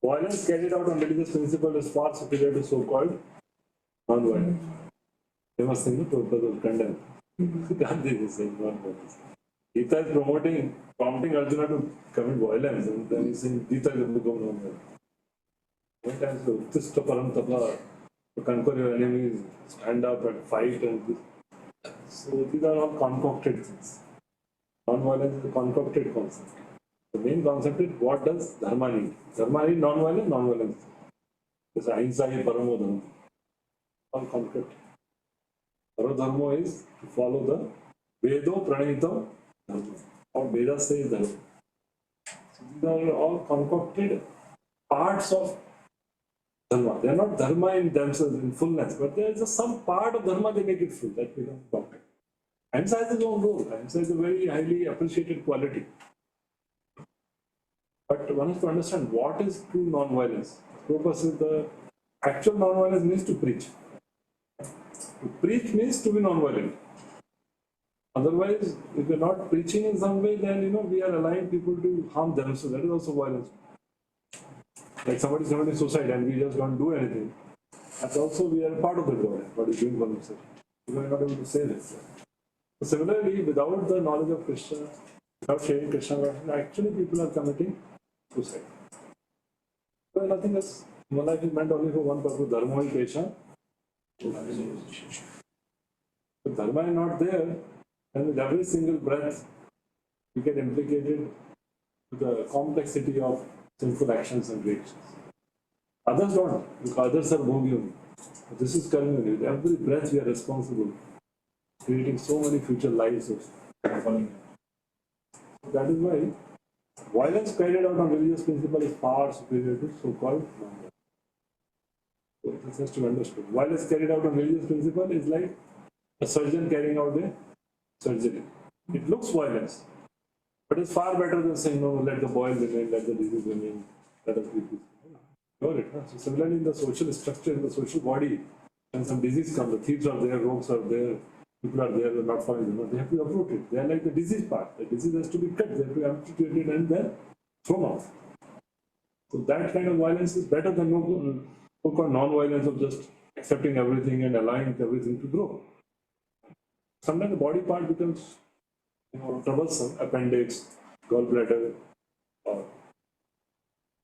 Violence carried out on religious principle is far superior to so-called non-violence. Famous thing, Prabhupada will condemn. Gandhi is saying non-violence. Gita is prompting Arjuna to commit violence, and then he's saying Gita will become non-violent. Sometimes the Uttishta Param Tapa, to conquer your enemies, stand up and fight, and this. So these are all concocted things. Non-violence is a concocted concept. The main concept is what does Dharma need? Dharma need non-violence, non-violence. This Ahimsa is Paramo Dharma. All concrete. Paramo Dharma is to follow the Vedo Pranita Dharma. Or Vedas say Dharma. So these are all concocted parts of Dharma. They are not Dharma in themselves in fullness, but there is just some part of Dharma they make it full. That becomes concrete. Ahimsa has its own role. Ahimsa is a very highly appreciated quality. But one has to understand what is true non-violence. Purpose is the actual non-violence means to preach. To preach means to be non-violent. Otherwise, if we are not preaching in some way, then we are allowing people to harm themselves. That is also violence. Like somebody is committing suicide and we just don't do anything. That's also we are part of the violence. What is doing for themselves. We are not able to say this. So similarly, without the knowledge of Krishna, without sharing Krishna consciousness, actually people are committing suicide. So nothing else. Human life is meant only for one purpose, dharma and pesha. If dharma is not there, then with every single breath we get implicated with the complexity of sinful actions and reactions. Others don't, because others are bhogyam. This is karma. With every breath we are responsible, creating so many future lives of falling. That is why violence carried out on religious principle is far superior to so-called non-violence. So this has to be understood. Violence carried out on religious principle is like a surgeon carrying out a surgery. It looks violence, but it's far better than saying, no, let the boil remain, let the disease remain, let us be peaceful. You're it. Huh? So similarly in the social structure, in the social body, when some disease comes, the thieves are there, rogues are there, people are there, they're not following them. They have to be uprooted. They are like the disease part. The disease has to be cut, they have to be amputated and then thrown off. So that kind of violence is better than so-called non-violence of just accepting everything and allowing everything to grow. Sometimes the body part becomes troublesome, appendix, gallbladder, or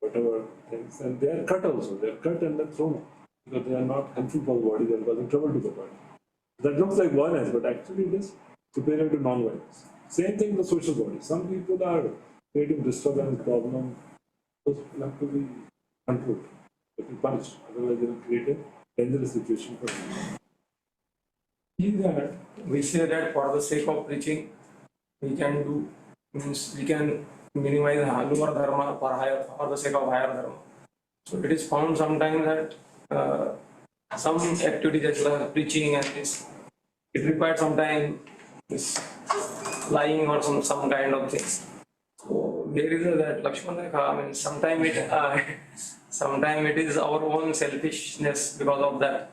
whatever things, and they are cut also. They are cut and then thrown off because they are not helpful for the body, they are causing trouble to the body. That looks like violence, but actually it is superior to non-violence. Same thing in the social body. Some people are creating disturbance, problem. Those people have to be controlled, to be punished. Otherwise, they will create a dangerous situation for them. We say that for the sake of preaching, we can minimize lower dharma for the sake of higher dharma. So it is found sometimes that some activities like preaching and this, it requires sometimes this lying or some kind of things. So there is that Lakshmana Rekha. I mean, sometimes it is our own selfishness. Because of that,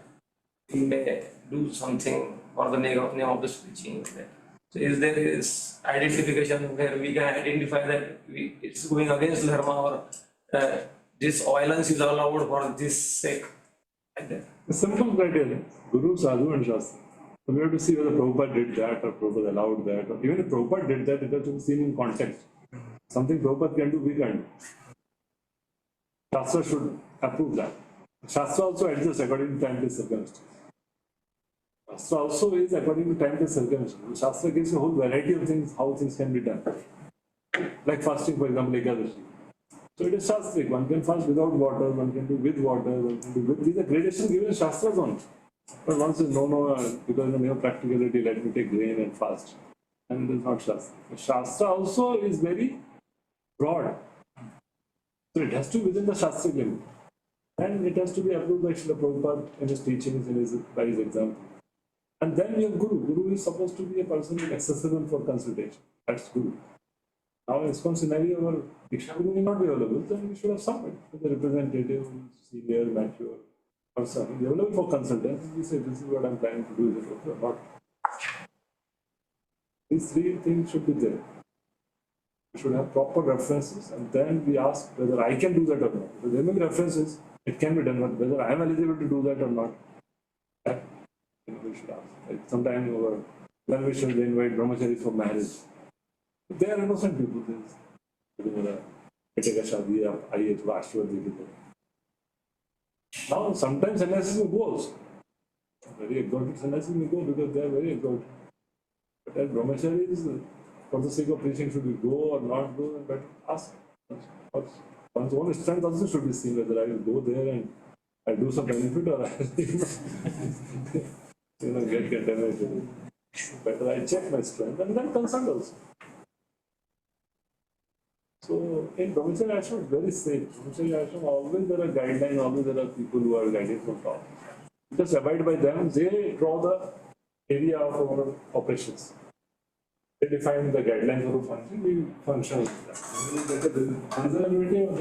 we may do something for the name of the preaching. So is there is identification where we can identify that it's going against dharma or this violence is allowed for this sake? The simple criteria, Guru, Sadhu and Shastra. So we have to see whether Prabhupada did that or Prabhupada allowed that, or even if Prabhupada did that, it has to be seen in context. Something Prabhupada can do, we can do. Shastra should approve that. Shastra also adjusts according to time and circumstances. Shastra also is according to time and circumstances. Shastra gives you a whole variety of things, how things can be done. Like fasting, for example, Ekadashi. So it is Shastric. One can fast without water, one can do with water, one can do with. These are gradations given in Shastras only. But one says, no, because of mere practicality, let me take grain and fast. And it is not Shastra. Shastra also is very broad. So it has to be within the Shastric limit. And it has to be approved by Srila Prabhupada in his teachings, by his example. And then we have Guru. Guru is supposed to be a person who is accessible for consultation. That's Guru. Now, in some scenario, our Diksha Guru may not be available, then we should have somebody, the representative, senior, mature, person, available for consultants. We say, this is what I'm planning to do, is it okay or not? These three things should be there. We should have proper references, and then we ask whether I can do that or not. Because there may be references, it can be done, but whether I am eligible to do that or not, that we should ask. Like sometimes our convention, they invite brahmacharis for marriage. They are innocent people. Now, sometimes sannyasis will go also. Very exotic sannyasis may go because they are very exotic. But as brahmacharis, for the sake of preaching, should we go or not go? And better ask. One's own strength also should be seen whether I will go there and I do some benefit or I get contaminated. Better I check my strength and then consult also. So in Brahmacharya Ashram, it's very safe. Brahmacharya Ashram, always there are guidelines, always there are people who are guided from top. Just abide by them, they draw the area of our operations. They define the guidelines of a function, we function with that. Conservative or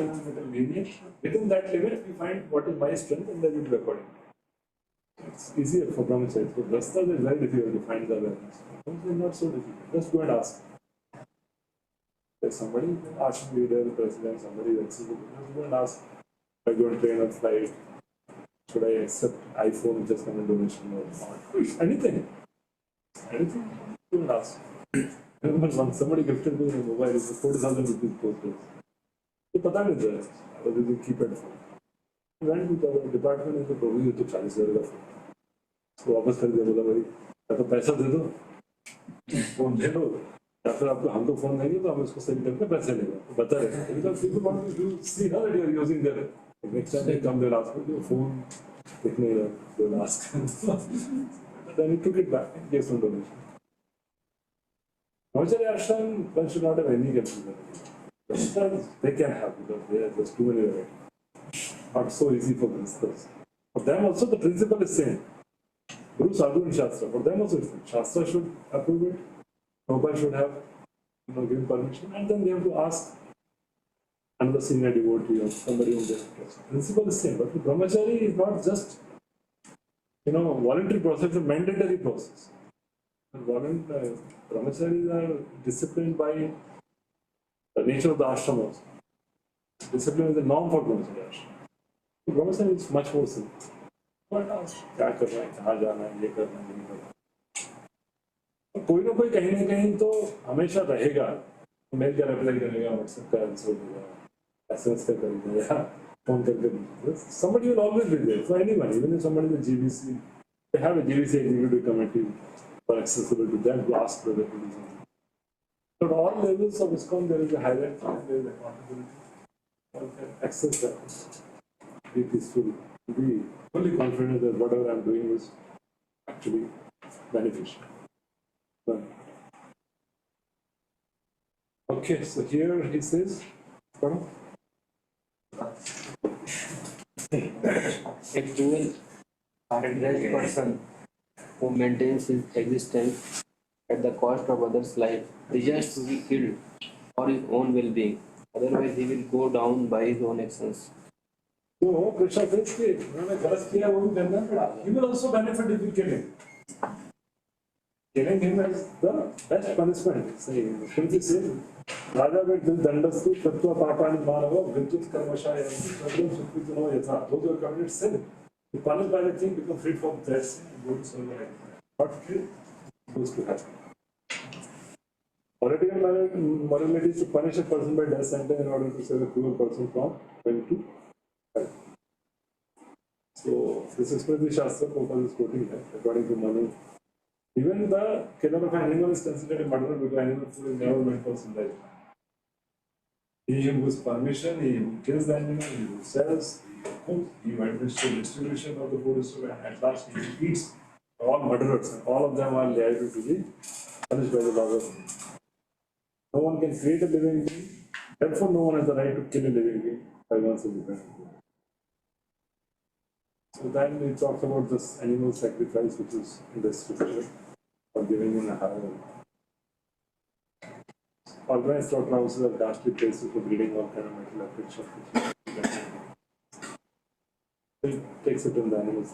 lenient. Within that limit, we find what is my strength and then we do accordingly. It's easier for Brahmacharya. For Grasthas, it's very difficult to find the awareness. It's not so difficult. Just go and ask. There's somebody, ashram leader, president, somebody that's just go and ask. If I go and train on flight, should I accept iPhone just as a donation or not? Anything. Anything. Go and ask. I remember once somebody gifted me a mobile, it was 40,000 rupees postpaid. So, pata nahi tha. I was using keypad phone. I went to the department and said, Prabhu, you took 40,000 का phone. So, वापस कर दिया, बोला भाई, या तो पैसा दे दो, फोन दे दो, या फिर आपको हमको फोन देंगे तो हम इसको सही करके पैसे लेंगे. तो बता रहे हैं. Because people want to see how that you are using their. Next time they come, they'll ask me, your phone, they'll ask. But then he took it back and gave some donation. Brahmacharya Ashram, one should not have any capability. Sometimes they can have because there are just too many varieties. Not so easy for Grasthas. For them also the principle is same. Guru, Sadhu and Shastra. For them also it's same. Shastra should approve it. Prabhupada should have given permission, and then they have to ask another senior devotee or somebody who does it. Principle is same, but Brahmachari is not just voluntary process, it's a mandatory process. Brahmacharis are disciplined by the nature of the ashram also. Discipline is the norm for Brahmacharya ashram. Brahmacharya is much more simple. But क्या करना है, कहाँ जाना है, ये करना है, ये नहीं करना. कोई ना कोई कहीं ना कहीं तो हमेशा रहेगा. मेल का रिप्लाई करेगा, व्हाट्सएप का आंसर देगा, एसएमएस का करेगा, फोन करके. Somebody will always be there for anyone, even if somebody is a GVC. They have a GVC executive committee for accessible to them to ask whether to do something. At all levels of ISKCON, there is a hierarchy and there is accountability. One can access that, be peaceful, be fully confident that whatever I'm doing is actually beneficial. Okay, so here he says, Prabhu? A cruel, hard-dressed person who maintains his existence at the cost of others' life deserves to be killed for his own well-being. Otherwise, he will go down by his own actions. So, Krishna says, he will also benefit if you kill him. Killing him is the best punishment. Simply say, Raja with this dandastu, Tattva Papani Manava, Vinchit Karmashaya, Sadham Sukrituno Yatha. Those who have committed sin, The punished by the king become free from their sin and go to serve the right. Not free, goes to heaven. Morality is to punish a person by death sentence in order to save a cruel person from going to hell. So this is Smriti Shastra, Prabhupada is quoting that, according to Manu. Even the killer of an animal is considered a murderer because animal food is never meant for life. He who gives permission, he who kills the animal, he who sells, he who cooks, he who administers distribution of the food and at last he who eats, are all murderers, and all of them are liable to be punished by the law of God. No one can create a living being, therefore no one has the right to kill a living being by one's independent. So then we talked about this animal sacrifice, which is in the scripture, or giving in a higher. Organized slaughterhouses are ghastly places for breeding all kind of metal affliction. It takes it in the animals.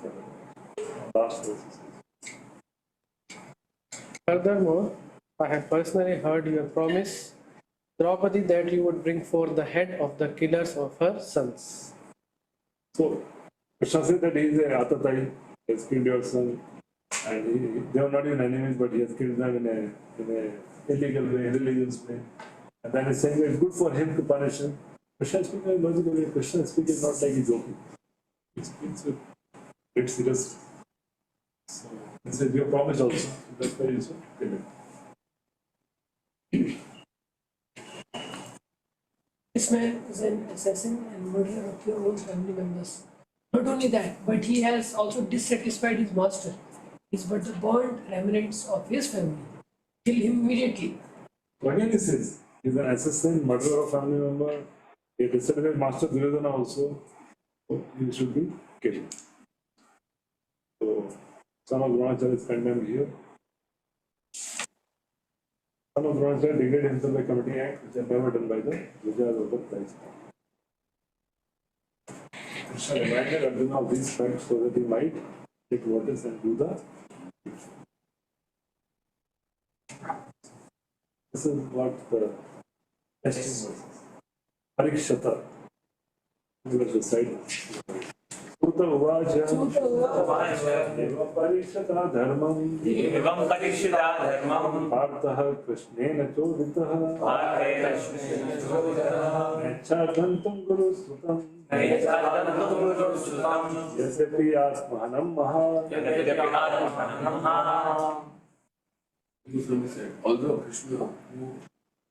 Last verses. Furthermore, I have personally heard your promise, Draupadi, that you would bring forth the head of the killers of her sons. So, Krishna said that he is a Atatai, he has killed your son, and they are not even enemies, but he has killed them in a illegal way, irreligious way. And then he's saying it's good for him to punish him. Krishna is speaking in a logical way. Krishna is speaking not like he's joking. He speaks with great seriousness. So, he said, you have promised also. That's why you should kill him. This man is an assassin and murderer of your own family members. Not only that, but he has also dissatisfied his master. He is but the burnt remnants of his family. Kill him immediately. Again he says, he's an assassin, murderer of family member. He dissatisfied master Duryodhana also. So he should be killed. So, son of Dronacharya is condemned here. Son of Dronacharya degraded himself by committing acts which are never done by the Vijayas of the Christ. Krishna reminded Arjuna of these facts so that he might take notice and do the. This is what the testing was. Parikshata. We will decide. Sutta uvaja. Evam parikshata dharmam. Evam parikshita dharmam. Partha krishnena choditah. Nechadantam guru sutam. Yasapi asmahanam maha. Although Krishna, who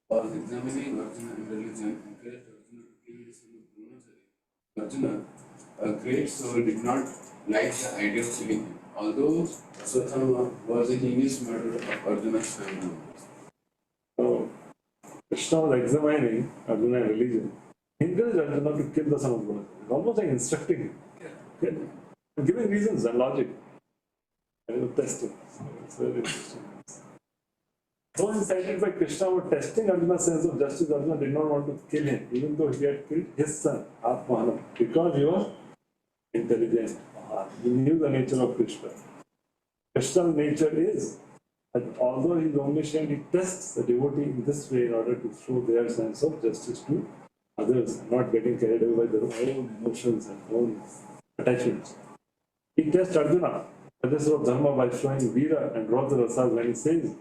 was examining Arjuna in religion, encouraged Arjuna to kill the son of Dronacharya, Arjuna, a great soul, did not like the idea of killing him. Although Satyama was a heinous murderer of Arjuna's family members. So, Krishna was examining Arjuna in religion. He encouraged Arjuna to kill the son of Dronacharya. It's almost like instructing him. Okay. Giving reasons and logic. And testing. So it's very interesting. So incited by Krishna was testing Arjuna's sense of justice. Arjuna did not want to kill him, even though he had killed his son, Atmahanam, because he was intelligent. He knew the nature of Krishna. Krishna's nature is that although he is omniscient, he tests the devotee in this way in order to show their sense of justice to others, not getting carried away by their own emotions and own attachments. He tests Arjuna, the justice of Dharma, by showing Veera and Rodha Rasas when he says,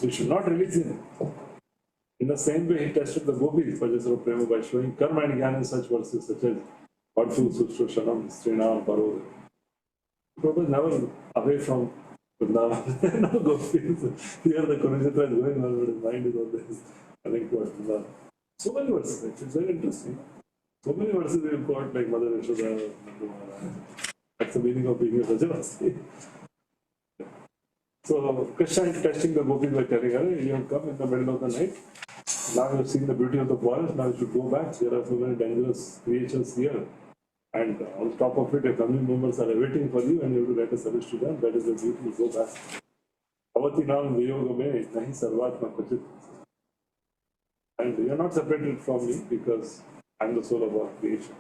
we should not release him. In the same way, he tested the gopis for justice of Prema by showing karma and jnana in such verses such as Vartu, Sushoshanam, Srinam, Parod. Prabhu is never away from Vrindavan. No gopis. Here the Kurukshetra is going on, but his mind is always coming towards Vrindavan. So many verses, it's very interesting. So many verses we have got like Mother Yashoda, that's the meaning of being a Rajavasi. So Krishna is testing the gopis by telling her, you have come in the middle of the night. Now you have seen the beauty of the forest, now you should go back. There are so many dangerous creatures here. And on top of it, your family members are waiting for you and you have to write a service to them. That is the beauty, you go back. Avati nam viyoga me nahi sarvatma kvachit. And you are not separated from me because I am the soul of all creation.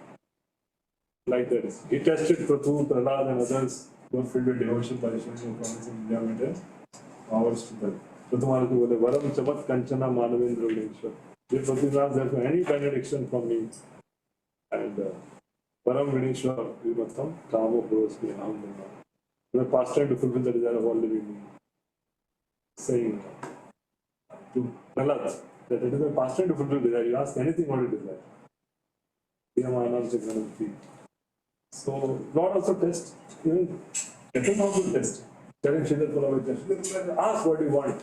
Like that. He tested Prathu, Prahlad and others who are filled with devotion by showing promising enjoyment and powers to them. Prathu Maharaj बोले वरम चमत Kanchana Manvendra Vineshwar. They Prathu not there for any benediction from me. And Param Vinishwa Vimatam Kamo Purosmi Aham Dhamma. The past time to fulfill the desire of all living beings. Saying to Prahlad that it is a past time to fulfill desire. You ask anything what you desire. Yamanam Chakranati. So Lord also tests, even it is also test. Telling Sridhar Prabhu, ask what you want.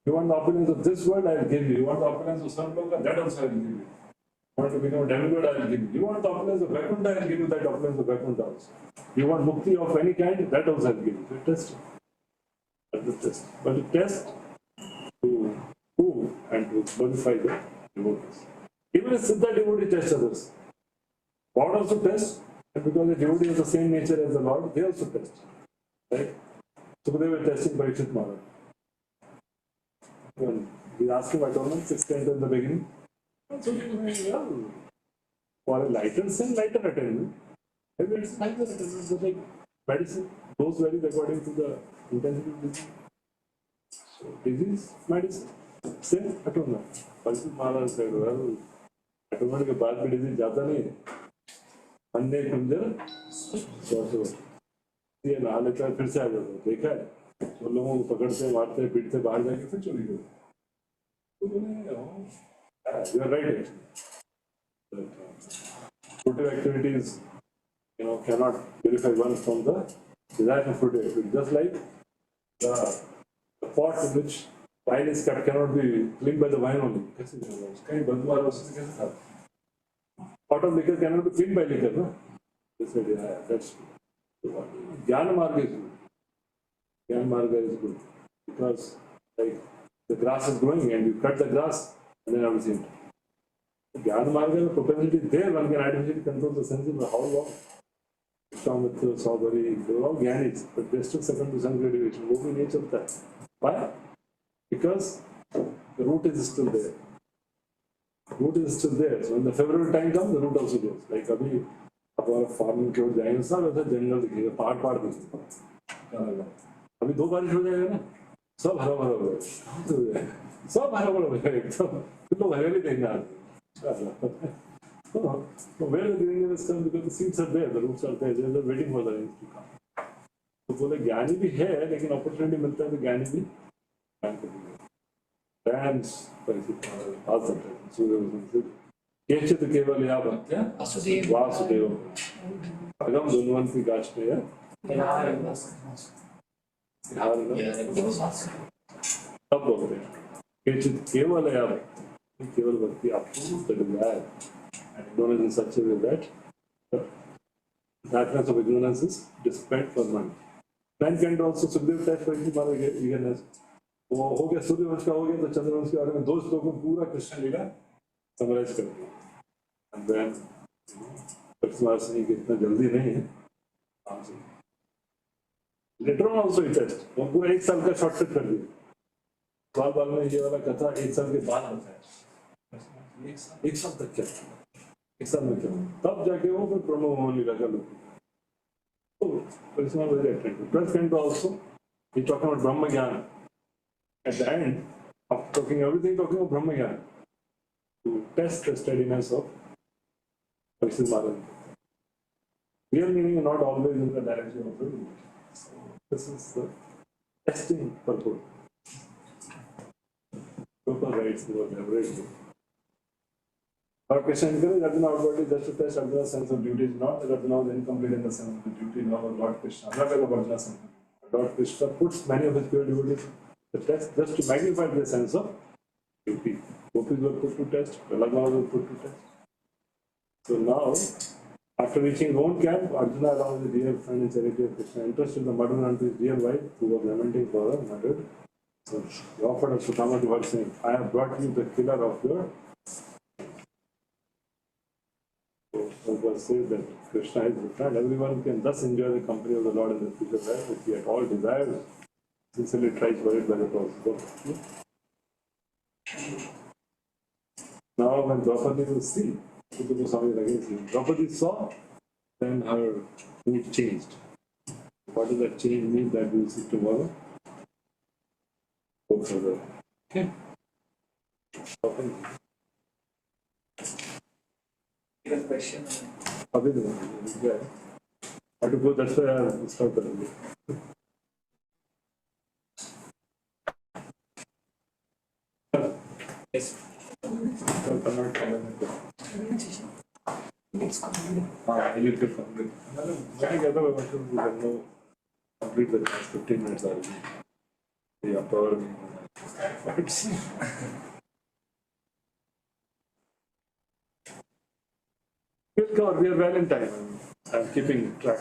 You want the opulence of this world, I will give you. You want the opulence of Sarvaloka, that also I will give you. You want to become a demigod, I will give you. You want the opulence of Vaikuntha, I will give you that opulence of Vaikuntha also. You want mukti of any kind, that also I will give you. So test. That's the test. But the test to prove and to glorify the devotees. Even a Siddha devotee tests others. God also tests, and because the devotee has the same nature as the Lord, they also test. Right? So they were testing Parikshit Maharaj. When we asked him, I told him, 6 times in the beginning. So well, for a lighter sin, lighter attainment. Maybe it's lighter attainment, just like medicine. Those varies according to the intensity of disease. So disease, medicine, same atonement. Parikshit Maharaj said, well, atonement के बाद भी disease जाता नहीं है. अन्य कुंजर ये नहा लेता है फिर से आ जाता है देखा है तो लोगों को पकड़ते मारते पीटते बाहर जाके फिर चली गई you are right actually fruitive activities cannot purify one from the desire for fruitive activity just like the pot in which wine is kept cannot be cleaned by the wine only कहीं बदबू आ रहा है उससे कैसे था pot of liquor cannot be cleaned by liquor no this idea that's Jnana Marga is good. Jnana Marga is good because like the grass is growing and you cut the grass and then everything. Jnana Marga, the propensity is there, one can artificially control the senses for how long. Vishwamitra, Saubhari, they were all Jnanis, but they still succumb to some graduation. What is the nature of that? Why? Because the root is still there. Root is still there. So when the favorable time comes, the root also goes. Like Abhi, हमारा farming के ओर जाएंगे सब ऐसा जंगल दिखेगा पहाड़ दिखेगा अभी 2 बारिश हो जाएगा ना सब हरा भरा हो जाएगा सब हरा भरा हो जाएगा एकदम लोग हरियाली देखने आते so where the greenery comes because the seeds are there the roots are there they are waiting for the rains to come तो बोले ज्ञानी भी है लेकिन अपॉर्चुनिटी मिलता है तो ज्ञानी भी dance केचित् केवल या भक्त्या वासुदेव अगम धुन्वंती गाष्टेय तब बोलते हैं केचित् केवल या भक्ति केवल भक्ति approves the desire and ignorance in such a way that the darkness of ignorance is dispelled for months. Man can also Sukdev test for eagerness. वो हो गया सूर्यवंश का हो गया तो चंद्रवंश के बारे में 2 श्लोकों में पूरा कृष्ण लीला समराइज कर दिया and then Krishna कि इतना जल्दी नहीं है later on also he test वो पूरा 1 साल का शॉर्टकट कर दिया बाल में ये वाला कथा 1 साल के बाद होता है 1 साल तक क्या 1 साल में क्या तब जाके वो फिर प्रणव होने लीला का लोग तो Krishna was very attractive. 12th canto also he talking about Brahma Jnana at the end of talking everything talking about Brahma Jnana to test the steadiness of Parikshit Maharaj. Real meaning is not always in the direction of the root. So this is the testing purpose. Prabhupada writes more elaborately. Our Krishna encourages Arjuna outwardly just to test Arjuna's sense of duty. Is not that Arjuna was incomplete in the sense of the duty, nor was Lord Krishna. Not about Arjuna's sense. Lord Krishna puts many of his pure devotees to test just to magnify their sense of duty. Gopis were put to test, Prahlad was put to test. So now, after reaching his own camp, Arjuna, along with his dear friend and charity of Krishna, interested in the murder unto his dear wife, who was lamenting for her murder. So he offered a Sutama to her, saying, I have brought you the killer of your. So Prabhupada says that Krishna is the friend. Everyone can thus enjoy the company of the Lord in the future life if he at all desires, sincerely tries for it by the possible. Now, when Draupadi will see, Draupadi saw, then her mood changed. What does that change mean? That we'll see tomorrow. Go further. Okay. question. Abhi the one. Yeah. I had to go, that's why I stopped early. Yes. I need to complete. When I get over to no complete the last 15 minutes already. Yeah, probably. We'll cover, we are well in time. I'm keeping track.